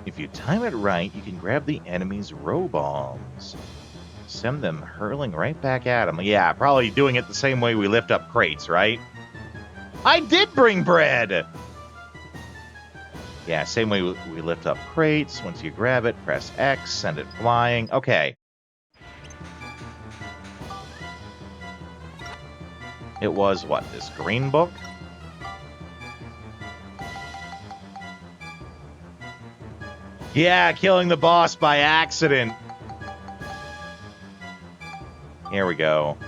If you time it right, you can grab the enemy's row bombs. Send them hurling right back at him. Yeah, probably doing it the same way we lift up crates, right? I did bring bread! Yeah, same way we lift up crates. Once you grab it, press X, send it flying. Okay. It was, what, this green book? Yeah, killing the boss by accident. Here we go.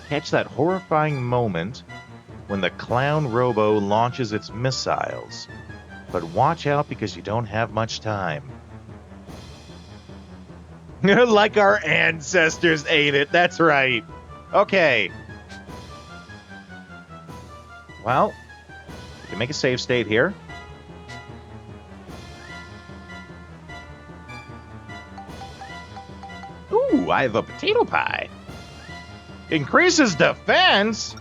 Catch that horrifying moment when the clown robo launches its missiles. But watch out because you don't have much time. Like our ancestors ate it. That's right. Okay. Well, we can make a save state here. Ooh, I have a potato pie. Increases defense?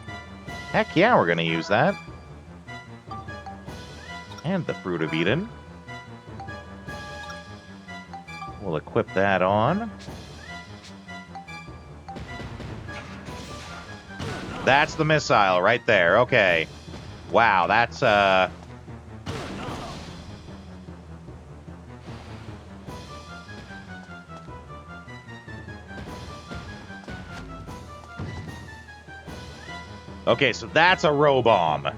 Heck yeah, we're going to use that. And the Fruit of Eden. We'll equip that on. That's the missile right there. Okay. Wow, that's okay, so that's a Robomb.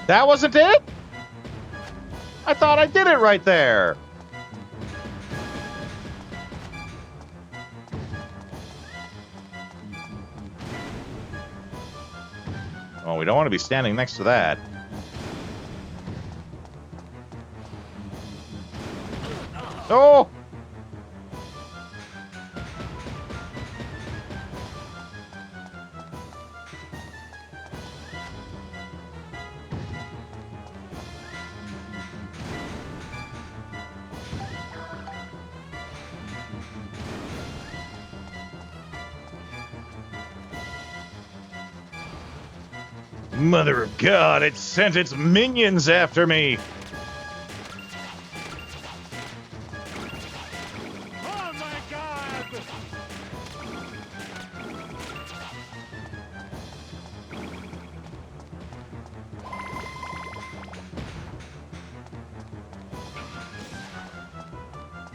That wasn't it? I thought I did it right there. Oh, we don't want to be standing next to that. Oh! Mother of God, it sent its minions after me! Oh my God!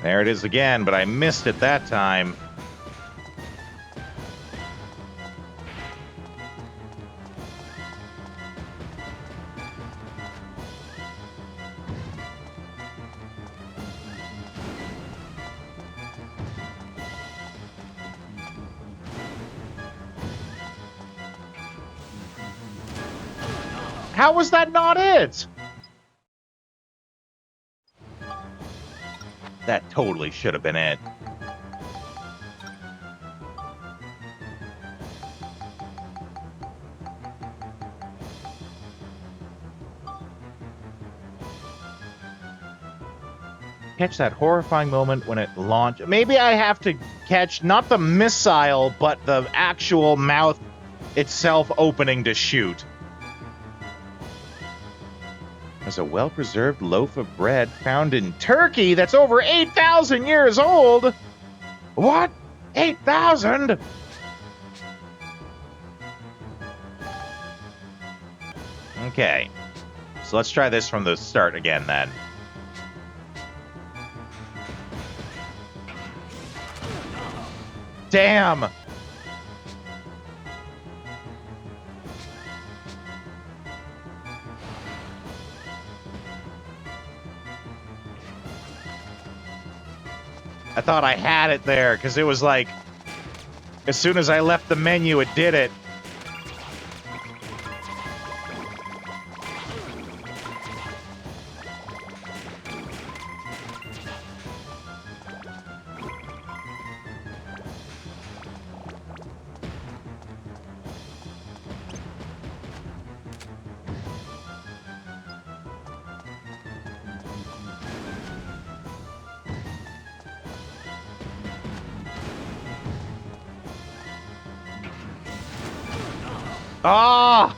There it is again, but I missed it that time. How was that not it? That totally should have been it. Catch that horrifying moment when it launched. Maybe I have to catch not the missile, but the actual mouth itself opening to shoot. There's a well-preserved loaf of bread found in Turkey that's over 8,000 years old. What? 8,000? Okay. So let's try this from the start again then. Damn! I thought I had it there, because it was like, as soon as I left the menu, it did it. Ah!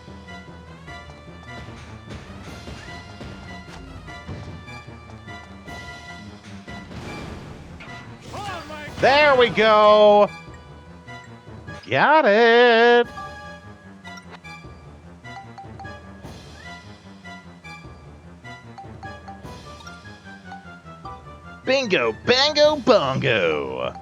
There we go! Got it! Bingo, bango, bongo!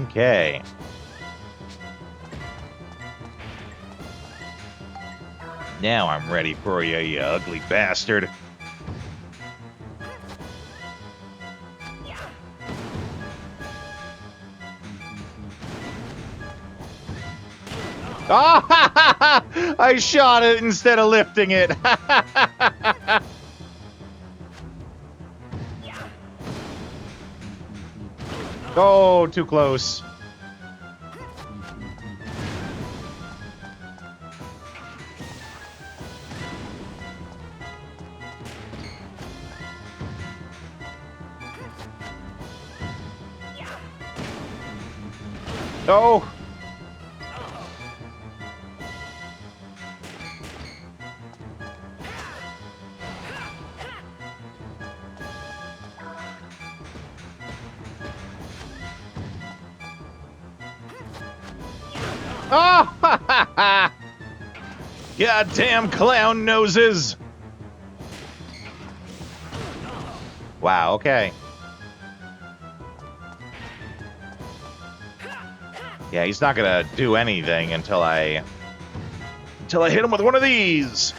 Okay. Now I'm ready for you, you ugly bastard. Ah! I shot it instead of lifting it. Oh, too close. Oh. Oh! Goddamn clown noses! Wow, okay. Yeah, he's not gonna do anything until I hit him with one of these.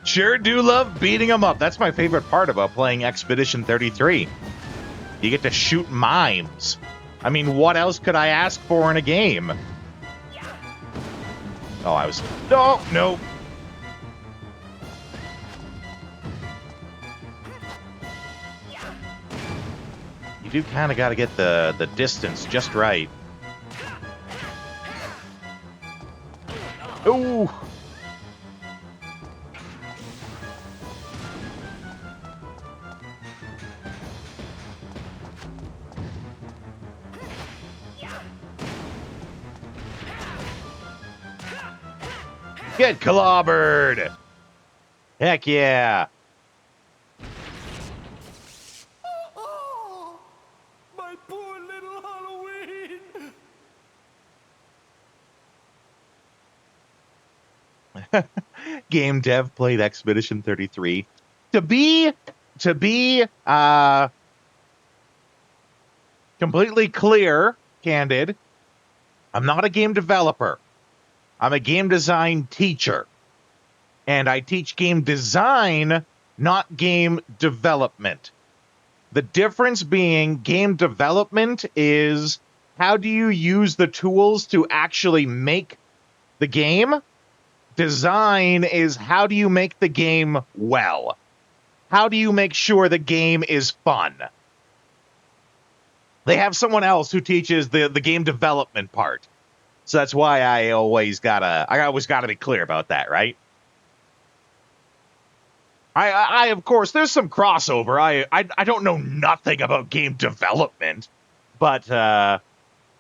Sure do love beating them up. That's my favorite part about playing Expedition 33. You get to shoot mimes. I mean, what else could I ask for in a game? Oh, I was... No, no. You do kind of got to get the distance just right. Ooh. Get clobbered! Heck yeah! Oh, my poor little Halloween. Game dev played Expedition 33. To be completely clear, candid, I'm not a game developer. I'm a game design teacher. And I teach game design, not game development. The difference being game development is how do you use the tools to actually make the game? Design is how do you make the game well? How do you make sure the game is fun? They have someone else who teaches the game development part. So that's why I always gotta be clear about that, right? I of course, there's some crossover. I don't know nothing about game development, but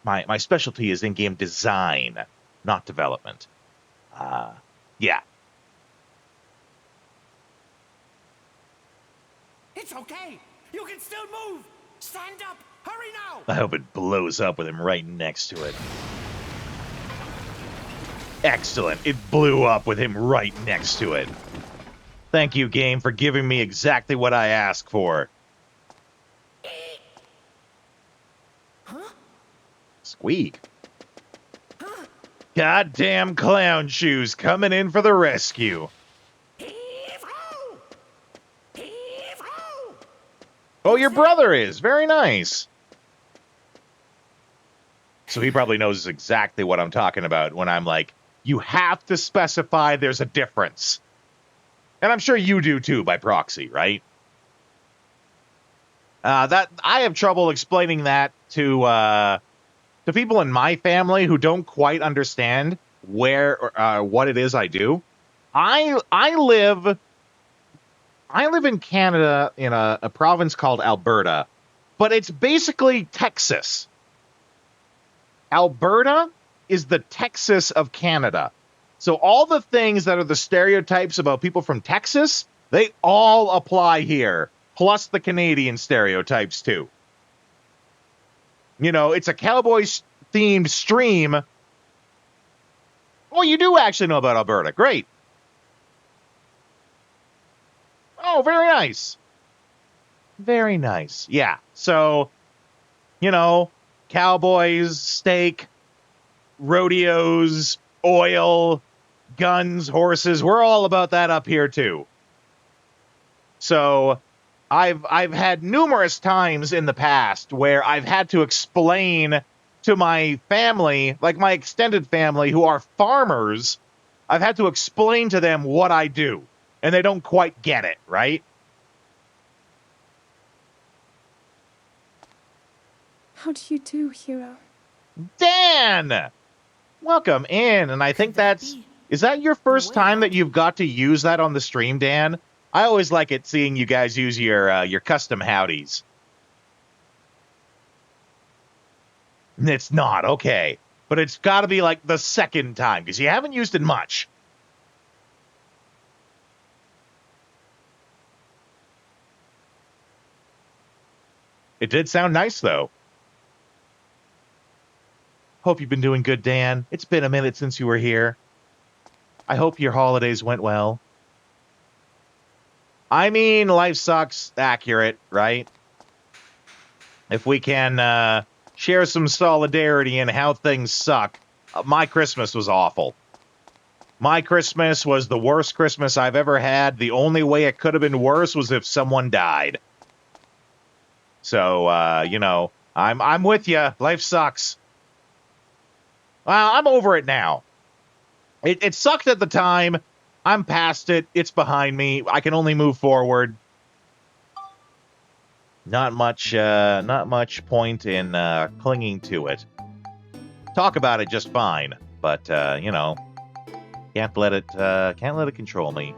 my specialty is in game design, not development. Yeah. It's okay. You can still move. Stand up. Hurry now. I hope it blows up with him right next to it. Excellent. It blew up with him right next to it. Thank you, game, for giving me exactly what I asked for. Huh? Squeak. Goddamn clown shoes coming in for the rescue. Heave-ho! Heave-ho! Oh, your brother is. Very nice. So he probably knows exactly what I'm talking about when I'm like, you have to specify there's a difference. And I'm sure you do too, by proxy, right? That I have trouble explaining that to people in my family who don't quite understand what it is I do. I live in Canada in a province called Alberta, but it's basically Texas. Alberta is the Texas of Canada. So all the things that are the stereotypes about people from Texas, they all apply here, plus the Canadian stereotypes too. You know, it's a Cowboys-themed stream. Oh, you do actually know about Alberta. Great. Oh, very nice. Very nice. Yeah. So, you know, cowboys, steak, rodeos, oil, guns, horses. We're all about that up here too. So I've had numerous times in the past where I've had to explain to my family, like my extended family who are farmers, I've had to explain to them what I do. And they don't quite get it, right? How do you do, hero? Dan! Welcome in. And I think is that your first time that you've got to use that on the stream, Dan? I always like it seeing you guys use your custom howdies. It's not, okay. But it's got to be like the second time, because you haven't used it much. It did sound nice, though. Hope you've been doing good, Dan. It's been a minute since you were here. I hope your holidays went well. I mean, life sucks. Accurate, right? If we can share some solidarity in how things suck, my Christmas was awful. My Christmas was the worst Christmas I've ever had. The only way it could have been worse was if someone died. So, you know, I'm with you. Life sucks. Well, I'm over it now. It sucked at the time. I'm past it. It's behind me. I can only move forward. Not much point in clinging to it. Talk about it just fine, but you know, can't let it control me.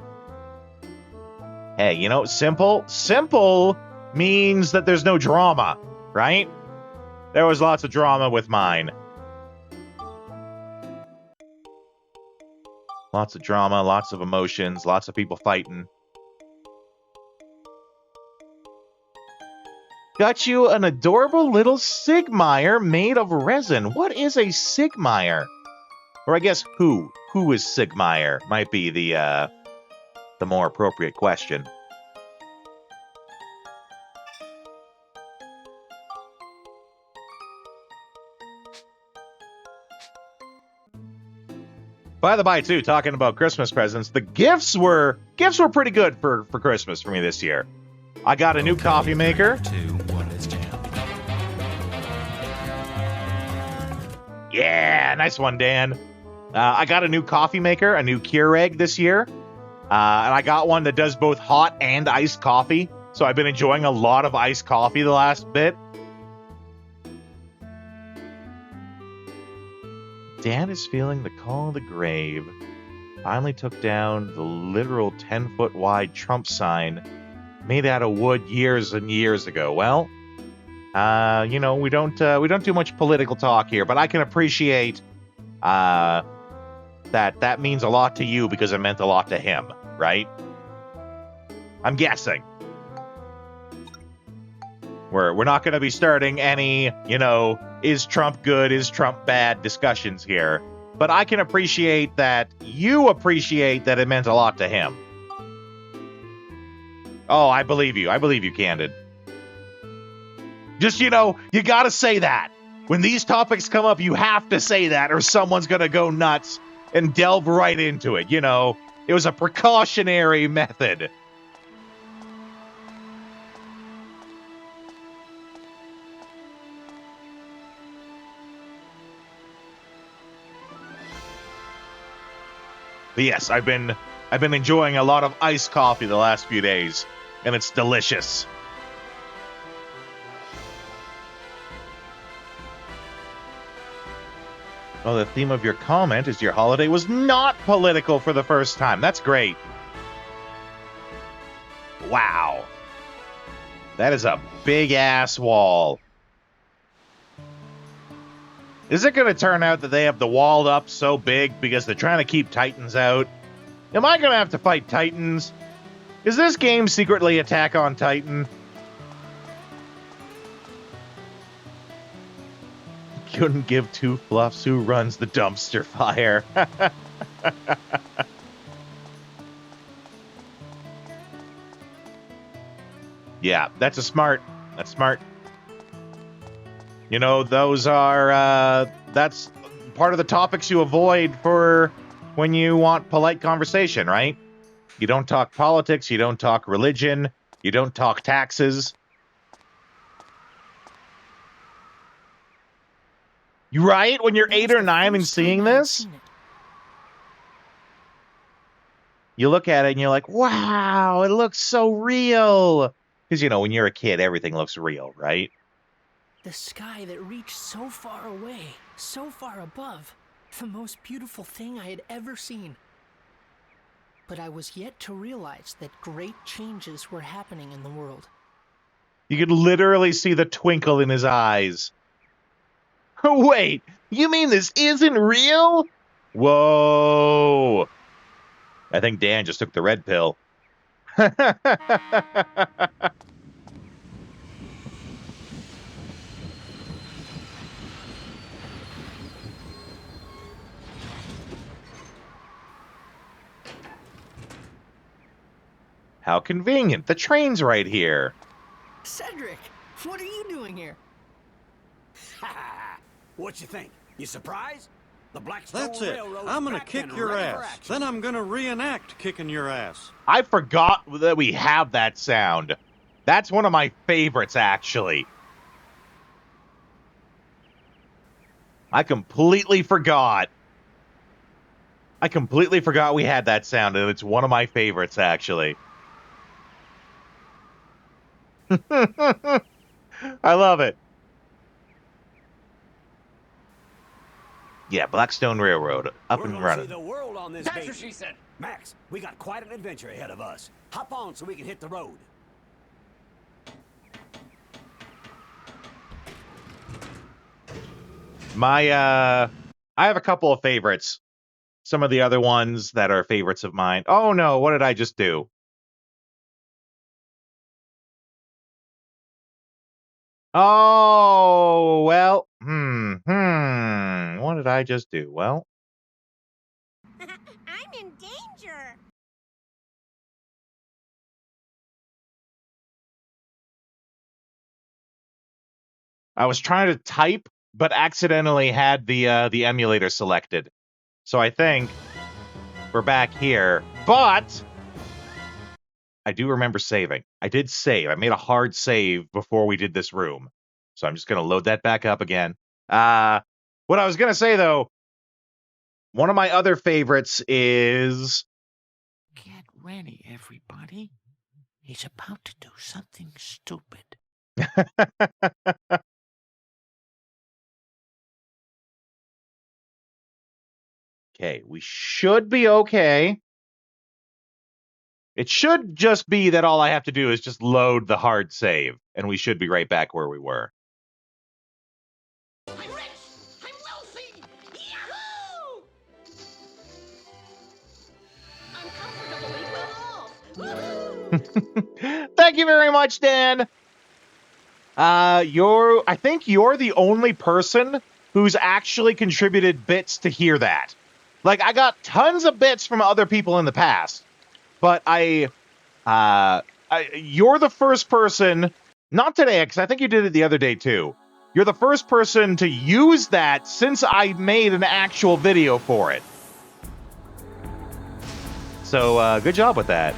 Hey, you know, simple means that there's no drama, right? There was lots of drama with mine. Lots of drama, lots of emotions, lots of people fighting. Got you an adorable little Sigmire made of resin. What is a Sigmire? Or I guess who is Sigmire might be the more appropriate question. By the by, too, talking about Christmas presents, the gifts were pretty good for Christmas for me this year. I got a new coffee maker. Yeah, nice one, Dan. I got a new coffee maker, a new Keurig this year. And I got one that does both hot and iced coffee. So I've been enjoying a lot of iced coffee the last bit. Dan is feeling the call of the grave. Finally took down the literal 10-foot wide Trump sign made out of wood years and years ago. Well, you know, we don't do much political talk here, but I can appreciate that means a lot to you because it meant a lot to him, right? I'm guessing. We're not going to be starting any, you know, is Trump good, is Trump bad discussions here. But I can appreciate that you appreciate that it meant a lot to him. Oh, I believe you. I believe you, Candid. Just, you know, you got to say that. When these topics come up, you have to say that or someone's going to go nuts and delve right into it. You know, it was a precautionary method. But yes, I've been enjoying a lot of iced coffee the last few days, and it's delicious. Well, the theme of your comment is your holiday was not political for the first time. That's great. Wow. That is a big-ass wall. Is it going to turn out that they have the wall up so big because they're trying to keep Titans out? Am I going to have to fight Titans? Is this game secretly Attack on Titan? Couldn't give two fluffs who runs the dumpster fire. Yeah, that's smart. You know, those are, that's part of the topics you avoid for when you want polite conversation, right? You don't talk politics, you don't talk religion, you don't talk taxes. You right? When you're 8 or 9 and seeing this, you look at it and you're like, wow, it looks so real. Because, you know, when you're a kid, everything looks real, right? The sky that reached so far away, so far above. The most beautiful thing I had ever seen. But I was yet to realize that great changes were happening in the world. You could literally see the twinkle in his eyes. Wait, you mean this isn't real? Whoa. I think Dan just took the red pill. How convenient. The train's right here. Cedric, what are you doing here? What you think? You surprised? The Blackstone That's it. Railroad's I'm gonna back kick in your regular ass. action. Then I'm gonna reenact kicking your ass. I forgot that we have that sound. That's one of my favorites, actually. I completely forgot. We had that sound, and it's one of my favorites, actually. I love it. Yeah, Blackstone Railroad, up We're and gonna running. see the world on this That's baby. what she said. Max, we got quite an adventure ahead of us. Hop on so we can hit the road. I have a couple of favorites. Some of the other ones that are favorites of mine. Oh no, what did I just do? Oh, well, what did I just do? Well, I'm in danger. I was trying to type, but accidentally had the emulator selected. So I think we're back here, but I do remember saving. I did save. I made a hard save before we did this room. So I'm just going to load that back up again. What I was going to say, though, one of my other favorites is... Get ready, everybody. He's about to do something stupid. Okay, we should be okay. It should just be that all I have to do is just load the hard save, and we should be right back where we were. I'm rich. I'm wealthy. Yahoo! I'm comfortably well off. Thank you very much, Dan. I think you're the only person who's actually contributed bits to hear that. Like, I got tons of bits from other people in the past, but you're the first person, not today, because I think you did it the other day too. You're the first person to use that since I made an actual video for it. So, good job with that.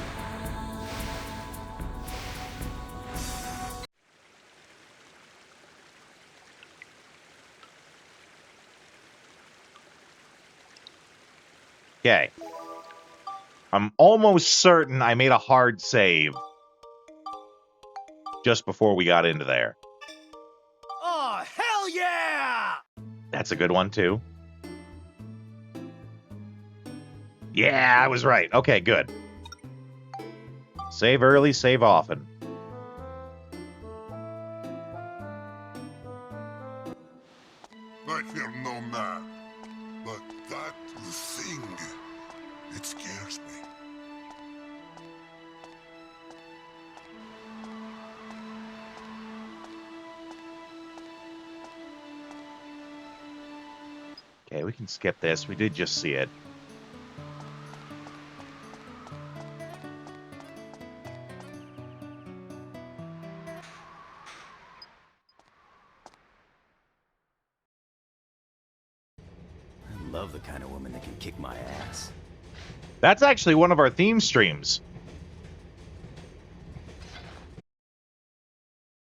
Okay. I'm almost certain I made a hard save just before we got into there. Oh, hell yeah! That's a good one, too. Yeah, I was right. Okay, good. Save early, save often. It scares me. Okay, we can skip this. We did just see it. I love the kind of woman that can kick my ass. That's actually one of our theme streams.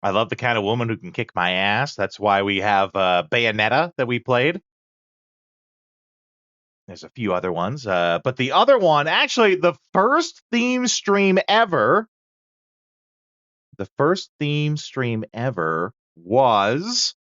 I love the kind of woman who can kick my ass. That's why we have Bayonetta that we played. There's a few other ones. But the other one, actually, the first theme stream ever was...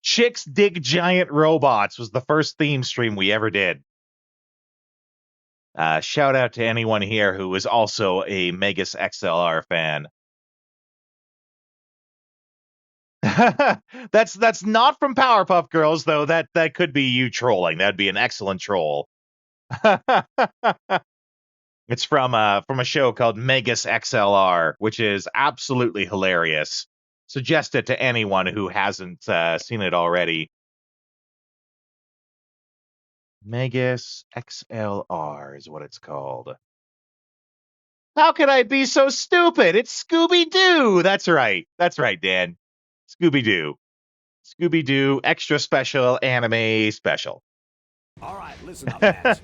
Chicks Dig Giant Robots was the first theme stream we ever did. Shout out to anyone here who is also a Megas XLR fan. That's not from Powerpuff Girls, though. That could be you trolling. That'd be an excellent troll. It's from a show called Megas XLR, which is absolutely hilarious. Suggest it to anyone who hasn't seen it already. Megas XLR is what it's called. How could I be so stupid? It's Scooby-Doo! That's right, Dan. Scooby-Doo. Scooby-Doo Extra Special Anime Special. All right, listen up, Max.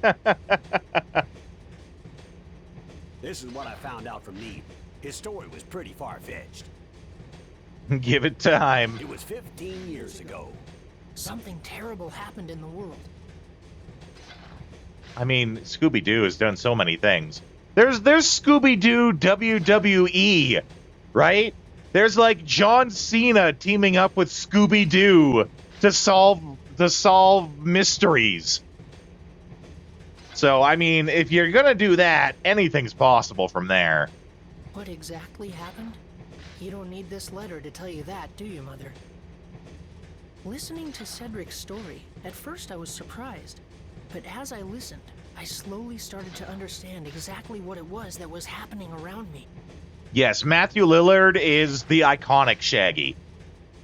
This is what I found out from Neve. His story was pretty far-fetched. Give it time. It was 15 years ago. Something terrible happened in the world. I mean, Scooby-Doo has done so many things. There's Scooby-Doo WWE, right? There's like John Cena teaming up with Scooby-Doo to solve mysteries. So, I mean, if you're gonna do that, anything's possible from there. What exactly happened? You don't need this letter to tell you that, do you, Mother? Listening to Cedric's story, at first I was surprised. But as I listened, I slowly started to understand exactly what it was that was happening around me. Yes, Matthew Lillard is the iconic Shaggy.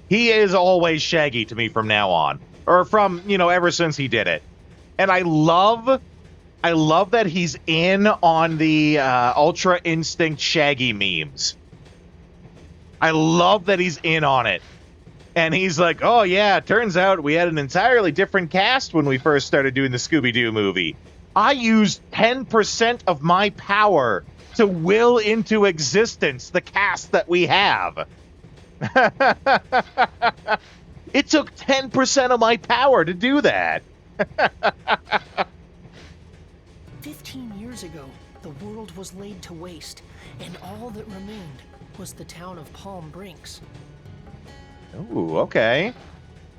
He is always Shaggy to me from now on. Or from, ever since he did it. And I love that he's in on the Ultra Instinct Shaggy memes. I love that he's in on it. And he's like, oh yeah, turns out we had an entirely different cast when we first started doing the Scooby-Doo movie. I used 10% of my power to will into existence the cast that we have. It took 10% of my power to do that. 15 years ago, the world was laid to waste, and all that remained was the town of Palm Brinks. Ooh, okay.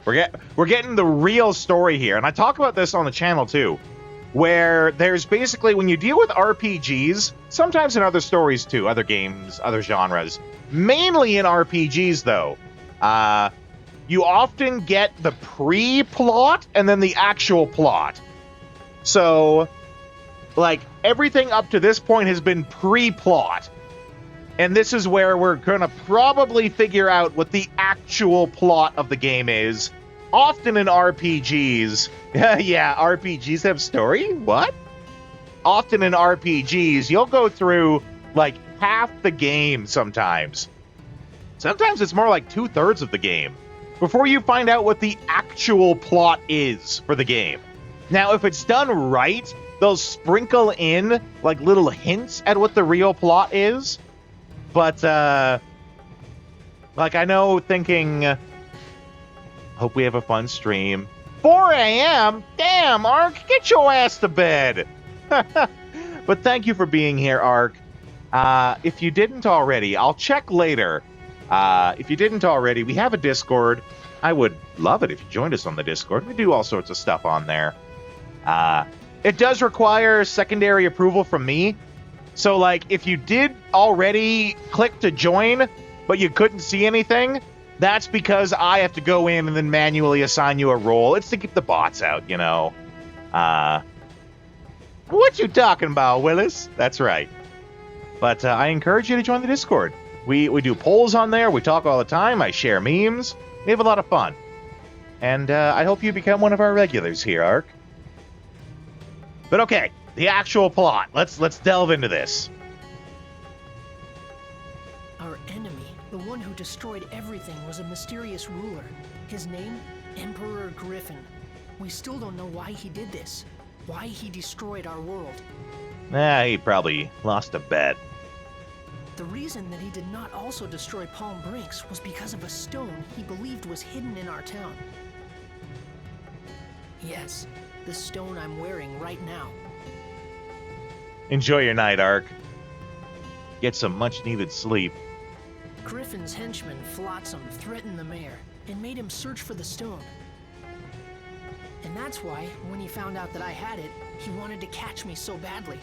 We're getting the real story here, and I talk about this on the channel too, where there's basically, when you deal with RPGs, sometimes in other stories too, other games, other genres, mainly in RPGs though, you often get the pre-plot and then the actual plot. So, like, everything up to this point has been pre-plot. And this is where we're going to probably figure out what the actual plot of the game is. Often in RPGs... yeah, RPGs have story? What? Often in RPGs, you'll go through, like, half the game sometimes. Sometimes it's more like 2/3 of the game before you find out what the actual plot is for the game. Now, if it's done right, they'll sprinkle in, like, little hints at what the real plot is. But, like, I know thinking, hope we have a fun stream. 4 a.m.? Damn, Ark, get your ass to bed. But thank you for being here, Ark. If you didn't already, I'll check later. If you didn't already, we have a Discord. I would love it if you joined us on the Discord. We do all sorts of stuff on there. It does require secondary approval from me. So, like, if you did already click to join, but you couldn't see anything, that's because I have to go in and then manually assign you a role. It's to keep the bots out, you know. What you talking about, Willis? That's right. But I encourage you to join the Discord. We do polls on there. We talk all the time. I share memes. We have a lot of fun. And I hope you become one of our regulars here, Ark. But okay, the actual plot. Let's delve into this. Our enemy, the one who destroyed everything, was a mysterious ruler. His name, Emperor Griffin. We still don't know why he did this. Why he destroyed our world. He probably lost a bet. The reason that he did not also destroy Palm Brinks was because of a stone he believed was hidden in our town. Yes, the stone I'm wearing right now. Enjoy your night, Ark. Get some much-needed sleep. Griffin's henchman, Flotsam, threatened the mayor and made him search for the stone. And that's why, when he found out that I had it, he wanted to catch me so badly.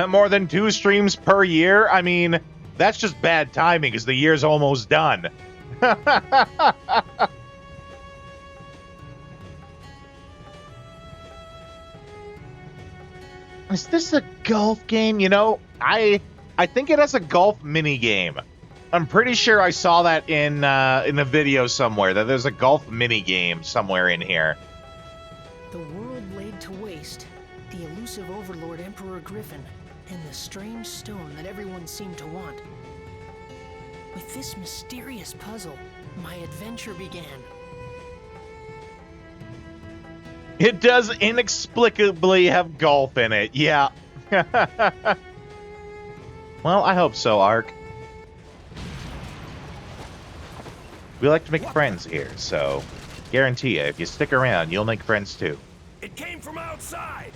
More than 2 streams per year? I mean, that's just bad timing because the year's almost done. Is this a golf game? You know, I think it has a golf mini game. I'm pretty sure I saw that in a video somewhere, that there's a golf mini game somewhere in here. The world laid to waste, the elusive overlord Emperor Griffin, and the strange stone that everyone seemed to want. With this mysterious puzzle, my adventure began. It does inexplicably have golf in it, yeah. Well, I hope so, Ark. We like to make friends here, so guarantee you, if you stick around, you'll make friends too. It came from outside!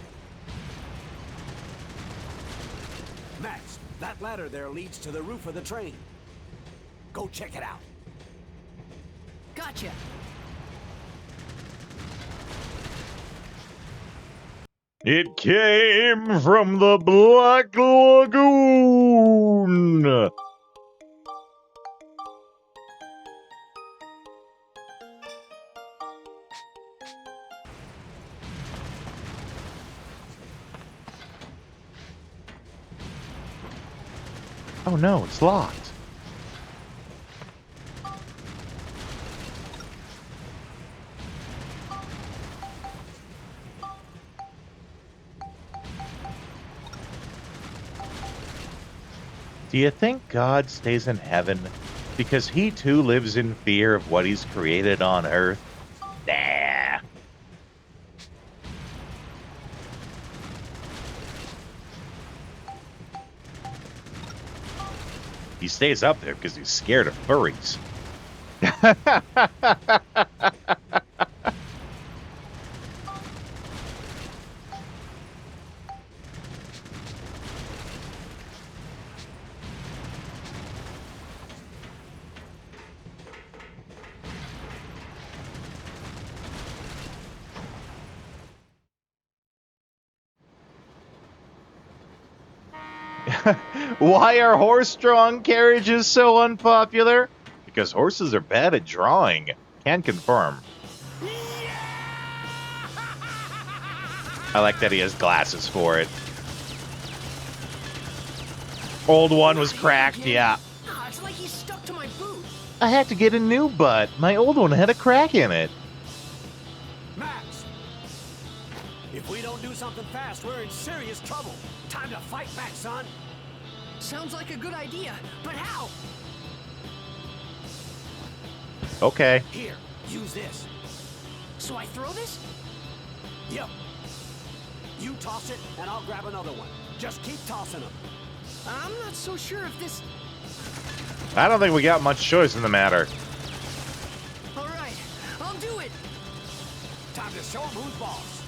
Max, that ladder there leads to the roof of the train. Go check it out. Gotcha! It came from the Black Lagoon! Oh no, it's locked. Do you think God stays in heaven because he too lives in fear of what he's created on earth? Nah. He stays up there because he's scared of furries. Why are horse-drawn carriages so unpopular? Because horses are bad at drawing. Can confirm. I like that he has glasses for it. Old one was cracked, yeah. It's like he's stuck to my boot. I had to get a new butt. My old one had a crack in it. Max! If we don't do something fast, we're in serious trouble. Time to fight back, son. Sounds like a good idea, but how? Okay. Here, use this. So I throw this? Yep. You toss it, and I'll grab another one. Just keep tossing them. I'm not so sure if this... I don't think we got much choice in the matter. All right, I'll do it. Time to show 'em who's boss.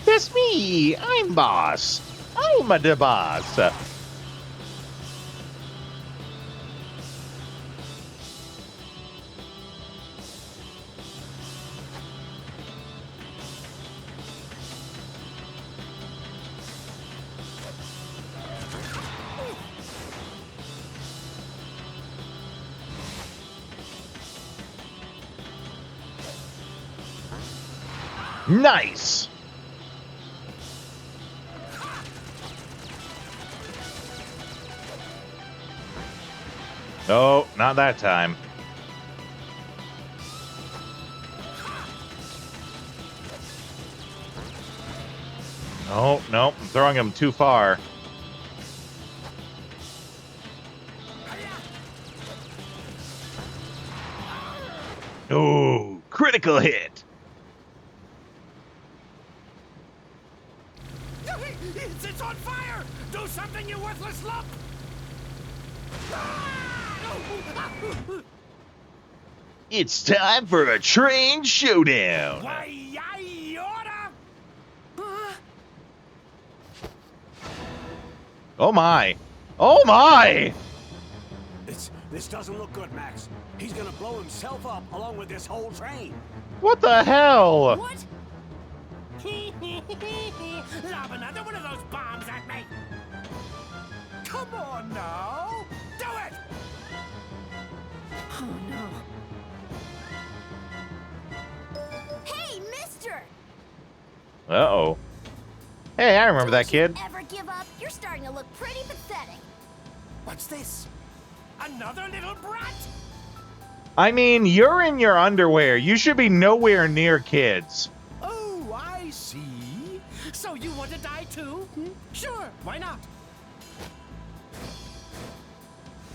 That's me. I'm boss. I'm the boss. Nice! Oh, not that time. Oh, no, I'm throwing him too far. Oh, critical hit. It's on fire! Do something, you worthless lump! It's time for a train showdown. Why, I oughta... Oh my. Oh my! This doesn't look good, Max. He's gonna blow himself up along with this whole train. What the hell? What? Lob another one of those bombs at me! Come on now! Do it! Oh no. Hey, mister! Uh-oh. Hey, I remember that kid. Ever give up? You're starting to look pretty pathetic. What's this? Another little brat? I mean, you're in your underwear. You should be nowhere near kids. Oh, I see. So you want to die too? Sure, why not?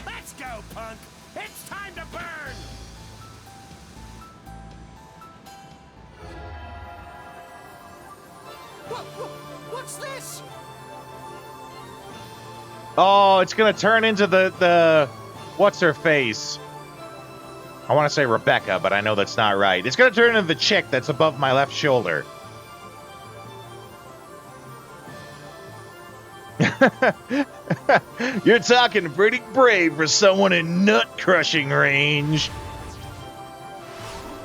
Let's go, punk! It's time to burn! What's this? Oh, it's gonna turn into the what's her face? I want to say Rebecca, but I know that's not right. It's gonna turn into the chick that's above my left shoulder. You're talking pretty brave for someone in nut-crushing range.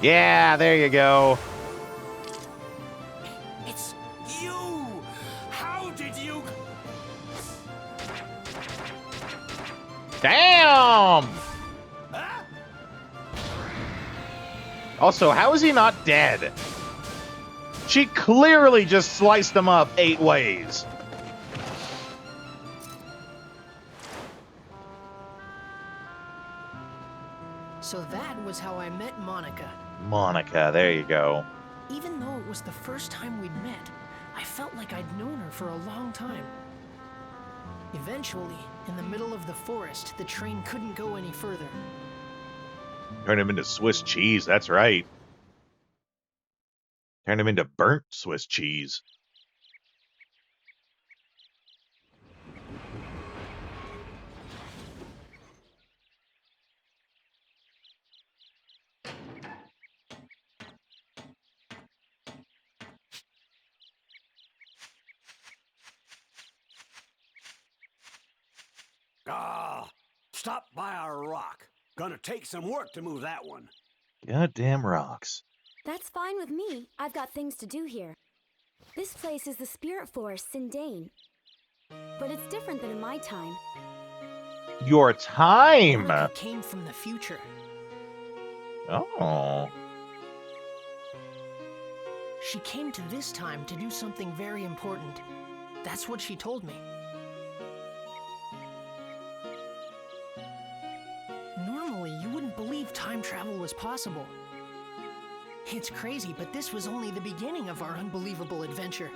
Yeah, there you go. It's you! How did you... Damn! Also, how is he not dead? She clearly just sliced him up 8 ways. So that was how I met Monica. Monica, there you go. Even though it was the first time we'd met, I felt like I'd known her for a long time. Eventually, in the middle of the forest, the train couldn't go any further. Turn him into Swiss cheese, that's right. Turn him into burnt Swiss cheese. Stop by our rock. Gonna take some work to move that one. Goddamn rocks. That's fine with me. I've got things to do here. This place is the Spirit Forest, Sindane. But it's different than in my time. Your time! Monica came from the future. Oh. She came to this time to do something very important. That's what she told me. Normally, you wouldn't believe time travel was possible. It's crazy, but this was only the beginning of our unbelievable adventure.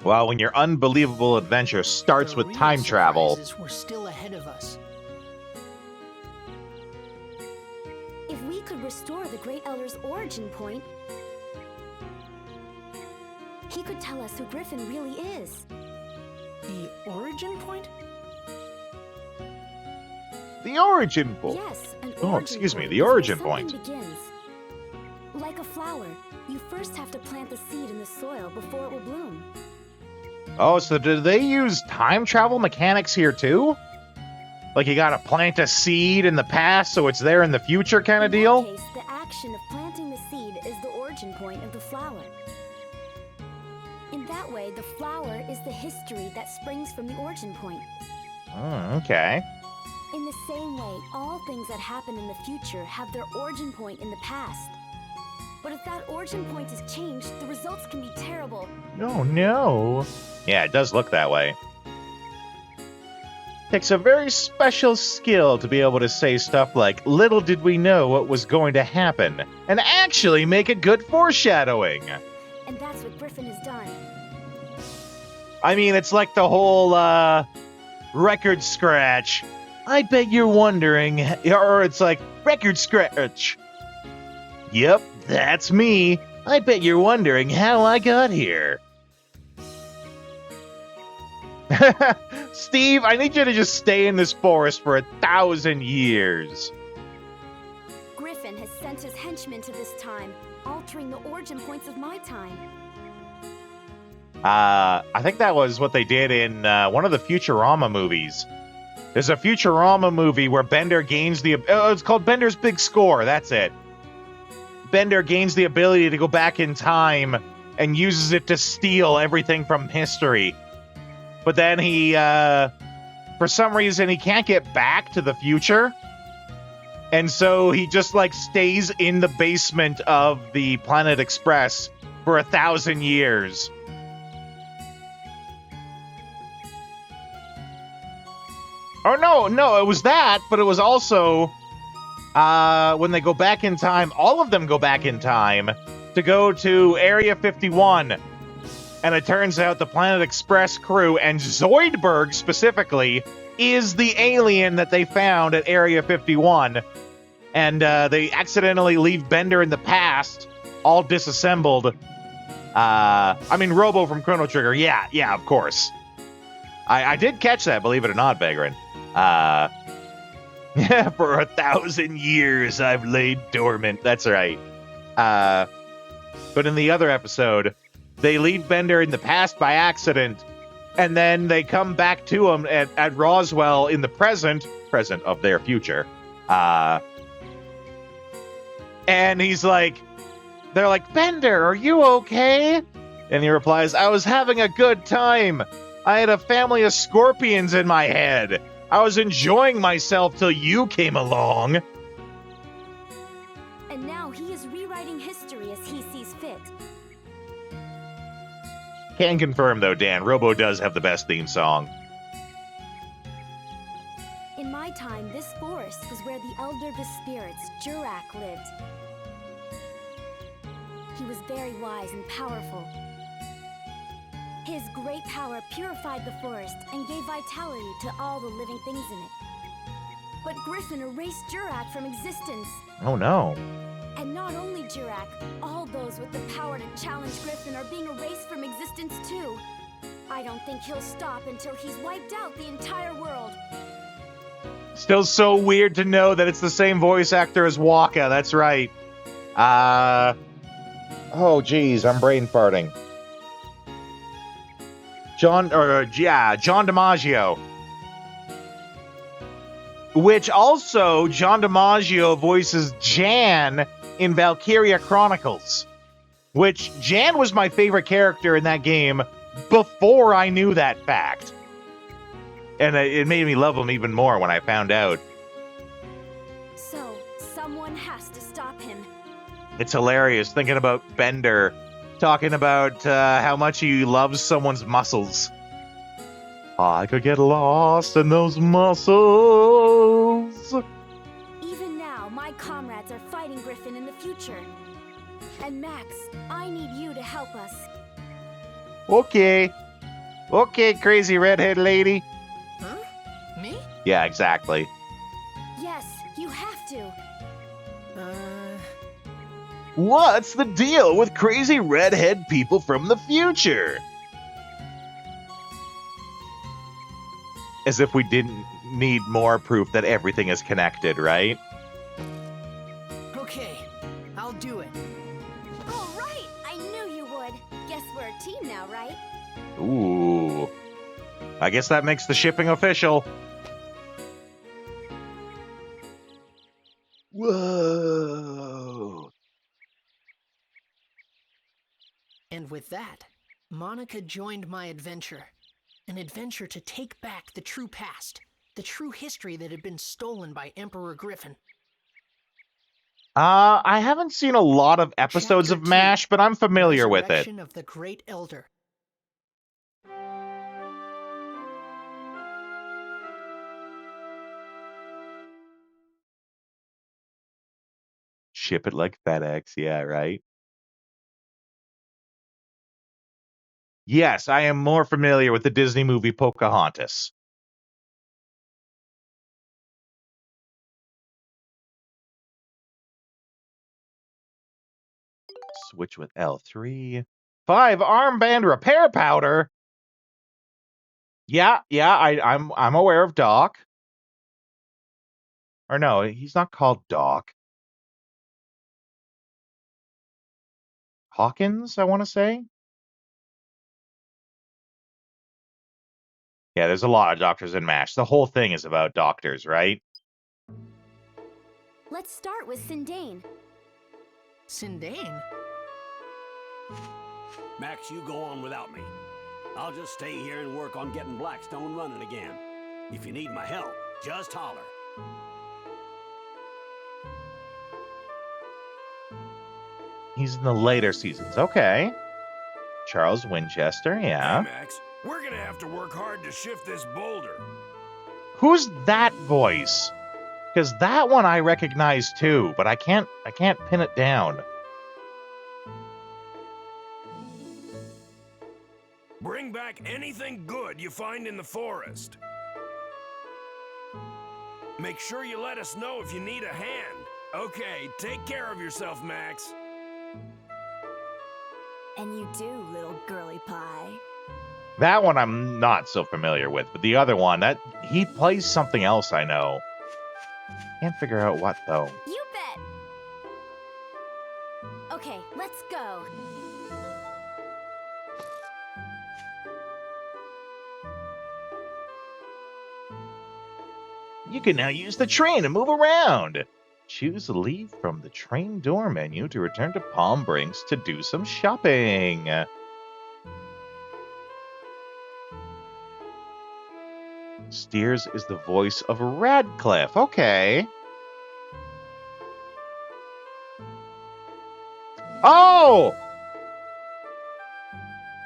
Well, when your unbelievable adventure starts with time travel. We're still ahead of us. If we could restore the Great Elder's origin point, he could tell us who Griffin really is. The origin point? The origin point. Yes, an Oh, origin excuse me, point the is where origin something point. begins. Like a flower, you first have to plant the seed in the soil before it will bloom. Oh, so do they use time travel mechanics here too? Like you gotta plant a seed in the past so it's there in the future kind of deal? In that case, the action of planting the seed is the origin point of the flower. In that way, the flower is the history that springs from the origin point. Oh, okay. In the same way, all things that happen in the future have their origin point in the past. But if that origin point is changed, the results can be terrible. Oh no. Yeah, it does look that way. Takes a very special skill to be able to say stuff like, little did we know what was going to happen, and actually make it good foreshadowing. And that's what Griffin has done. I mean, it's like the whole, record scratch. I bet you're wondering, or it's like, record scratch. Yep, that's me. I bet you're wondering how I got here. Steve, I need you to just stay in this forest for 1,000 years. Griffin has sent his henchmen to this time, altering the origin points of my time. I think that was what they did in one of the Futurama movies. There's a Futurama movie where Bender gains the... it's called Bender's Big Score, that's it. Bender gains the ability to go back in time and uses it to steal everything from history. But then he, for some reason, he can't get back to the future. And so he just, like, stays in the basement of the Planet Express for 1,000 years. Oh, no, it was that, but it was also, when they go back in time, all of them go back in time to go to Area 51. And it turns out the Planet Express crew, and Zoidberg specifically, is the alien that they found at Area 51. And they accidentally leave Bender in the past, all disassembled. I mean, Robo from Chrono Trigger, yeah, of course. I did catch that, believe it or not, Vagrant. Yeah, for 1,000 years I've laid dormant, that's right. But in the other episode... they leave Bender in the past by accident, and then they come back to him at Roswell in the present of their future. And he's like, they're like, Bender, are you okay? And he replies, I was having a good time. I had a family of scorpions in my head. I was enjoying myself till you came along. And now he is rewriting history as he sees fit. Can confirm, though, Dan, Robo does have the best theme song. In my time, this forest was where the Elder of the Spirits, Jurak, lived. He was very wise and powerful. His great power purified the forest and gave vitality to all the living things in it. But Griffin erased Jurak from existence. Oh, no. And not only Jurak, all those with the power to challenge Griffin are being erased from existence too. I don't think he'll stop until he's wiped out the entire world. Still so weird to know that it's the same voice actor as Waka, that's right. Oh, geez, I'm brain farting. John DiMaggio. Which also, John DiMaggio voices Jan in Valkyria Chronicles. Which, Jan was my favorite character in that game before I knew that fact. And it made me love him even more when I found out. So, someone has to stop him. It's hilarious thinking about Bender talking about how much he loves someone's muscles. I could get lost in those muscles. Even now, my comrades are fighting Griffin in the future. And Max, I need you to help us. Okay, crazy redhead lady. Huh? Me? Yeah, exactly. Yes, you have to. What's the deal with crazy redhead people from the future? As if we didn't need more proof that everything is connected, right? Okay, I'll do it. All right, I knew you would. Guess we're a team now, right? Ooh. I guess that makes the shipping official. Whoa. And with that, Monica joined my adventure. An adventure to take back the true past, the true history that had been stolen by Emperor Griffin. I haven't seen a lot of episodes Chapter of MASH, but I'm familiar with it. Resurrection of the Great Elder. Ship it like FedEx, yeah, right? Yes, I am more familiar with the Disney movie Pocahontas. Switch with L3. 5 armband repair powder. Yeah, I'm aware of Doc. Or no, he's not called Doc. Hawkins, I want to say. Yeah, there's a lot of doctors in MASH. The whole thing is about doctors, right? Let's start with Sindane. Sindane? Max, you go on without me. I'll just stay here and work on getting Blackstone running again. If you need my help, just holler. He's in the later seasons. Okay. Charles Winchester, yeah. Hey, Max, we're gonna have to work hard to shift this boulder. Who's that voice? Because that one I recognize too, but I can't pin it down. Bring back anything good you find in the forest. Make sure you let us know if you need a hand. Okay, take care of yourself, Max. And you do, little girly pie. That one I'm not so familiar with, but the other one, that he plays something else I know. Can't figure out what though. You bet! Okay, let's go. You can now use the train to move around. Choose leave from the train door menu to return to Palm Brinks to do some shopping. Steers is the voice of Radcliffe. Okay. Oh!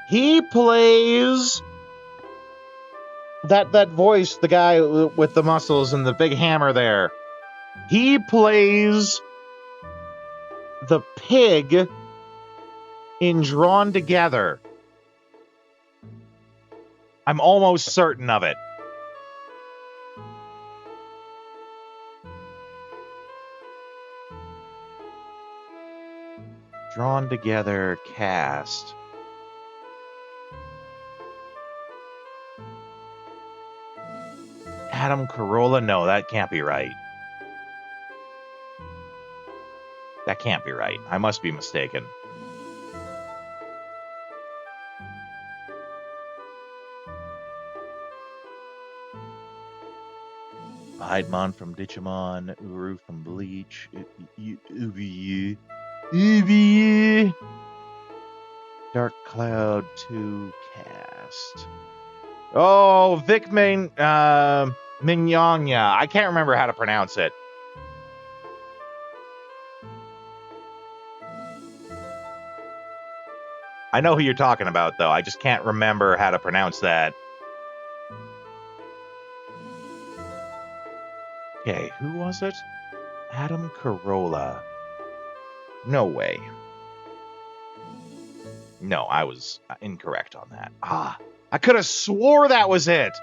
He plays that voice, the guy with the muscles and the big hammer there. He plays the pig in Drawn Together. I'm almost certain of it. Drawn Together cast. Adam Carolla? No, that can't be right. That can't be right. I must be mistaken. Piedmon from Digimon, Uru from Bleach, Ubi, Dark Cloud 2 cast. Oh, Vic Mignogna. I can't remember how to pronounce it. I know who you're talking about, though. I just can't remember how to pronounce that. Okay, who was it? Adam Carolla. No way. No, I was incorrect on that. Ah, I could have swore that was it.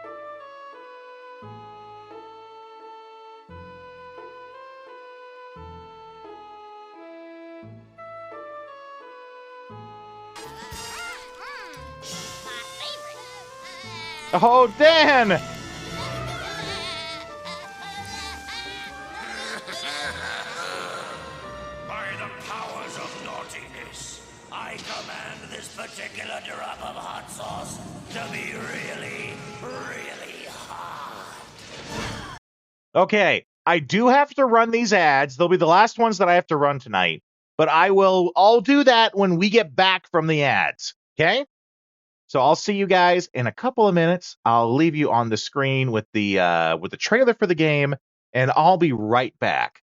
Oh, Dan! By the powers of naughtiness, I command this particular drop of hot sauce to be really, really hot. Okay, I do have to run these ads. They'll be the last ones that I have to run tonight. But I'll do that when we get back from the ads. Okay? So I'll see you guys in a couple of minutes. I'll leave you on the screen with the trailer for the game, and I'll be right back.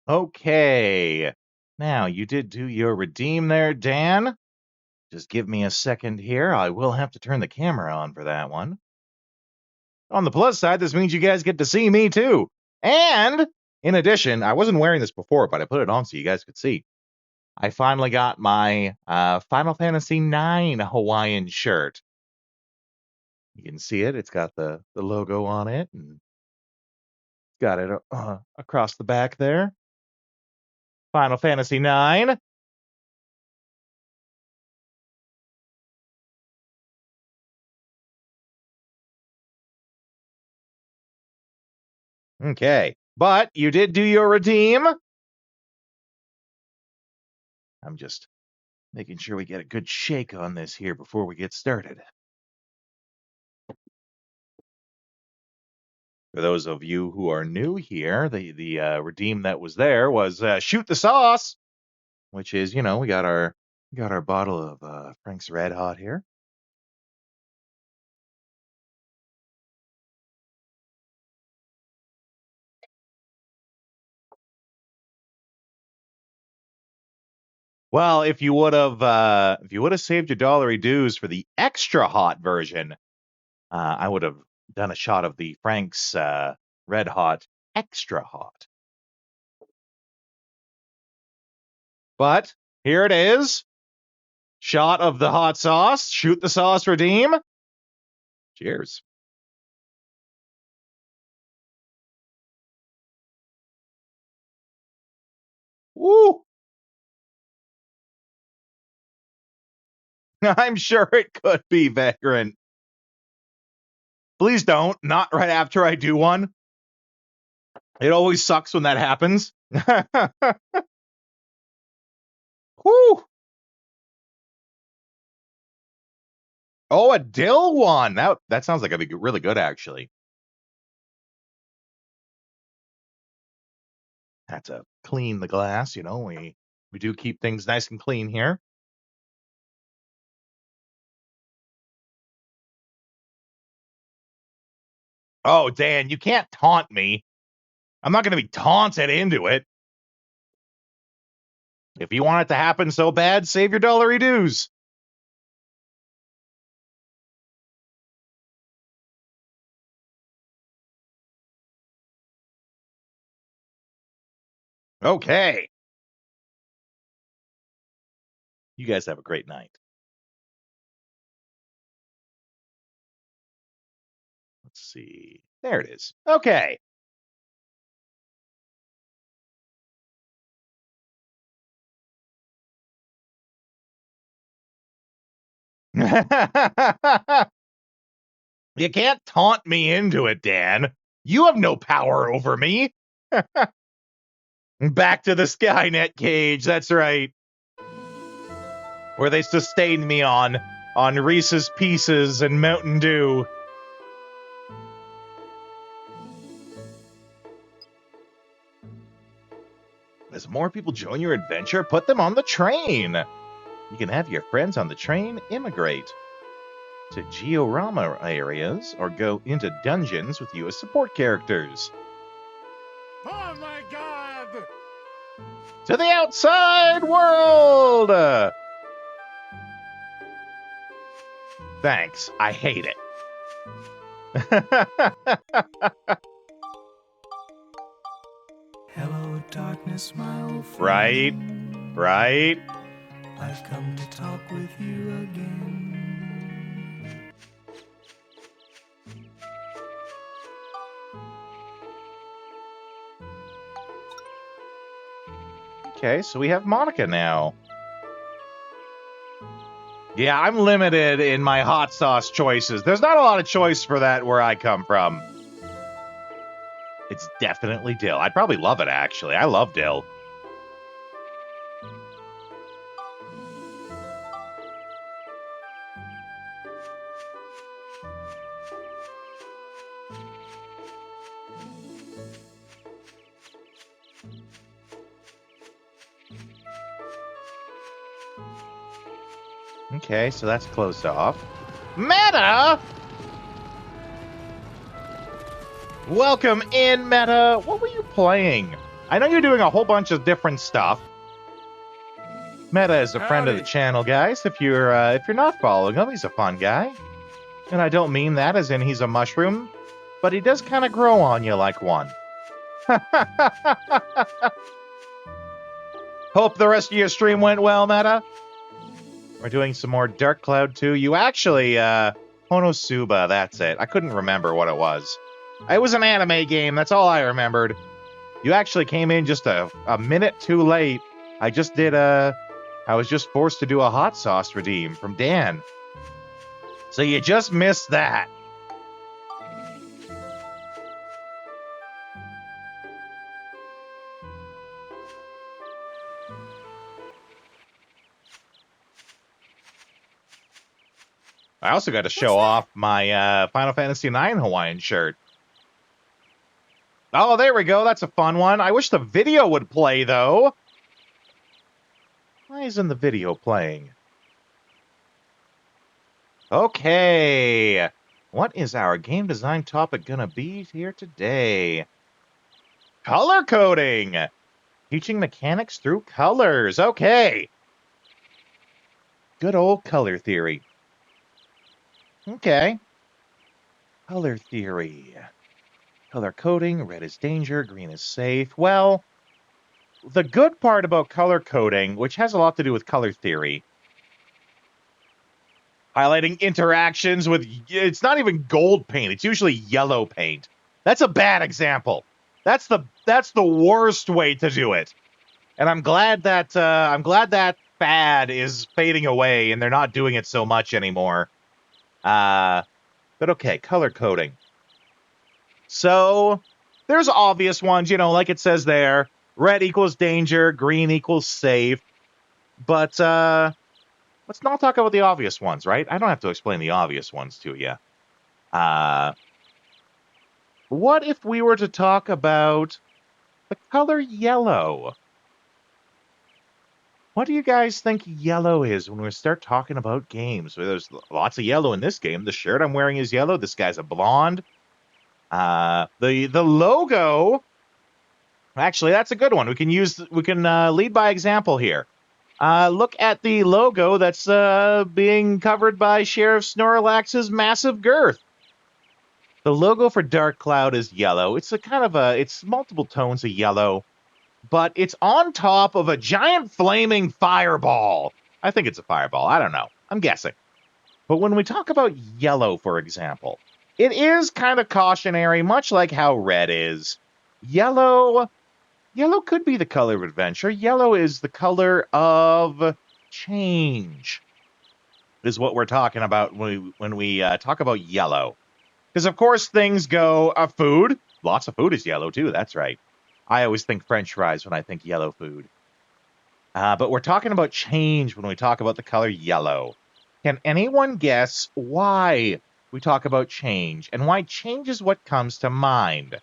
Okay. Now, you did do your redeem there, Dan. Just give me a second here. I will have to turn the camera on for that one. On the plus side, this means you guys get to see me too. And in addition, I wasn't wearing this before, but I put it on so you guys could see. I finally got my Final Fantasy IX Hawaiian shirt. You can see it. It's got the logo on it, and got it across the back there. Final Fantasy IX. Okay, but you did do your redeem. I'm just making sure we get a good shake on this here before we get started. For those of you who are new here, the redeem that was there was Shoot the Sauce, which is, you know, we got our bottle of Frank's Red Hot here. Well, if you would have saved your dollary dues for the extra hot version, I would have done a shot of the Frank's Red Hot Extra Hot. But here it is. Shot of the hot sauce. Shoot the sauce redeem. Cheers. Woo! I'm sure it could be, Vagrant. Please don't. Not right after I do one. It always sucks when that happens. Woo! Oh, a dill one. That sounds like it'd be really good, actually. Have to clean the glass, you know. We do keep things nice and clean here. Oh, Dan, you can't taunt me. I'm not going to be taunted into it. If you want it to happen so bad, save your dollary dues. Okay. You guys have a great night. Let's see. There it is. Okay. You can't taunt me into it, Dan. You have no power over me. Back to the Skynet cage. That's right. Where they sustained me on Reese's Pieces and Mountain Dew. As more people join your adventure, put them on the train. You can have your friends on the train immigrate to Georama areas or go into dungeons with you as support characters. Oh my god! To the outside world! Thanks. I hate it. Hello, darkness, my old friend. Right. Right. I've come to talk with you again. Okay, so we have Monica now. Yeah, I'm limited in my hot sauce choices. There's not a lot of choice for that where I come from. It's definitely dill. I'd probably love it, actually. I love dill. Okay, so that's closed off. Meta! Welcome in, Meta. What were you playing? I know you're doing a whole bunch of different stuff. Meta is a friend of the Howdy. channel, guys. If you're not following him, he's a fun guy. And I don't mean that as in he's a mushroom, but he does kind of grow on you like one. Hope the rest of your stream went well, Meta. We're doing some more Dark Cloud 2. You actually, Konosuba, that's it. I couldn't remember what it was. It was an anime game, that's all I remembered. You actually came in just a minute too late. I was just forced to do a hot sauce redeem from Dan. So you just missed that. I also got to show off my Final Fantasy IX Hawaiian shirt. Oh, there we go. That's a fun one. I wish the video would play, though. Why isn't the video playing? Okay. What is our game design topic gonna be here today? Color coding! Teaching mechanics through colors. Okay. Good old color theory. Okay. Color theory. Color coding. Red is danger. Green is safe. Well, the good part about color coding, which has a lot to do with color theory, highlighting interactions with, it's not even gold paint. It's usually yellow paint. That's a bad example. That's the worst way to do it. And I'm glad that fad is fading away and they're not doing it so much anymore. But okay, color coding. So there's obvious ones, you know, like it says there, red equals danger, green equals safe. But let's not talk about the obvious ones, right? I don't have to explain the obvious ones to you. What if we were to talk about the color yellow? What do you guys think yellow is when we start talking about games? There's lots of yellow in this game. The shirt I'm wearing is yellow. This guy's a blonde. The logo. Actually, that's a good one. We can lead by example here. Look at the logo that's being covered by Sheriff Snorlax's massive girth. The logo for Dark Cloud is yellow. It's it's multiple tones of yellow, but it's on top of a giant flaming fireball. I think it's a fireball. I don't know. I'm guessing. But when we talk about yellow, for example, it is kind of cautionary, much like how red is. Yellow could be the color of adventure. Yellow is the color of change, is what we're talking about when we talk about yellow. Because, of course, things go, food. Lots of food is yellow, too. That's right. I always think French fries when I think yellow food. But we're talking about change when we talk about the color yellow. Can anyone guess why we talk about change and why change is what comes to mind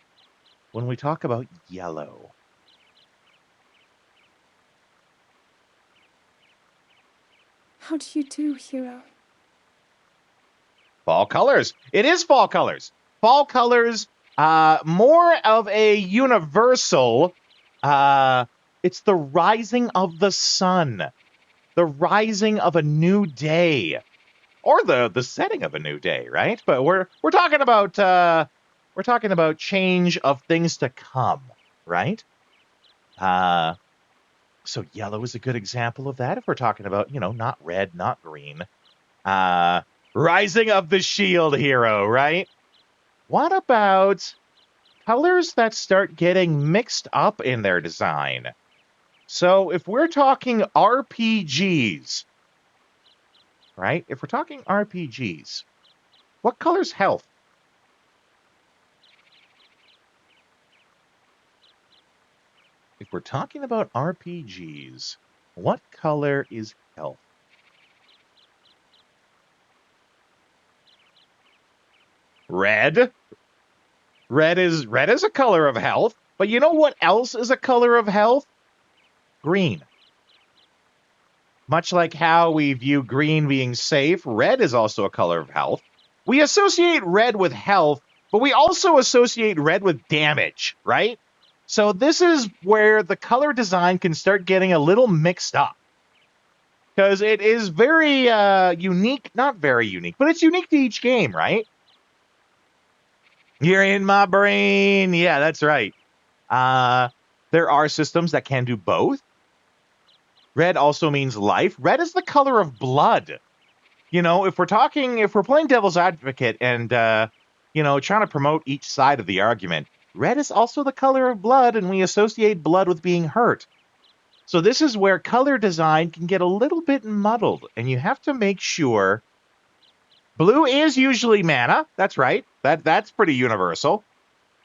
when we talk about yellow? How do you do, hero? Fall colors. It is fall colors. Fall colors, more of a universal. It's the rising of the sun, the rising of a new day, or the setting of a new day, right? But we're talking about change of things to come, right? So yellow is a good example of that. If we're talking about, not red, not green. Rising of the shield hero, right? What about colors that start getting mixed up in their design? So if we're talking RPGs, right? If we're talking RPGs, what color's health? If we're talking about RPGs, what color is health? Red. Red is a color of health. But you know what else is a color of health? Green. Much like how we view green being safe, red is also a color of health. We associate red with health, but we also associate red with damage, right? So this is where the color design can start getting a little mixed up. Because it is very unique, not very unique, but it's unique to each game, right? You're in my brain. Yeah, that's right. There are systems that can do both. Red also means life. Red is the color of blood. You know, if we're playing devil's advocate and, trying to promote each side of the argument, red is also the color of blood, and we associate blood with being hurt. So this is where color design can get a little bit muddled, and you have to make sure. Blue is usually mana. That's right. That's pretty universal.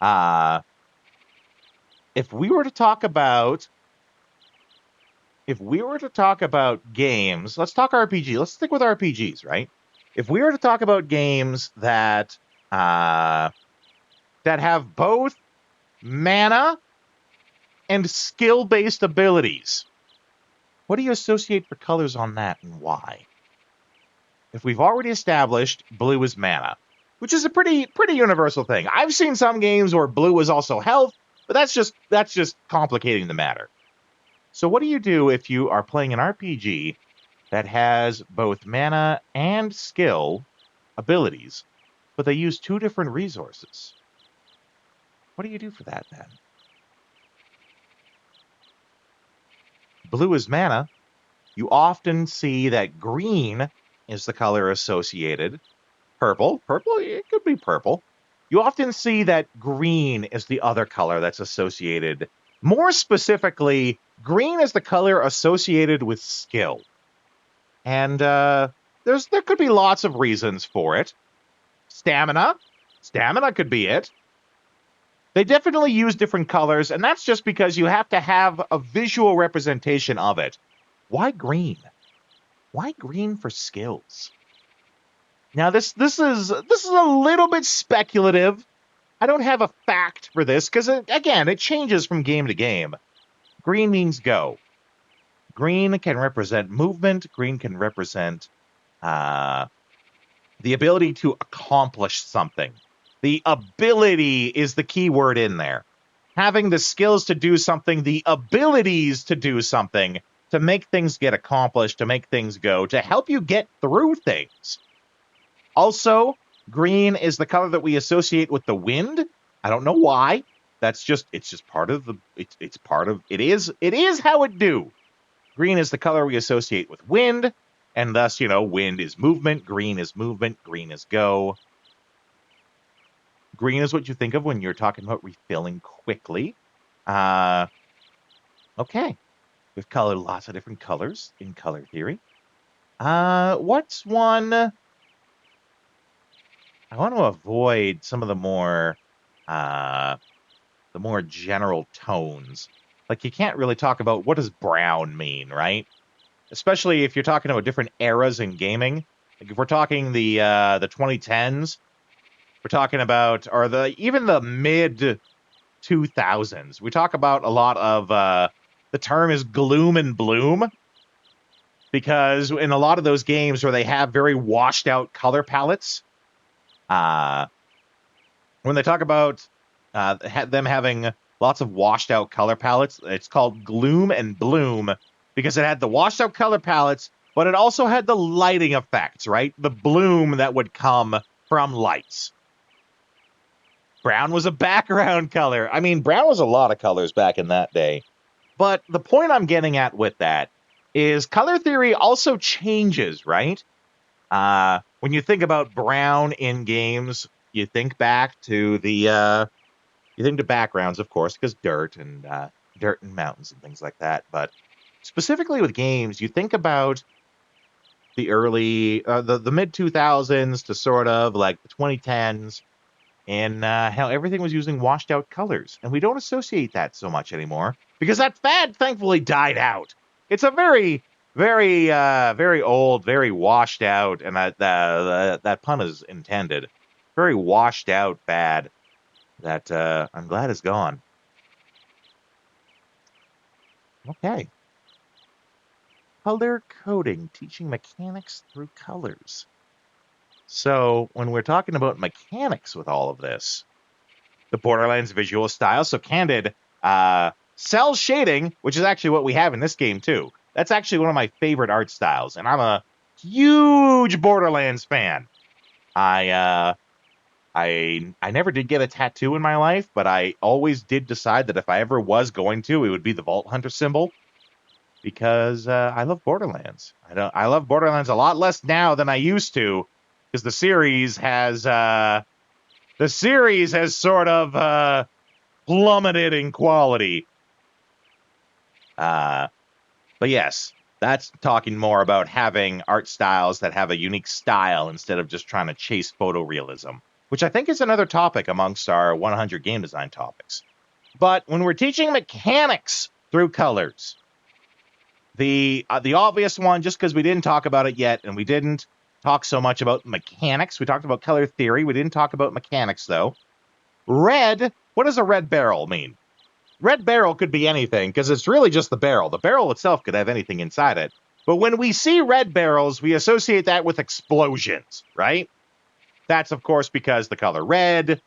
If we were to talk about games, let's talk RPG. Let's stick with RPGs, right? If we were to talk about games that have both mana and skill-based abilities, what do you associate for colors on that and why? If we've already established blue is mana, which is a pretty universal thing. I've seen some games where blue is also health, but that's just complicating the matter. So what do you do if you are playing an RPG that has both mana and skill abilities, but they use two different resources? What do you do for that then? Blue is mana. You often see that green is the color associated. Purple, it could be purple. You often see that green is the other color that's associated. More specifically, green is the color associated with skill. And there could be lots of reasons for it. Stamina could be it. They definitely use different colors, and that's just because you have to have a visual representation of it. Why green? Why green for skills? Now this is a little bit speculative. I don't have a fact for this because again, it changes from game to game. Green means go. Green can represent movement. Green can represent the ability to accomplish something. The ability is the key word in there. Having the skills to do something, the abilities to do something, to make things get accomplished, to make things go, to help you get through things. Also, green is the color that we associate with the wind. I don't know why. It's just part of it is how it do. Green is the color we associate with wind, and thus, wind is movement, green is go. Green is what you think of when you're talking about refilling quickly. Okay. We've colored lots of different colors in color theory. What's one? I want to avoid some of the more general tones. Like, you can't really talk about what does brown mean, right? Especially if you're talking about different eras in gaming. Like, if we're talking the 2010s, we're talking about, or even the mid 2000s. We talk about a lot of the term is gloom and bloom, because in a lot of those games where they have very washed out color palettes, when they talk about them having lots of washed out color palettes, it's called gloom and bloom because it had the washed out color palettes, but it also had the lighting effects, right? The bloom that would come from lights. Brown was a background color. I mean, brown was a lot of colors back in that day. But the point I'm getting at with that is color theory also changes, right? When you think about brown in games, you think back to backgrounds, of course, because dirt and mountains and things like that. But specifically with games, you think about the early, the mid 2000s to sort of like the 2010s. And how everything was using washed out colors. And we don't associate that so much anymore because that fad thankfully died out. It's a very, very, very old, very washed out, and that pun is intended, very washed out fad that I'm glad is gone. Okay. Color coding, teaching mechanics through colors. So when we're talking about mechanics with all of this, the Borderlands visual style, so Candid, Cell shading, which is actually what we have in this game too. That's actually one of my favorite art styles, and I'm a huge Borderlands fan. I never did get a tattoo in my life, but I always did decide that if I ever was going to, it would be the Vault Hunter symbol, because I love Borderlands. I love Borderlands a lot less now than I used to, because the series has sort of plummeted in quality. But yes, that's talking more about having art styles that have a unique style instead of just trying to chase photorealism, which I think is another topic amongst our 100 game design topics. But when we're teaching mechanics through colors, the obvious one, just because we didn't talk about it yet, and we didn't talk so much about mechanics, we talked about color theory, we didn't talk about mechanics though. Red, what does a red barrel mean? Red barrel could be anything, because it's really just the barrel. The barrel itself could have anything inside it. But when we see red barrels, we associate that with explosions, right? That's, of course, because the color red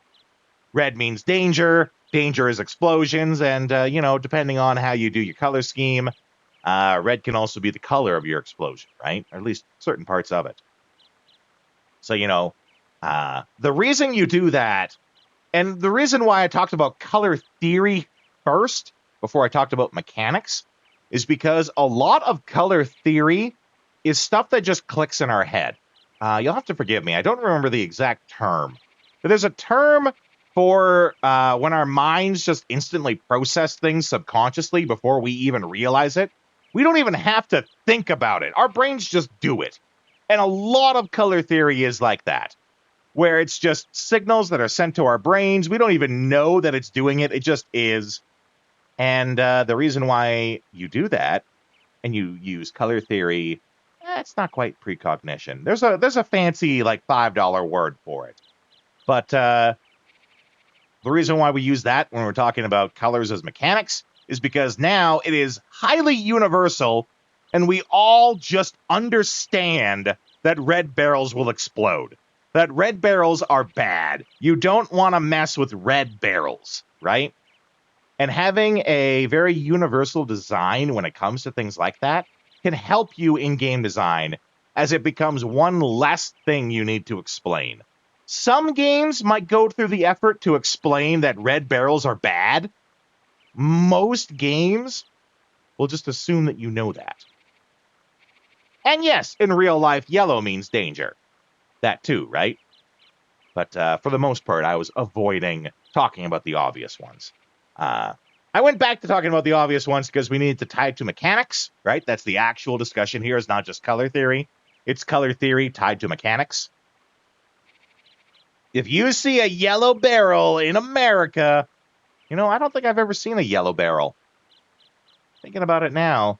means danger. Danger is explosions, and, depending on how you do your color scheme, red can also be the color of your explosion, right? Or at least certain parts of it. So, the reason you do that, and the reason why I talked about color theory first, before I talked about mechanics, is because a lot of color theory is stuff that just clicks in our head. You'll have to forgive me. I don't remember the exact term. But there's a term for when our minds just instantly process things subconsciously before we even realize it. We don't even have to think about it. Our brains just do it. And a lot of color theory is like that, where it's just signals that are sent to our brains. We don't even know that it's doing it. It just is. And the reason why you do that and you use color theory, it's not quite precognition. There's a fancy like $5 word for it. But the reason why we use that when we're talking about colors as mechanics is because now it is highly universal and we all just understand that red barrels will explode. That red barrels are bad. You don't want to mess with red barrels, right? And having a very universal design when it comes to things like that can help you in game design, as it becomes one less thing you need to explain. Some games might go through the effort to explain that red barrels are bad. Most games will just assume that you know that. And yes, in real life, yellow means danger. That too, right? But for the most part, I was avoiding talking about the obvious ones. I went back to talking about the obvious ones because we needed to tie it to mechanics, right? That's the actual discussion here. It's not just color theory. It's color theory tied to mechanics. If you see a yellow barrel in America, I don't think I've ever seen a yellow barrel. Thinking about it now,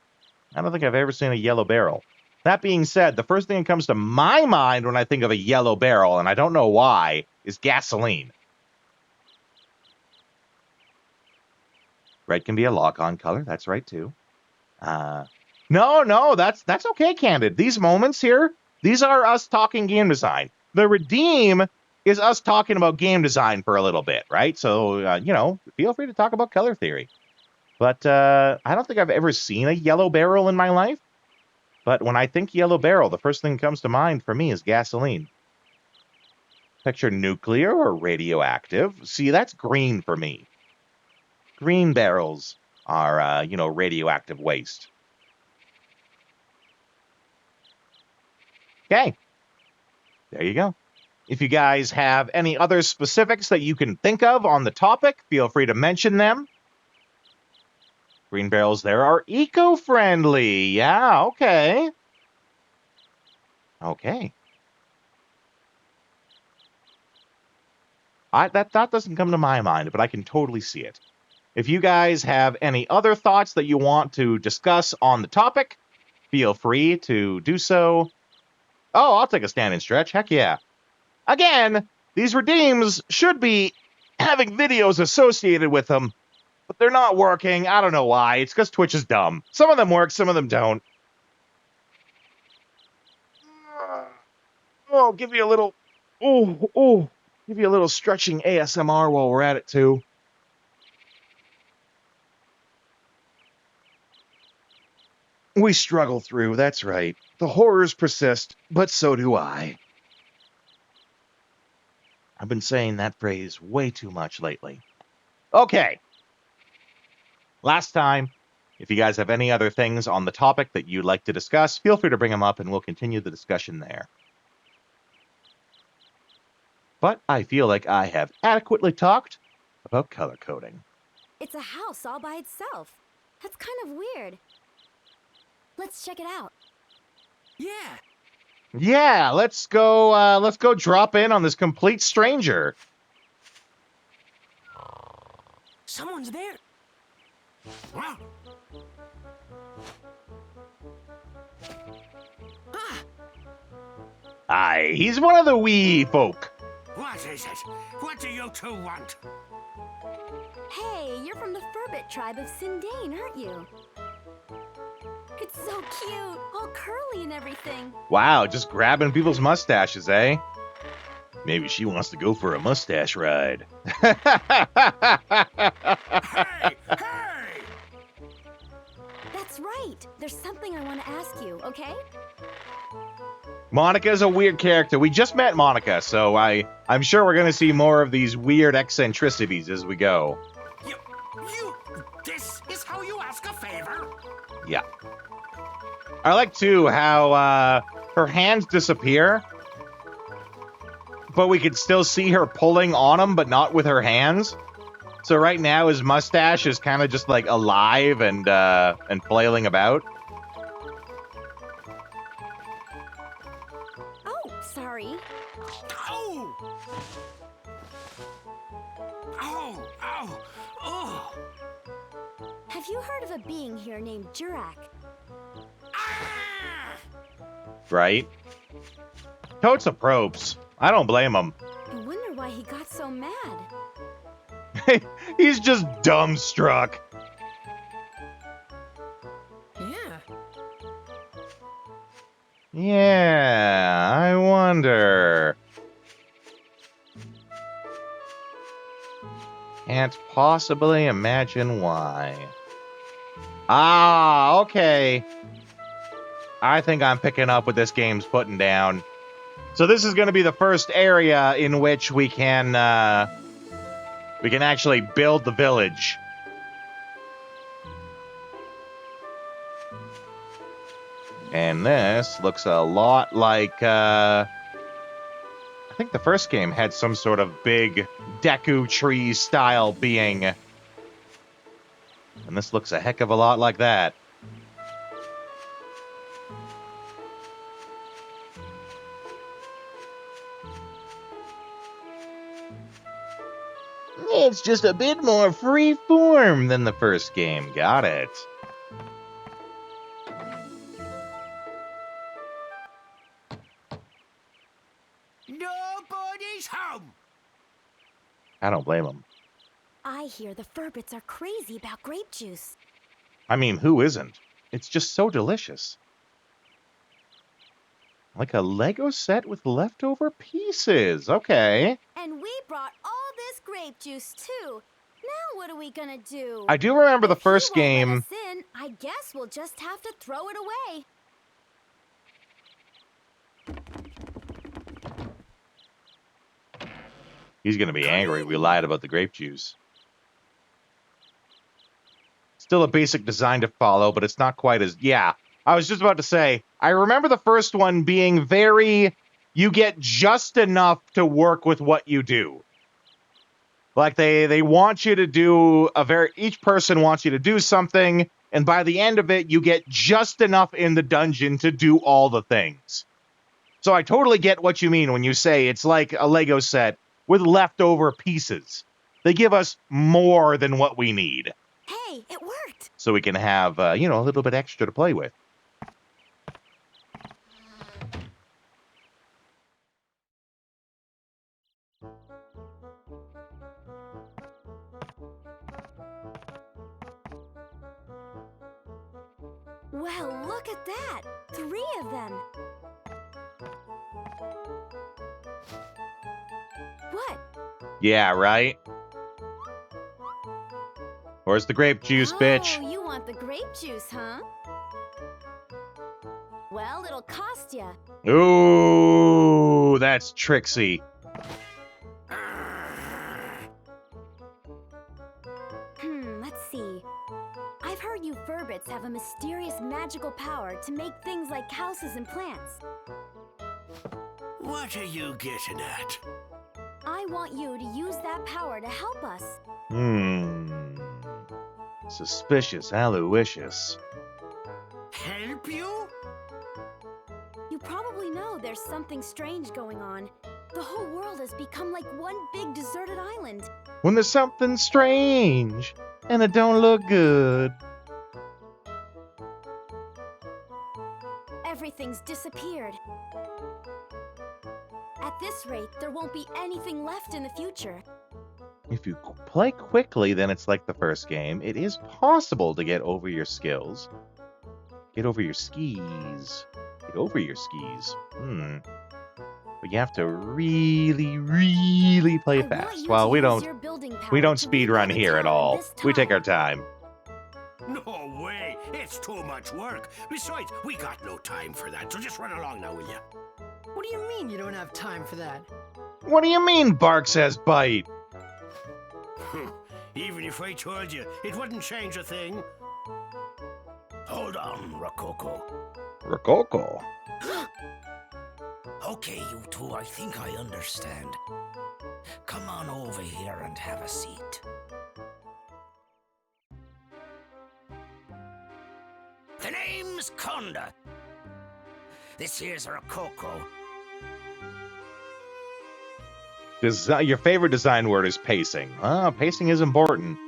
I don't think I've ever seen a yellow barrel. That being said, the first thing that comes to my mind when I think of a yellow barrel, and I don't know why, is gasoline. Red can be a lock-on color. That's right, too. No, that's okay, Candid. These moments here, these are us talking game design. The redeem is us talking about game design for a little bit, right? So, feel free to talk about color theory. But I don't think I've ever seen a yellow barrel in my life. But when I think yellow barrel, the first thing that comes to mind for me is gasoline. Picture nuclear or radioactive. See, that's green for me. Green barrels are, radioactive waste. Okay. There you go. If you guys have any other specifics that you can think of on the topic, feel free to mention them. Green barrels there are eco-friendly. Yeah, okay. Okay. That doesn't come to my mind, but I can totally see it. If you guys have any other thoughts that you want to discuss on the topic, feel free to do so. Oh, I'll take a stand and stretch. Heck yeah. Again, these redeems should be having videos associated with them, but they're not working. I don't know why. It's because Twitch is dumb. Some of them work, some of them don't. Oh, give you a little... give you a little stretching ASMR while we're at it, too. We struggle through, that's right. The horrors persist, but so do I. I've been saying that phrase way too much lately. Okay. Last time, if you guys have any other things on the topic that you'd like to discuss, feel free to bring them up and we'll continue the discussion there. But I feel like I have adequately talked about color coding. It's a house all by itself. That's kind of weird. Let's check it out. Yeah. Yeah, let's go drop in on this complete stranger. Someone's there. Wow. Aye, he's one of the wee folk. What is it? What do you two want? Hey, you're from the Furbit tribe of Sindane, aren't you? It's so cute, all curly and everything. Wow, just grabbing people's mustaches, eh? Maybe she wants to go for a mustache ride. Hey! That's right. There's something I want to ask you, okay? Monica's a weird character. We just met Monica, so I'm sure we're going to see more of these weird eccentricities as we go. This is how you ask a favor? Yeah. I like, too, how her hands disappear, but we could still see her pulling on them, but not with her hands. So right now, his mustache is kind of just, like, alive and flailing about. Oh, sorry. Ow! Ow! Ow! Oh! Have you heard of a being here named Jurak? Right? Totes of probes. I don't blame him. I wonder why he got so mad. He's just dumbstruck. Yeah. Yeah, I wonder. Can't possibly imagine why. Ah, okay. I think I'm picking up what this game's putting down. So this is going to be the first area in which we can actually build the village. And this looks a lot like, I think the first game had some sort of big Deku tree style being. And this looks a heck of a lot like that. It's just a bit more free form than the first game. Got it. Nobody's home. I don't blame him. I hear the Furbits are crazy about grape juice. I mean, who isn't? It's just so delicious. Like a Lego set with leftover pieces. Okay. And we brought all this grape juice too. Now what are we gonna do? I do remember the first If he won't game. let us in, I guess we'll just have to throw it away. He's going to be angry we lied about the grape juice. Still a basic design to follow, but it's not quite as... Yeah, I was just about to say, I remember the first one being very... You get just enough to work with what you do. Like, they want you to do a very... Each person wants you to do something, and by the end of it, you get just enough in the dungeon to do all the things. So I totally get what you mean when you say it's like a Lego set with leftover pieces. They give us more than what we need. Hey, it worked! So we can have, a little bit extra to play with. Well, look at that! 3 of them! What? Yeah, right? Where's the grape juice, bitch? Oh, you want the grape juice, huh? Well, it'll cost ya. Ooh, that's Trixie. Let's see. I've heard you Furbits have a mysterious magical power to make things like houses and plants. What are you getting at? I want you to use that power to help us. Suspicious, Aloysius. Help you? You probably know there's something strange going on. The whole world has become like one big deserted island. When there's something strange and it don't look good. Everything's disappeared. At this rate, there won't be anything left in the future. If you play quickly, then it's like the first game. It is possible to get over your skills. Get over your skis. Get over your skis. But you have to really, really play fast. Well, we don't speed run here at all. We take our time. No way! It's too much work. Besides, we got no time for that, so just run along now, will you? What do you mean you don't have time for that? What do you mean Bark says bite? Even if I told you, it wouldn't change a thing. Hold on, Rococo. Rococo? Okay, you two, I think I understand. Come on over here and have a seat. The name's Conda. This here's Rococo. Your favorite design word is pacing. Pacing is important.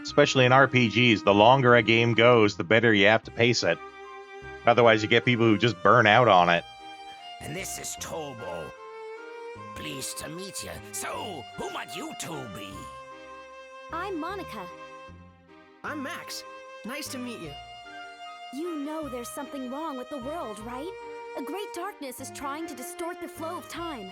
Especially in RPGs, the longer a game goes, the better you have to pace it. Otherwise, you get people who just burn out on it. And this is Tobo. Pleased to meet you. So, who might you two be? I'm Monica. I'm Max. Nice to meet you. You know there's something wrong with the world, right? A great darkness is trying to distort the flow of time.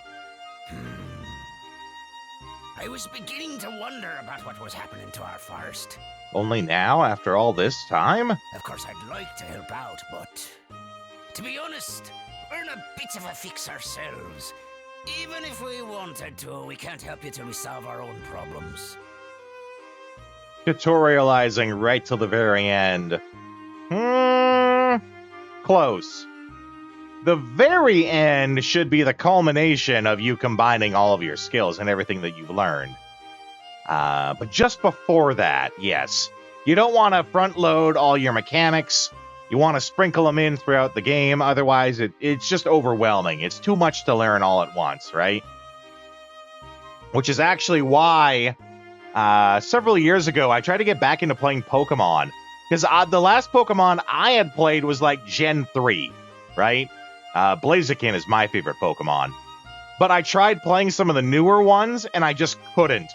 I was beginning to wonder about what was happening to our forest. Only now, after all this time? Of course, I'd like to help out, but to be honest, we're in a bit of a fix ourselves. Even if we wanted to, we can't help you till we solve our own problems. Tutorializing right till the very end. Close. The very end should be the culmination of you combining all of your skills and everything that you've learned. But just before that, yes. You don't want to front load all your mechanics. You want to sprinkle them in throughout the game. Otherwise, it's just overwhelming. It's too much to learn all at once, right? Which is actually why several years ago, I tried to get back into playing Pokemon. Because the last Pokemon I had played was like Gen 3, right? Blaziken is my favorite Pokemon. But I tried playing some of the newer ones, and I just couldn't.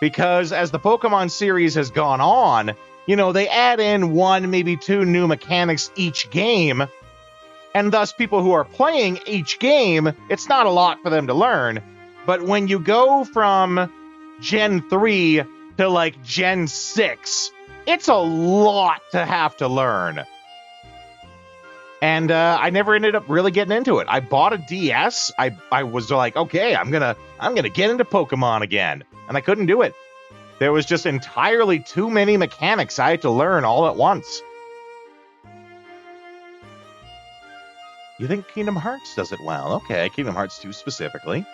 Because as the Pokemon series has gone on, you know, they add in 1, maybe 2 new mechanics each game. And thus, people who are playing each game, it's not a lot for them to learn. But when you go from Gen 3 to like Gen 6, it's a lot to have to learn. And I never ended up really getting into it. I bought a DS. I was like, okay, I'm gonna get into Pokemon again. And I couldn't do it. There was just entirely too many mechanics I had to learn all at once. You think Kingdom Hearts does it well? Okay, Kingdom Hearts 2 specifically.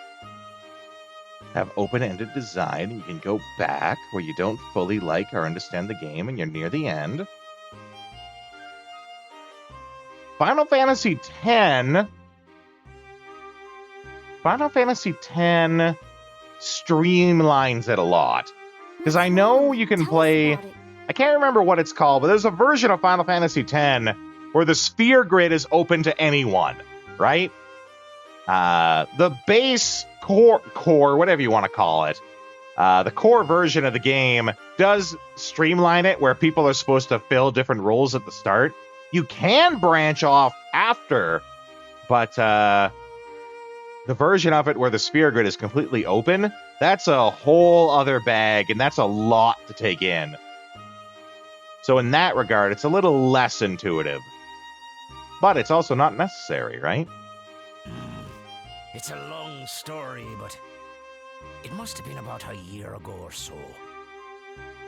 Have open-ended design. You can go back where you don't fully like or understand the game and you're near the end. Final Fantasy X streamlines it a lot. Because I know you can play... I can't remember what it's called, but there's a version of Final Fantasy X where the sphere grid is open to anyone, right? The base core, whatever you want to call it, the core version of the game does streamline it where people are supposed to fill different roles at the start. You can branch off after, but the version of it where the sphere grid is completely open, that's a whole other bag, and that's a lot to take in. So in that regard, it's a little less intuitive. but it's also not necessary, right? It's a long story, but it must have been about a year ago or so.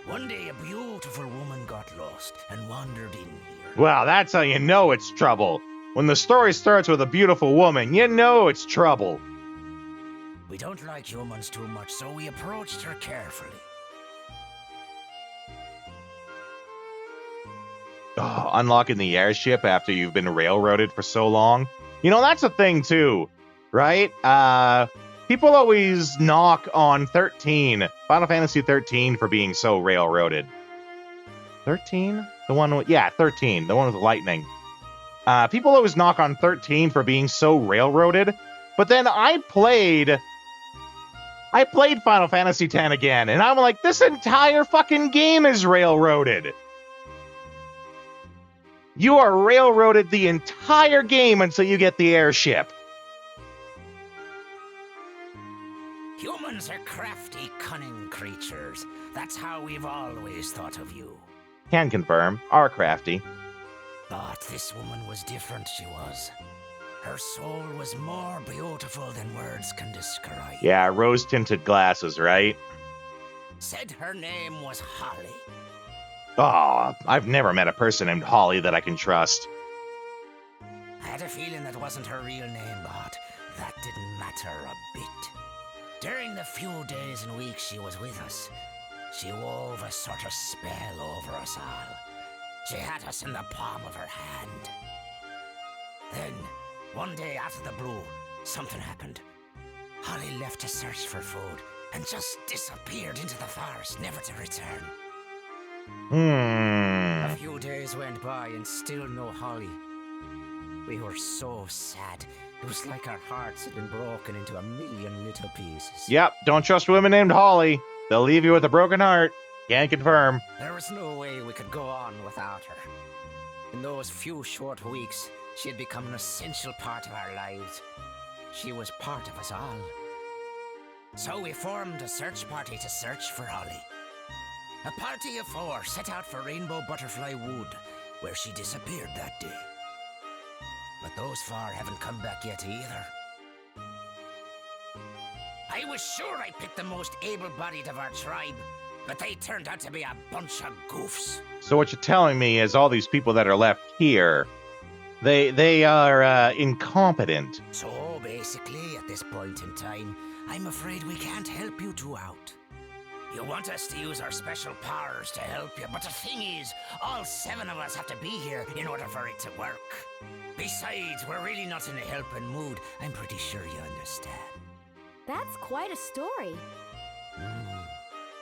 One day, a beautiful woman got lost and wandered in here. Well, that's how you know it's trouble. When the story starts with a beautiful woman, you know it's trouble. We don't like humans too much, so we approached her carefully. Oh, unlocking the airship after you've been railroaded for so long. You know, that's a thing too, right? People always knock on 13, Final Fantasy 13 for being so railroaded. 13? The one with, yeah, 13, the one with lightning. People always knock on 13 for being so railroaded, but then I played Final Fantasy X again, and I'm like, this entire fucking game is railroaded. You are railroaded the entire game until you get the airship. Humans are crafty, cunning creatures. That's how we've always thought of you. Can confirm, are crafty. But this woman was different, she was. Her soul was more beautiful than words can describe. Yeah, rose-tinted glasses, right? Said her name was Holly. Oh, I've never met a person named Holly that I can trust. I had a feeling that wasn't her real name, but that didn't matter a bit. During the few days and weeks she was with us, she wove a sort of spell over us all. She had us in the palm of her hand. Then, one day out of the blue, something happened. Holly left to search for food and just disappeared into the forest, never to return. A few days went by and still no Holly. We were so sad. It was like our hearts had been broken into a million little pieces. Yep, don't trust women named Holly. They'll leave you with a broken heart. Can't confirm. There was no way we could go on without her. In those few short weeks, she had become an essential part of our lives. She was part of us all. So we formed a search party to search for Holly. A party of 4 set out for Rainbow Butterfly Wood, where she disappeared that day. But those 4 haven't come back yet either. I was sure I picked the most able-bodied of our tribe, but they turned out to be a bunch of goofs. So what you're telling me is all these people that are left here, they are incompetent. So basically, at this point in time, I'm afraid we can't help you 2 out. You want us to use our special powers to help you, but the thing is, all 7 of us have to be here in order for it to work. Besides, we're really not in a helping mood. I'm pretty sure you understand. That's quite a story.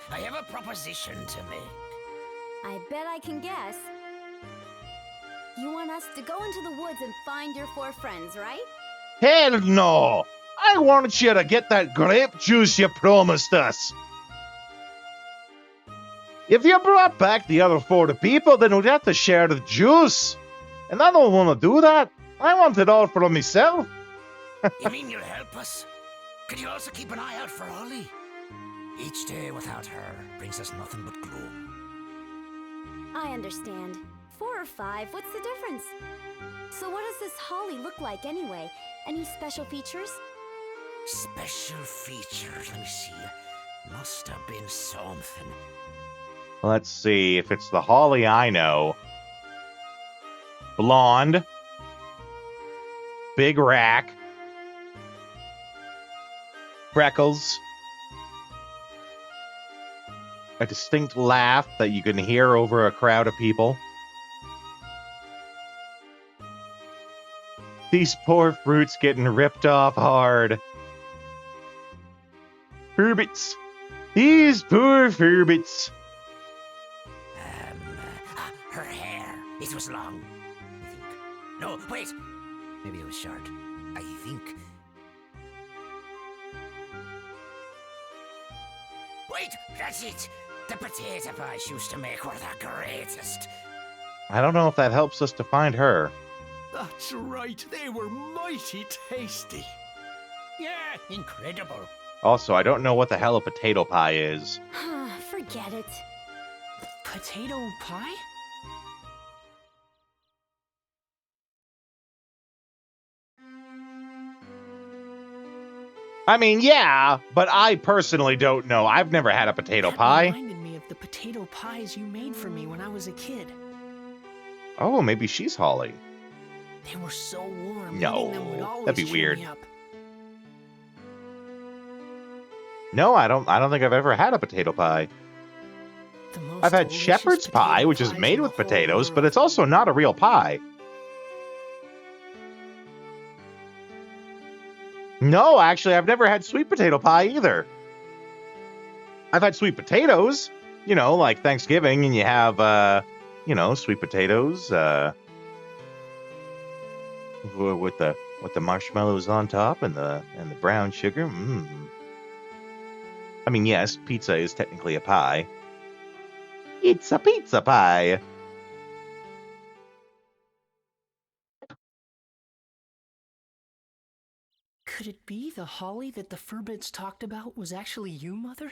I have a proposition to make. I bet I can guess. You want us to go into the woods and find your 4 friends, right? Hell no! I want you to get that grape juice you promised us. If you brought back the other 40 people, then we'd have to share the juice. And I don't want to do that. I want it all for myself. You mean you'll help us? Could you also keep an eye out for Holly? Each day without her brings us nothing but gloom. I understand. 4 or 5, what's the difference? So what does this Holly look like anyway? Any special features? Special features? Let me see. Must have been something. Let's see if it's the Holly I know. Blonde. Big rack. Freckles. A distinct laugh that you can hear over a crowd of people. These poor fruits getting ripped off hard. Furbits. These poor Furbits. Her hair. It was long, I think. No, wait. Maybe it was short. I think. Wait, that's it. The potato pies used to make were the greatest. I don't know if that helps us to find her. That's right, they were mighty tasty. Yeah, incredible. Also, I don't know what the hell a potato pie is. Forget it. Potato pie? I mean, yeah, but I personally don't know. I've never had a potato That pie. reminded me of the potato pies you made for me when I was a kid. Oh, maybe she's Holly. They were so warm. No, eating them would always that'd be cheer weird. me up. No, I don't think I've ever had a potato pie. The most I've had delicious shepherd's pie, potato which is pies made in the with whole potatoes, but world. it's also not a real pie. No, actually, I've never had sweet potato pie either. I've had sweet potatoes, you know, like Thanksgiving, and you have, you know, sweet potatoes with the marshmallows on top and the brown sugar. I mean, yes, pizza is technically a pie. It's a pizza pie. Could it be the Holly that the Furbits talked about was actually you, Mother?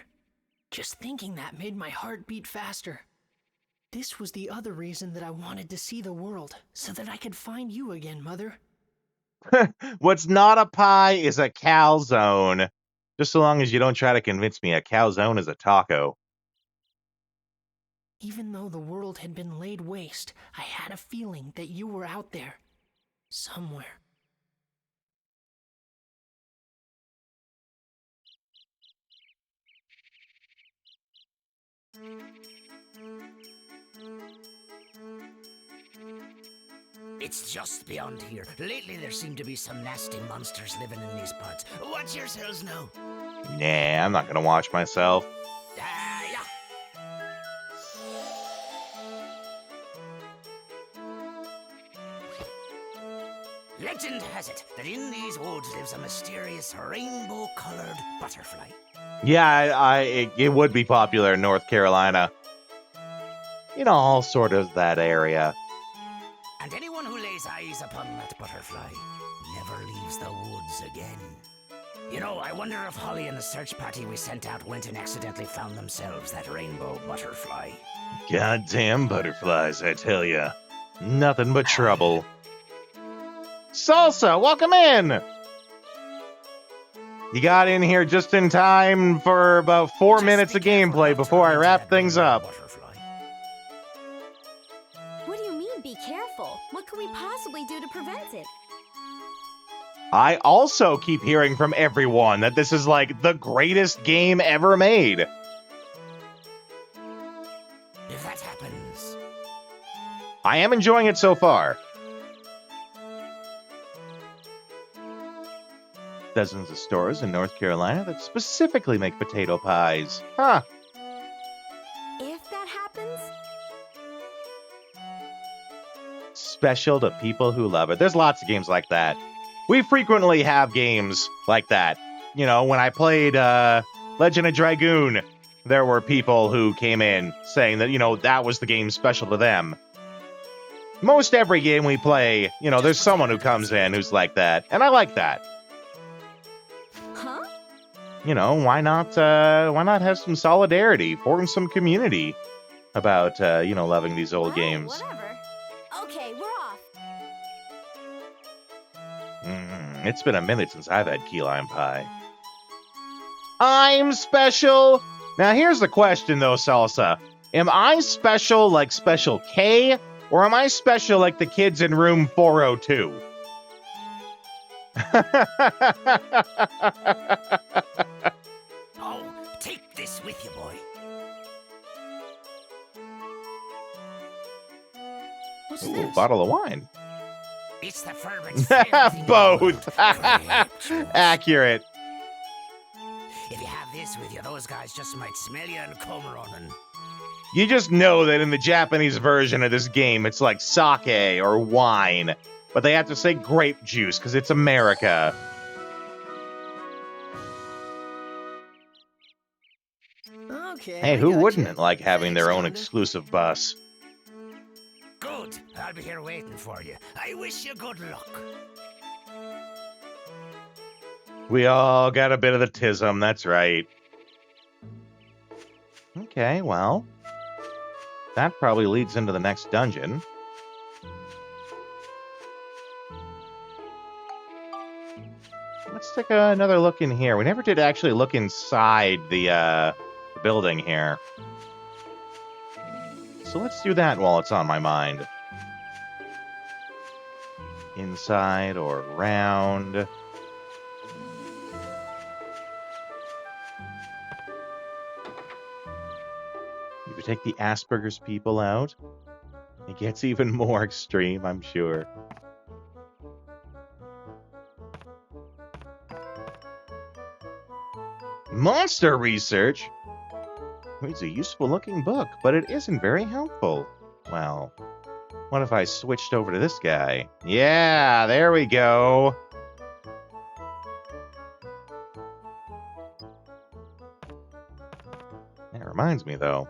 Just thinking that made my heart beat faster. This was the other reason that I wanted to see the world, so that I could find you again, Mother. What's not a pie is a calzone. Just so long as you don't try to convince me a calzone is a taco. Even though the world had been laid waste, I had a feeling that you were out there. Somewhere. It's just beyond here. Lately, there seem to be some nasty monsters living in these parts. Watch yourselves now. Nah, I'm not gonna wash myself. Yeah. Legend has it that in these woods lives a mysterious rainbow-colored butterfly. Yeah, it would be popular in North Carolina. In all sort of that area. And anyone who lays eyes upon that butterfly never leaves the woods again. You know, I wonder if Holly and the search party we sent out went and accidentally found themselves that rainbow butterfly. Goddamn butterflies, I tell ya. Nothing but trouble. Salsa, welcome in! You got in here just in time for about 4 minutes of gameplay before I wrap things up. What do you mean, be careful? What could we possibly do to prevent it? I also keep hearing from everyone that this is like the greatest game ever made. If that happens... I am enjoying it so far. Dozens of stores in North Carolina that specifically make potato pies. Huh. If that happens? Special to people who love it. There's lots of games like that. We frequently have games like that. You know, when I played Legend of Dragoon, there were people who came in saying that, you know, that was the game special to them. Most every game we play, you know, there's someone who comes in who's like that. And I like that. Huh? You know, why not have some solidarity, form some community about, you know, loving these old games. Whatever. Okay, we're off. It's been a minute since I've had key lime pie. I'm special! Now here's the question though, Salsa. Am I special like Special K, or am I special like the kids in room 402? Oh, take this with you, boy. What's Ooh, this? bottle of wine. It's the Furbits' favorite thing in the Both. world. Grapes. Accurate. If you have this with you, those guys just might smell you and come running. You just know that in the Japanese version of this game, it's like sake or wine. But they have to say grape juice because it's America. Okay. Hey, I who gotcha. wouldn't like having their Thanks, own Honda. exclusive bus? Good. I'll be here waiting for you. I wish you good luck. We all got a bit of the tism, that's right. Okay, well, that probably leads into the next dungeon. let's take another look in here. We never did actually look inside the building here. So let's do that while it's on my mind. Inside or around. If you take the Asperger's people out, it gets even more extreme, I'm sure. Monster research? It's a useful looking book, but it isn't very helpful. Well, what if I switched over to this guy? Yeah, there we go. That reminds me, though.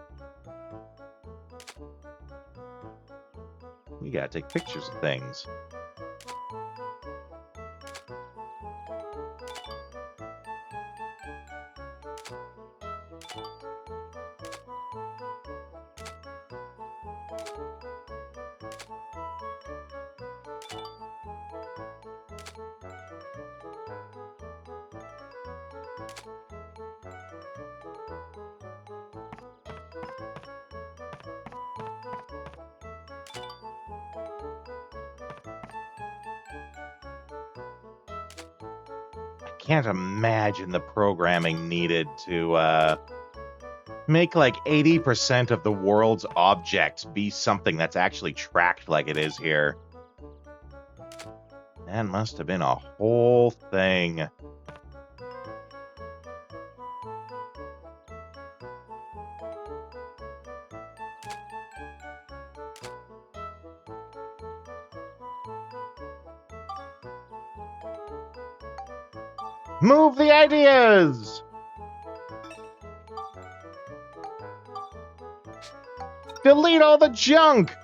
We gotta take pictures of things. Can't imagine the programming needed to make like 80% of the world's objects be something that's actually tracked like it is here. That must have been a whole thing. Move the ideas! Delete all the junk!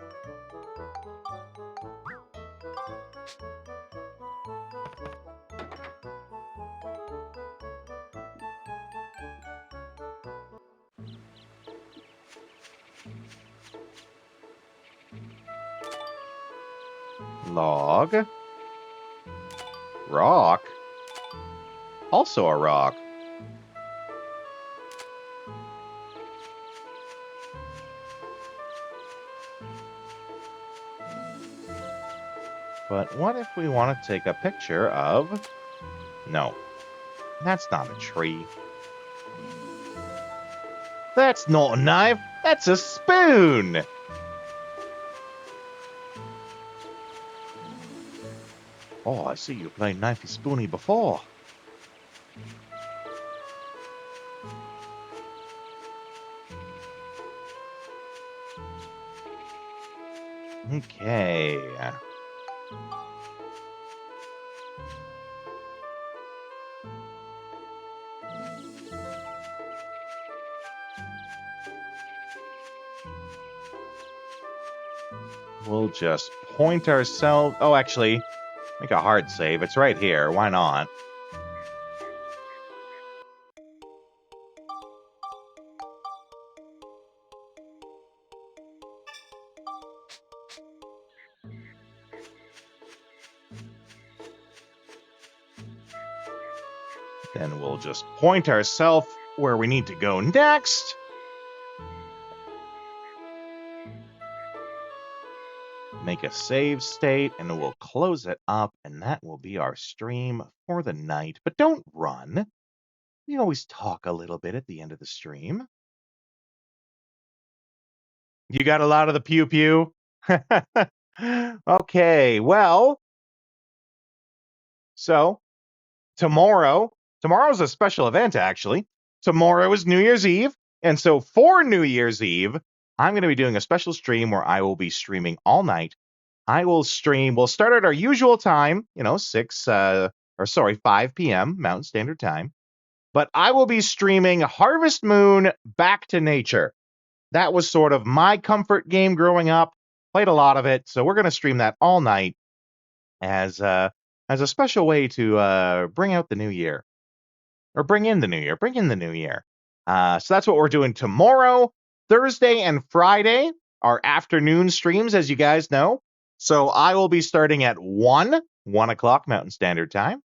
Log. Rock. Also a rock. But what if we want to take a picture of... No, that's not a tree. That's not a knife, that's a spoon! Oh, I see you played Knifey Spoony before. Okay. We'll just point ourselves... Oh, actually, make a hard save. It's right here. Why not? Then we'll just point ourselves where we need to go next. Make a save state, and we'll close it up, and that will be our stream for the night. But don't run. We always talk a little bit at the end of the stream. You got a lot of the pew-pew? Okay, well. So, tomorrow's a special event, actually. Tomorrow is New Year's Eve, and so for New Year's Eve, I'm going to be doing a special stream where I will be streaming all night. We'll start at our usual time, 5 p.m. Mountain Standard Time. But I will be streaming Harvest Moon Back to Nature. That was sort of my comfort game growing up. Played a lot of it, so we're going to stream that all night as a special way to bring out the new year. Or bring in the new year. So that's what we're doing tomorrow. Thursday and Friday are afternoon streams, as you guys know. So I will be starting at 1 o'clock Mountain Standard Time.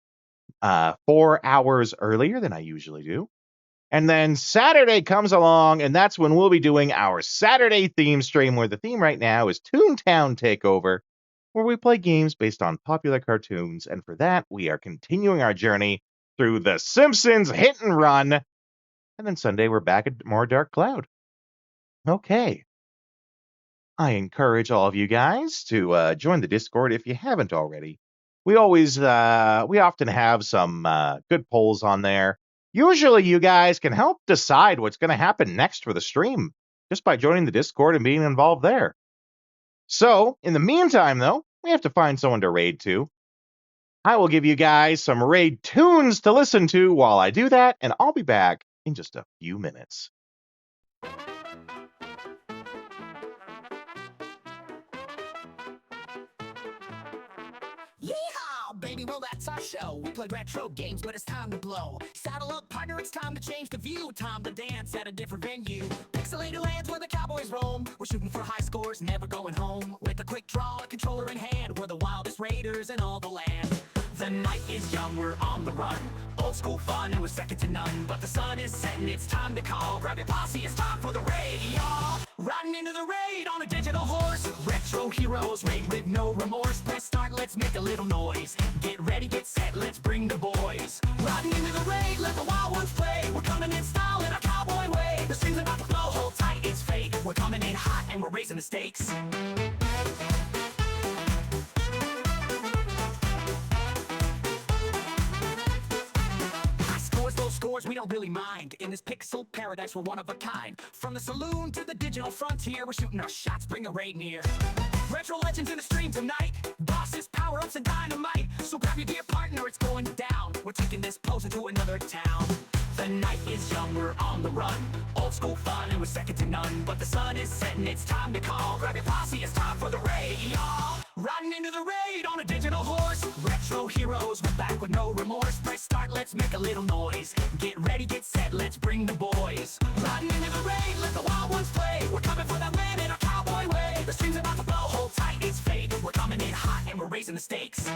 4 hours earlier than I usually do. And then Saturday comes along, and that's when we'll be doing our Saturday theme stream, where the theme right now is Toontown Takeover, where we play games based on popular cartoons. And for that, we are continuing our journey through The Simpsons Hit and Run. And then Sunday, we're back at more Dark Cloud. Okay. I encourage all of you guys to join the Discord if you haven't already. We often have some good polls on there. Usually you guys can help decide what's going to happen next for the stream just by joining the Discord and being involved there. So, in the meantime, though, we have to find someone to raid to. I will give you guys some raid tunes to listen to while I do that, and I'll be back in just a few minutes. Yeehaw, baby, well that's our show. We play retro games, but it's time to blow. Saddle up, partner, it's time to change the view. Time to dance at a different venue. Pixelated lands where the cowboys roam. We're shooting for high scores, never going home. With a quick draw, a controller in hand, we're the wildest raiders in all the land. The night is young, we're on the run. Old school fun, we're second to none. But the sun is setting, it's time to call. Grab your posse, it's time for the raid, y'all. Riding into the raid on a digital horse. Retro heroes, raid with no remorse. Press start, let's make a little noise. Get ready, get set, let's bring the boys. Riding into the raid, let the wild ones play. We're coming in style in our cowboy way. The stream's about to flow, hold tight, it's fate. We're coming in hot and we're raising the stakes. Scores, we don't really mind. In this pixel paradise, we're one of a kind. From the saloon to the digital frontier, we're shooting our shots, bring a raid near. Retro legends in the stream tonight. Bosses, power-ups, and dynamite. So grab your dear partner, it's going down. We're taking this pose into another town. The night is young, we're on the run. Old school fun, and we're second to none. But the sun is setting, it's time to call. Grab your posse, it's time for the raid, y'all. Riding into the raid on a digital horse. Retro heroes, we're back with no remorse. Press start, let's make a little noise. Get ready, get set, let's bring the boys. Riding into the raid, let the wild ones play. We're coming for that land in our cowboy way. The stream's about to blow, hold tight, it's fate. We're coming in hot and we're raising the stakes.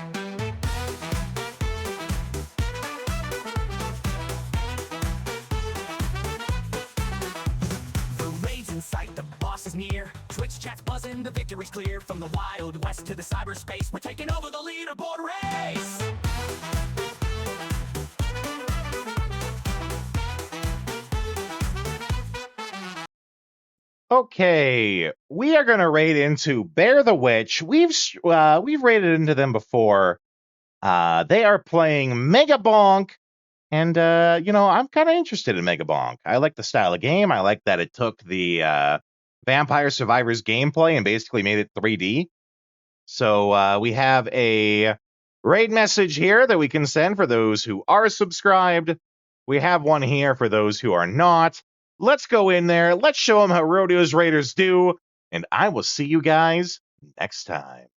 In sight, the boss is near. Twitch chat's buzzing, the victory's clear. From the Wild West to the cyberspace, we're taking over the leaderboard race. Okay, we are going to raid into Bear the Witch. We've raided into them before. They are playing Mega Bonk. And, I'm kind of interested in Mega Bonk. I like the style of game. I like that it took the Vampire Survivors gameplay and basically made it 3D. So we have a raid message here that we can send for those who are subscribed. We have one here for those who are not. Let's go in there. Let's show them how Rodeo's Raiders do. And I will see you guys next time.